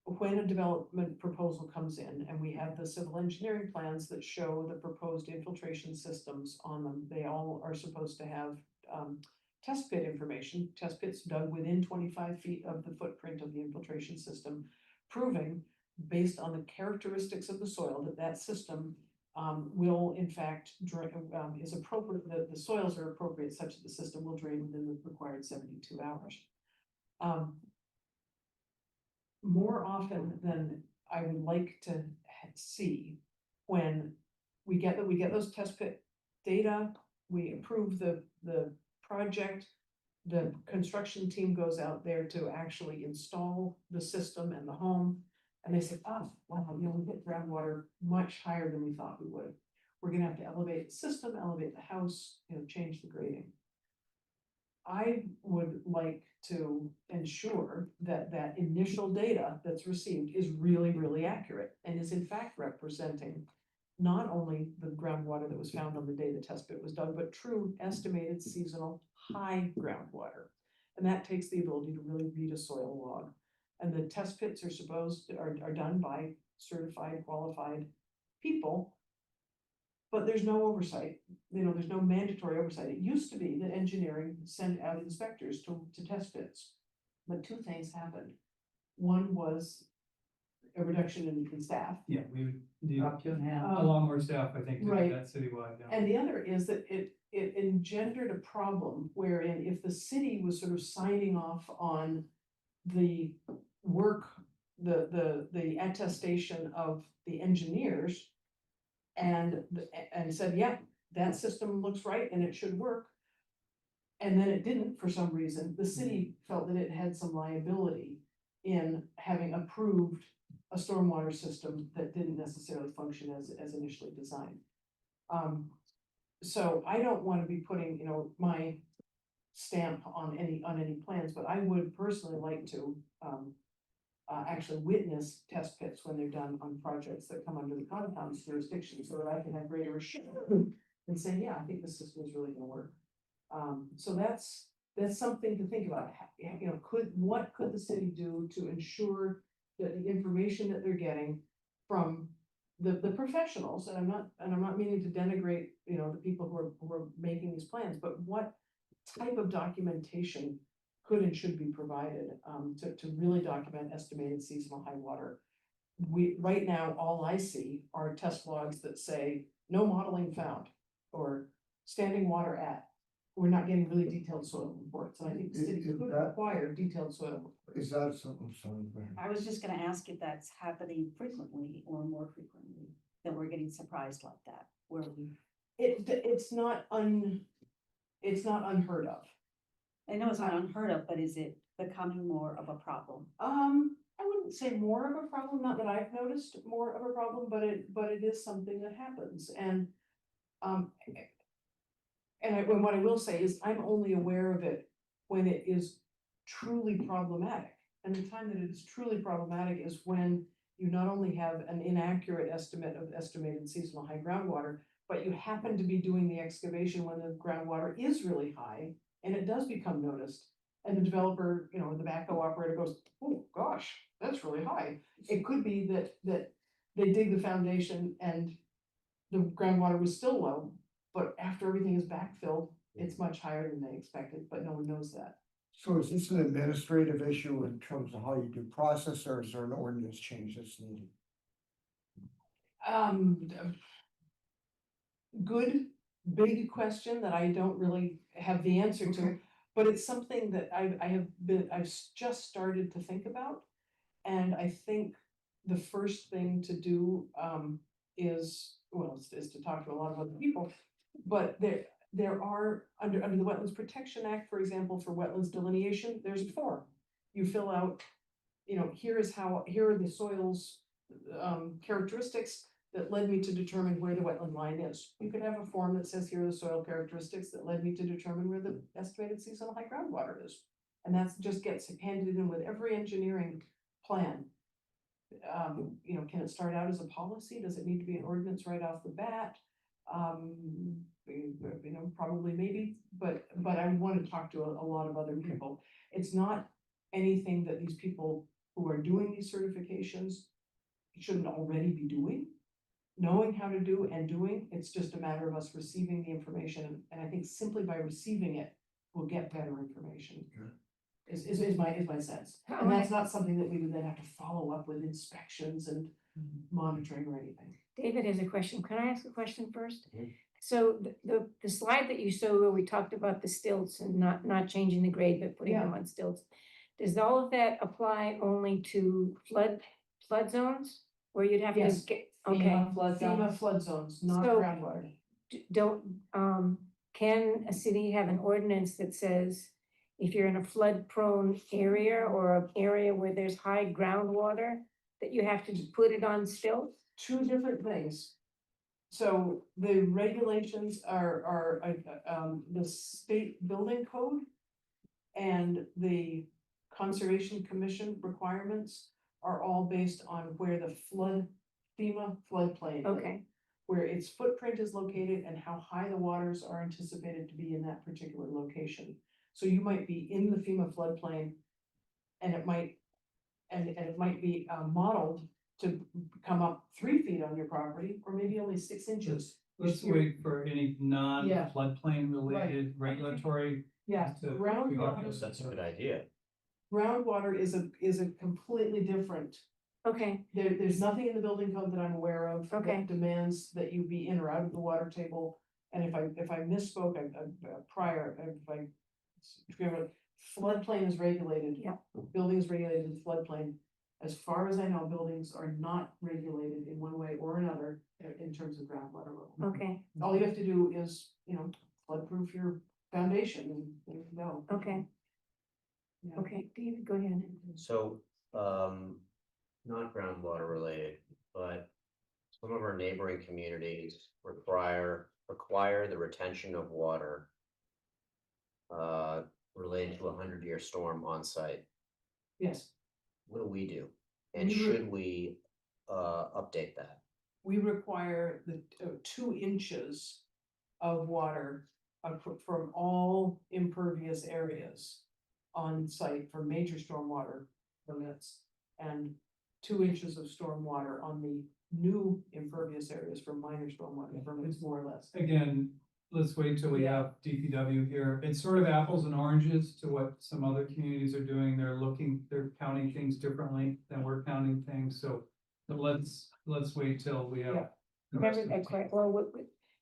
D: When a development proposal comes in and we have the civil engineering plans that show the proposed infiltration systems on them, they all are supposed to have test pit information, test pits dug within 25 feet of the footprint of the infiltration system, proving based on the characteristics of the soil that system will in fact drain, is appropriate, the soils are appropriate such that the system will drain within the required 72 hours. More often than I would like to see, when we get those test pit data, we approve the project, the construction team goes out there to actually install the system and the home, and they say, oh, wow, we hit groundwater much higher than we thought we would. We're gonna have to elevate the system, elevate the house, change the grading. I would like to ensure that that initial data that's received is really, really accurate and is in fact representing not only the groundwater that was found on the day the test pit was dug, but true estimated seasonal high groundwater. And that takes the ability to really read a soil log. And the test pits are done by certified, qualified people. But there's no oversight, there's no mandatory oversight. It used to be that engineering sent out inspectors to test pits. But two things happened. One was a reduction in staff.
G: Yeah, we would need
K: Up to and
G: a lot more staff, I think, to do
D: Right.
G: that citywide. Yeah.
D: And the other is that it engendered a problem wherein if the city was sort of signing off on the work, the attestation of the engineers, and said, yeah, that system looks right and it should work. And then it didn't for some reason. The city felt that it had some liability in having approved a stormwater system that didn't necessarily function as initially designed. So I don't want to be putting, my stamp on any plans, but I would personally like to actually witness test pits when they're done on projects that come under the Concom's jurisdiction, so that I can have greater assurance and say, yeah, I think the system is really gonna work. So that's something to think about. What could the city do to ensure that the information that they're getting from the professionals, and I'm not meaning to denigrate, the people who are making these plans, but what type of documentation could and should be provided to really document estimated seasonal high water. Right now, all I see are test logs that say no modeling found, or standing water at. We're not getting really detailed soil reports, and I think the city
C: Is
D: could
C: that-
D: require detailed soil reports.
C: Is that something, sorry, go ahead.
H: I was just gonna ask if that's happening frequently or more frequently, that we're getting surprised like that, where we,
D: It's not unheard of.
H: I know it's not unheard of, but is it becoming more of a problem?
D: I wouldn't say more of a problem, not that I've noticed more of a problem, but it is something that happens, and what I will say is I'm only aware of it when it is truly problematic. And the time that it is truly problematic is when you not only have an inaccurate estimate of estimated seasonal high groundwater, but you happen to be doing the excavation when the groundwater is really high, and it does become noticed. And the developer, the backhoe operator goes, oh, gosh, that's really high. It could be that they dig the foundation and the groundwater was still low, but after everything is backfilled, it's much higher than they expected, but no one knows that.
C: So is this an administrative issue in terms of how you do process, or is there an ordinance change that's needed?
D: Um, good, big question that I don't really have the answer to,
C: Okay.
D: but it's something that I've just started to think about. And I think the first thing to do, is, well, is to talk to a lot of other people. But there are, under the Wetlands Protection Act, for example, for wetlands delineation, there's a form. You fill out, here are the soils, characteristics that led me to determine where the wetland line is. You could have a form that says, here are the soil characteristics that led me to determine where the estimated seasonal high groundwater is. And that's just gets handed in with every engineering plan. Can it start out as a policy? Does it need to be an ordinance right off the bat? Probably maybe, but I want to talk to a lot of other people. It's not anything that these people who are doing these certifications shouldn't already be doing. Knowing how to do and doing, it's just a matter of us receiving the information, and I think simply by receiving it, we'll get better information. Is my sense, and that's not something that we would then have to follow up with inspections and monitoring or anything.
A: David has a question. Can I ask a question first?
J: Mhm.
A: So the slide that you showed where we talked about the stilts and not changing the grade, but putting them on stilts. Does all of that apply only to flood zones where you'd have to
D: Yes.
A: get,
K: FEMA
A: okay.
K: flood zone.
D: FEMA flood zones, not
A: So-
D: groundwater.
A: Can a city have an ordinance that says if you're in a flood prone area or an area where there's high groundwater, that you have to put it on stilts?
D: Two different things. So the regulations are the state building code and the Conservation Commission requirements are all based on where the FEMA floodplain is.
A: Okay,
D: Where its footprint is located and how high the waters are anticipated to be in that particular location. So you might be in the FEMA floodplain and it might be modeled to come up 3 feet on your property, or maybe only 6 inches.
G: Let's
D: You're-
G: wait for any non-floodplain related regulatory.
D: Yeah,
G: to figure out
D: groundwater,
J: That's a good idea.
D: groundwater is a completely different,
A: okay,
D: there's nothing in the building code that I'm aware of.
A: Okay.
D: That demands that you be in or out of the water table, and if I misspoke, floodplain is regulated.
A: Yeah.
D: Building is regulated in floodplain. As far as I know, buildings are not regulated in one way or another in terms of groundwater level.
A: okay,
D: All you have to do is, floodproof your foundation and there you go.
A: okay,
D: Yeah.
A: okay, David, go ahead.
J: So, not groundwater related, but some of our neighboring communities require the retention of water related to a 100-year storm on site.
D: Yes,
J: What do we do? And
D: We re-
J: should we update that?
D: we require the 2 inches of water from all impervious areas on site for major stormwater permits, and 2 inches of stormwater on the new impervious areas for minor stormwater permits, more or less.
G: Again, let's wait till we have DPW here. It's sort of apples and oranges to what some other communities are doing. They're counting things differently than we're counting things, so. But let's wait till we have.
D: Yeah.
G: the rest
A: Remember
G: of
A: that
G: the-
A: question, well,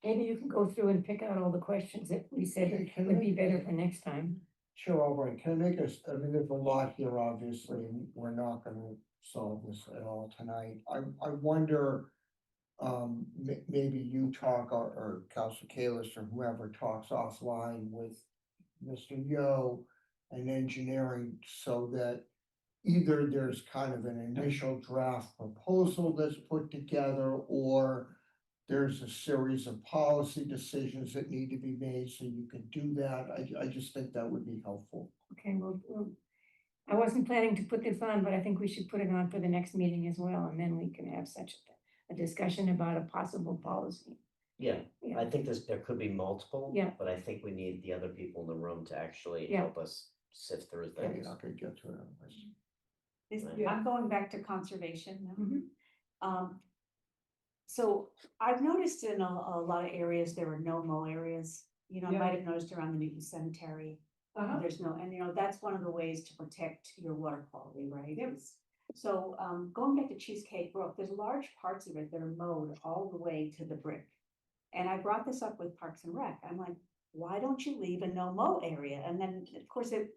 A: maybe you can go through and pick out all the questions that we said
C: Okay, can
A: would be
C: I-
A: better for next time.
C: Chair Albright, can I make I mean, there's a lot here, obviously, and we're not gonna solve this at all tonight. I wonder, maybe you talk or Counselor Kalis or whoever talks offline with Mr. Yo and engineering so that either there's kind of an initial draft proposal that's put together, or there's a series of policy decisions that need to be made, so you can do that. I just think that would be helpful.
A: Okay, well, I wasn't planning to put this on, but I think we should put it on for the next meeting as well, and then we can have such a discussion about a possible policy.
J: Yeah,
A: Yeah.
J: I think there could be multiple.
A: Yeah.
J: But I think we need the other people in the room to actually
A: Yeah.
J: help us sift through
C: You're
J: things.
C: not gonna get to it otherwise.
H: I'm going back to conservation now.
A: Mhm.
H: So I've noticed in a lot of areas, there are no mow areas. You know, I
D: Yeah.
H: might have noticed around the Newton Cemetery.
D: Uh-huh.
H: There's no, and you know, that's one of the ways to protect your water quality, right?
D: Yep.
H: So, going back to Cheesecake Brook, there's large parts of it that are mowed all the way to the brick. And I brought this up with Parks and Rec. I'm like, why don't you leave a no mow area? And then, of course, it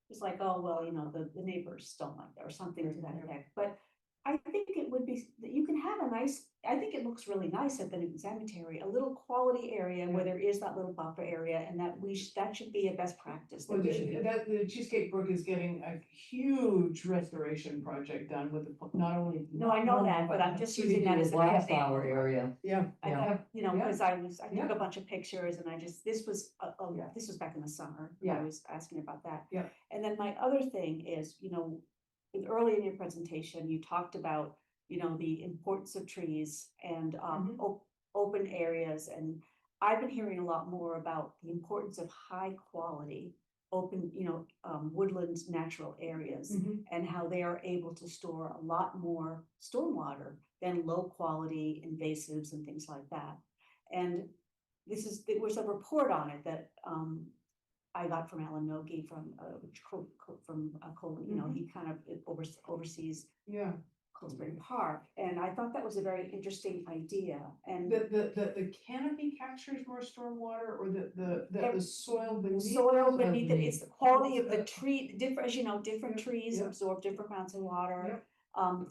H: was like, oh, well, you know, the neighbors don't like that or something to that effect. But I think it would be, that you can have a nice, I think it looks really nice at the Newton Cemetery, a little quality area where there is that little buffer area, and that that should be a best practice.
D: Well,
H: That we should be-
D: the Cheesecake Brook is getting a huge restoration project done with not only.
H: No, I know that, but I'm just using that as an
K: Wildflower
H: example.
K: area.
D: Yeah,
H: I
K: Yeah.
H: thought, you know,
D: Yeah.
H: because I took
D: Yeah.
H: a bunch of pictures and I just, this was,
D: Yeah.
H: this was back in the summer.
D: Yeah.
H: I was asking about that.
D: Yeah.
H: And then my other thing is, you know, early in your presentation, you talked about, you know, the importance of trees and open areas. And I've been hearing a lot more about the importance of high quality, open, you know, woodland natural areas,
D: Mhm.
H: and how they are able to store a lot more stormwater than low quality invasives and things like that. And there was a report on it that I got from Alan Nogi from Colin, you know, he kind of oversees
D: Yeah.
H: Cold Spring Park, and I thought that was a very interesting idea. And
D: The canopy captures more stormwater, or the soil beneath?
H: soil
D: it?
H: beneath it, it's the quality of the tree, different, as you know, different
D: Yep,
H: trees
D: yep.
H: absorb different amounts of water.
D: Yep.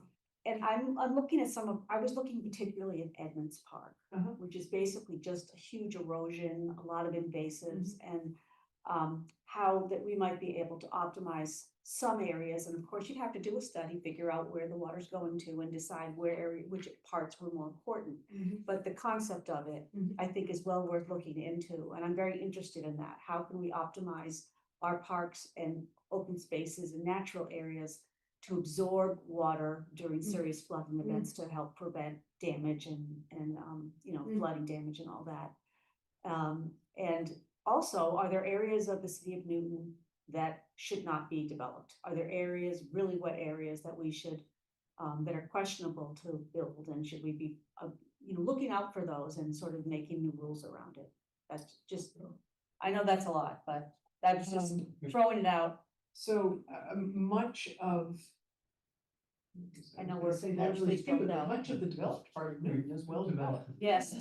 H: And I'm looking at I was looking particularly at Edmonds Park,
D: Uh-huh.
H: which is basically just a huge erosion, a lot of invasives, and how that we might be able to optimize some areas. And of course, you'd have to do a study, figure out where the water's going to, and decide which parts were more important.
D: Mhm.
H: But the concept of it,
D: Mhm.
H: I think, is well worth looking into, and I'm very interested in that. How can we optimize our parks and open spaces and natural areas to absorb water during serious flooding events to help prevent damage and you know, flooding damage and all that. And also, are there areas of the city of Newton that should not be developed? Are there areas, really wet areas, that we should, that are questionable to build, and should we be, you know, looking out for those and sort of making new rules around it? That's just, I know that's a lot, but that's just throwing it out.
D: So much of.
H: I know we're
D: Say that
H: largely
D: really true,
H: built
D: but
H: out.
D: much of the developed part of Newton is well developed.
H: Yes,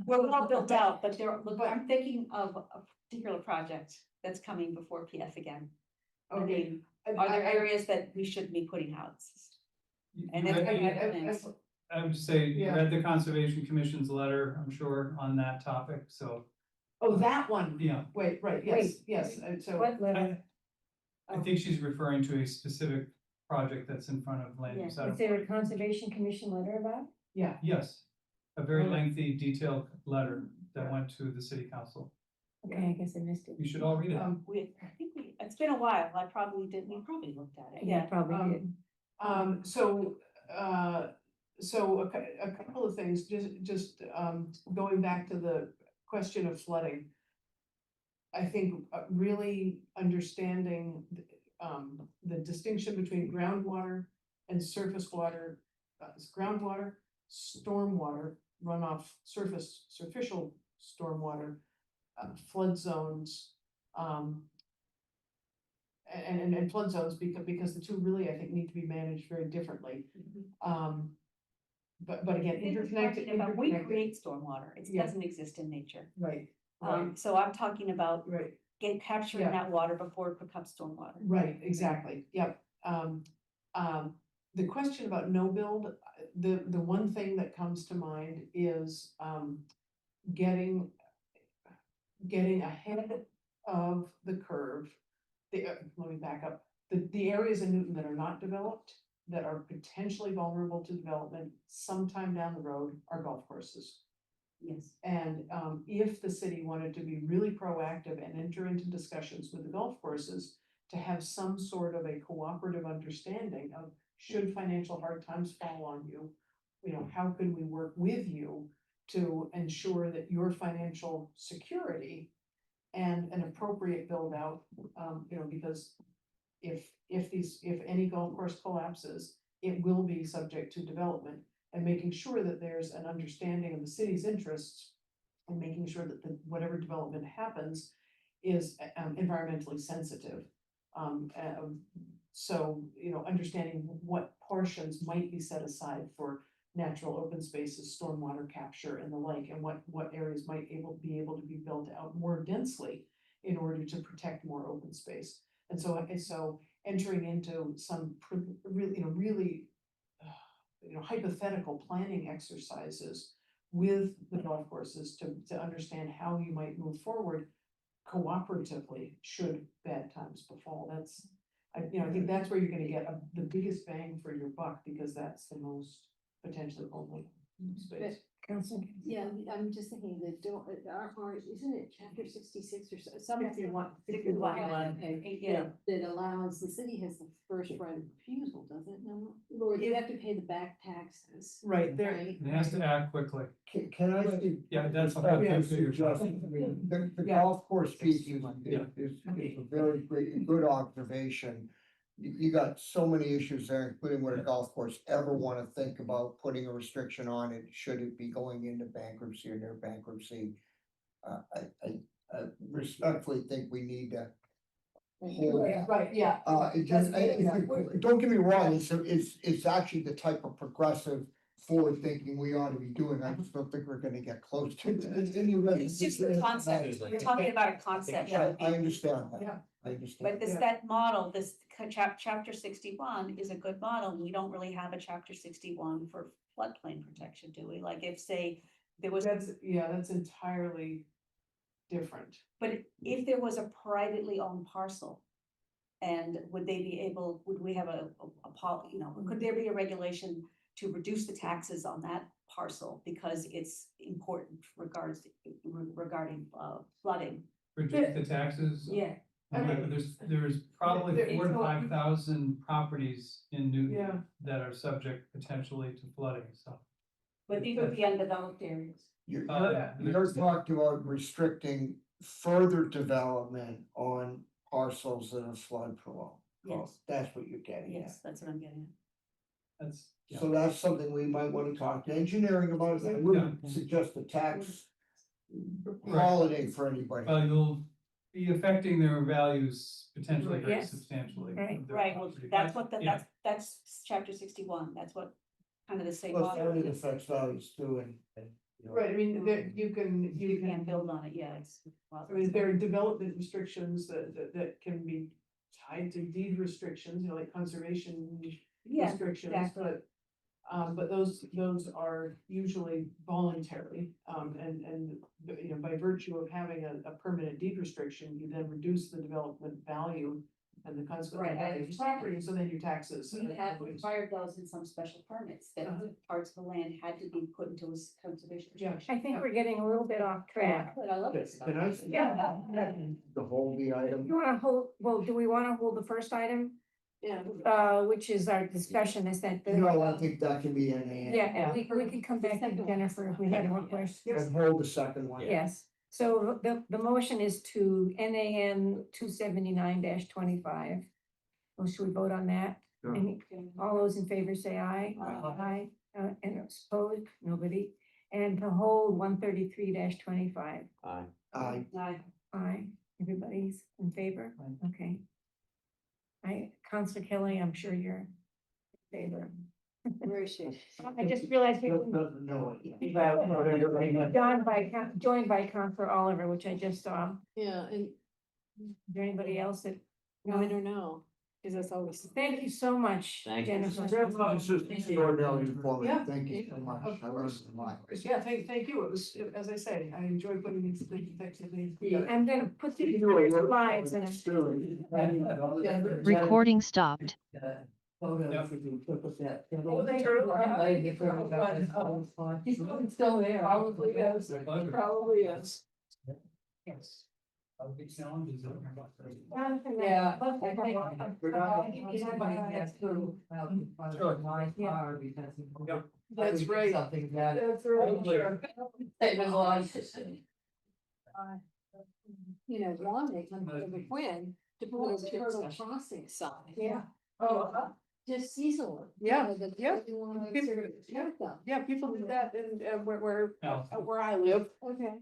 H: we're well built out, but look, I'm thinking of a particular project that's coming before PF again. I
D: Okay.
H: mean, are there areas that we shouldn't be putting houses? And then
G: I would say you
D: Yeah.
G: read the Conservation Commission's letter, I'm sure, on that topic, so,
D: Oh, that one.
G: yeah.
D: Wait, right, yes, yes, so.
A: What letter?
G: I think she's referring to a specific project that's in front of land use. I
A: Is
G: don't-
A: there a conservation commission letter about?
D: Yeah,
G: Yes, a very
A: Oh.
G: lengthy, detailed letter that went to the city council.
A: Okay, I guess I missed it.
G: You should all read it.
H: I think it's been a while, we probably looked at it,
A: Yeah,
H: yeah.
A: probably did.
D: So a couple of things, just going back to the question of flooding. I think really understanding the distinction between groundwater and surface water, groundwater, stormwater, runoff, superficial stormwater, flood zones, and flood zones, because the two really, I think, need to be managed very differently. But again, interconnected.
H: We create stormwater, it
D: Yeah.
H: doesn't exist in nature.
D: Right,
H: So I'm talking about
D: right,
H: capturing
D: Yeah.
H: that water before it becomes stormwater.
D: right, exactly, yep. The question about no build, the one thing that comes to mind is, getting ahead of the curve. Let me back up, the areas in Newton that are not developed, that are potentially vulnerable to development sometime down the road, are golf courses.
H: Yes.
D: And if the city wanted to be really proactive and enter into discussions with the golf courses to have some sort of a cooperative understanding of, should financial hard times fall on you, you know, how can we work with you to ensure that your financial security and an appropriate build out, you know, because if any golf course collapses, it will be subject to development. and making sure that there's an understanding of the city's interests. And making sure that whatever development happens is environmentally sensitive. So, you know, understanding what portions might be set aside for natural open spaces, stormwater capture and the like, and what areas might be able to be built out more densely in order to protect more open space. And so entering into some really hypothetical planning exercises with the golf courses to understand how you might move forward cooperatively should bad times befall. I think that's where you're gonna get the biggest bang for your buck, because that's the most potentially only space.
A: Council.
I: Yeah, I'm just thinking that isn't it chapter 66 or something?
H: 61.
I: Okay,
H: Yeah.
I: that allows, the city has the first right of refusal, doesn't it? No, or they have to pay the back taxes.
D: Right, there,
I: Right?
G: It has to act quickly.
C: Can I?
G: Yeah, that's.
C: Suggest, the
D: Yeah.
C: golf course piece is
G: Yeah.
C: a very good observation. You got so many issues there, including what a golf course ever wanna think about putting a restriction on it, should it be going into bankruptcy or near bankruptcy. I respectfully think we need to hold.
D: right, yeah.
C: Don't get me wrong, it's actually the type of progressive forward thinking we ought to be doing, I just don't think we're gonna get close to it.
H: It's just a concept, we're talking about a concept.
C: I understand that.
D: Yeah.
C: I understand.
H: But that model, chapter 61 is a good model. We don't really have a chapter 61 for floodplain protection, do we? Like if, say, there was,
D: That's entirely different.
H: but if there was a privately owned parcel, and would we have could there be a regulation to reduce the taxes on that parcel because it's important regarding flooding?
G: Reduce the taxes.
H: Yeah.
G: There's probably
D: There-
G: 4,000 to 5,000 properties in
D: Yeah.
G: Newton that are subject potentially to flooding, so.
H: But these would be undeveloped areas.
C: You're
G: Yeah.
C: talking about restricting further development on parcels that are flood prone.
H: Yes.
C: That's what you're getting at.
H: Yes, that's what I'm getting
G: That's, yeah.
C: So that's something we might wanna talk to engineering about, I wouldn't suggest a tax holiday for anybody.
G: You'll be affecting their values potentially very
A: Yes.
G: substantially.
A: Right.
G: of their
H: Right, well,
G: property.
H: that's what
G: Yeah.
H: that's chapter 61, that's what kind of the same
C: Plus,
H: model.
C: it affects values too, and. you know.
D: Right, I mean, you
H: You
D: can
H: can't build on it, yeah, it's.
D: I mean, there are development restrictions that can be tied to deed restrictions, like conservation
H: Yeah,
D: restrictions,
H: exactly.
D: but those are usually voluntary. And by virtue of having a permanent deed restriction, you then reduce the development value and the consequent
H: Right, I
D: value of
H: understand.
D: property, so then your taxes.
H: We have required those in some special permits, that parts of the land had to be put into a conservation
D: Yeah.
H: restriction.
A: I think we're getting a little bit off track.
H: But I love this stuff.
C: Can I?
A: Yeah.
C: The whole the item.
A: You wanna hold, well, do we wanna hold the first item,
I: Yeah.
A: which is our discussion, is that the.
C: No, I think that can be an A.
A: Yeah, and we can come back to Jennifer if we have more questions.
C: And hold the second one.
A: Yes, so the motion is to NAN 279-25. Well, should we vote on that?
C: Sure.
A: All those in favor say aye.
H: Aye.
A: And opposed, nobody. And to hold 133-25.
C: Aye.
A: Aye, everybody's in favor? Okay. Counselor Kelly, I'm sure you're in favor.
I: Where is she?
A: I just realized we
C: Just
A: didn't-
C: doesn't know it.
A: joined by Counselor Oliver, which I just saw.
I: Yeah, and
A: Is there anybody else that?
I: no, I don't know, because that's always.
A: Thank you so much,
J: Thank you.
A: Jennifer.
C: This is extraordinarily
D: Yeah.
C: informative, thank you so much.
D: Of
C: I
D: course.
C: learned a lot.
D: Yeah, thank you. It was, as I say, I enjoy putting these things together.
A: I'm gonna put these slides in.
B: Recording stopped.
K: Photos, if you look at that.
D: Oh, they are.
K: He's still there.
D: Probably is. Probably is.
G: Yes. A big challenge is.
K: Yeah.
G: Sure.
K: My car because.
G: Yep.
D: That's right.
K: Something that.
D: That's right.
K: It was like.
I: You know, Ron, they come to the Quinn to put a turtle crossing sign.
D: Yeah. Oh,
I: just seasonal.
D: Yeah,
I: That
D: yeah.
I: you wanna
D: People-
I: sort of
D: yeah.
I: check them.
D: Yeah, people do that and where
G: Yeah.
D: I live.
I: Okay.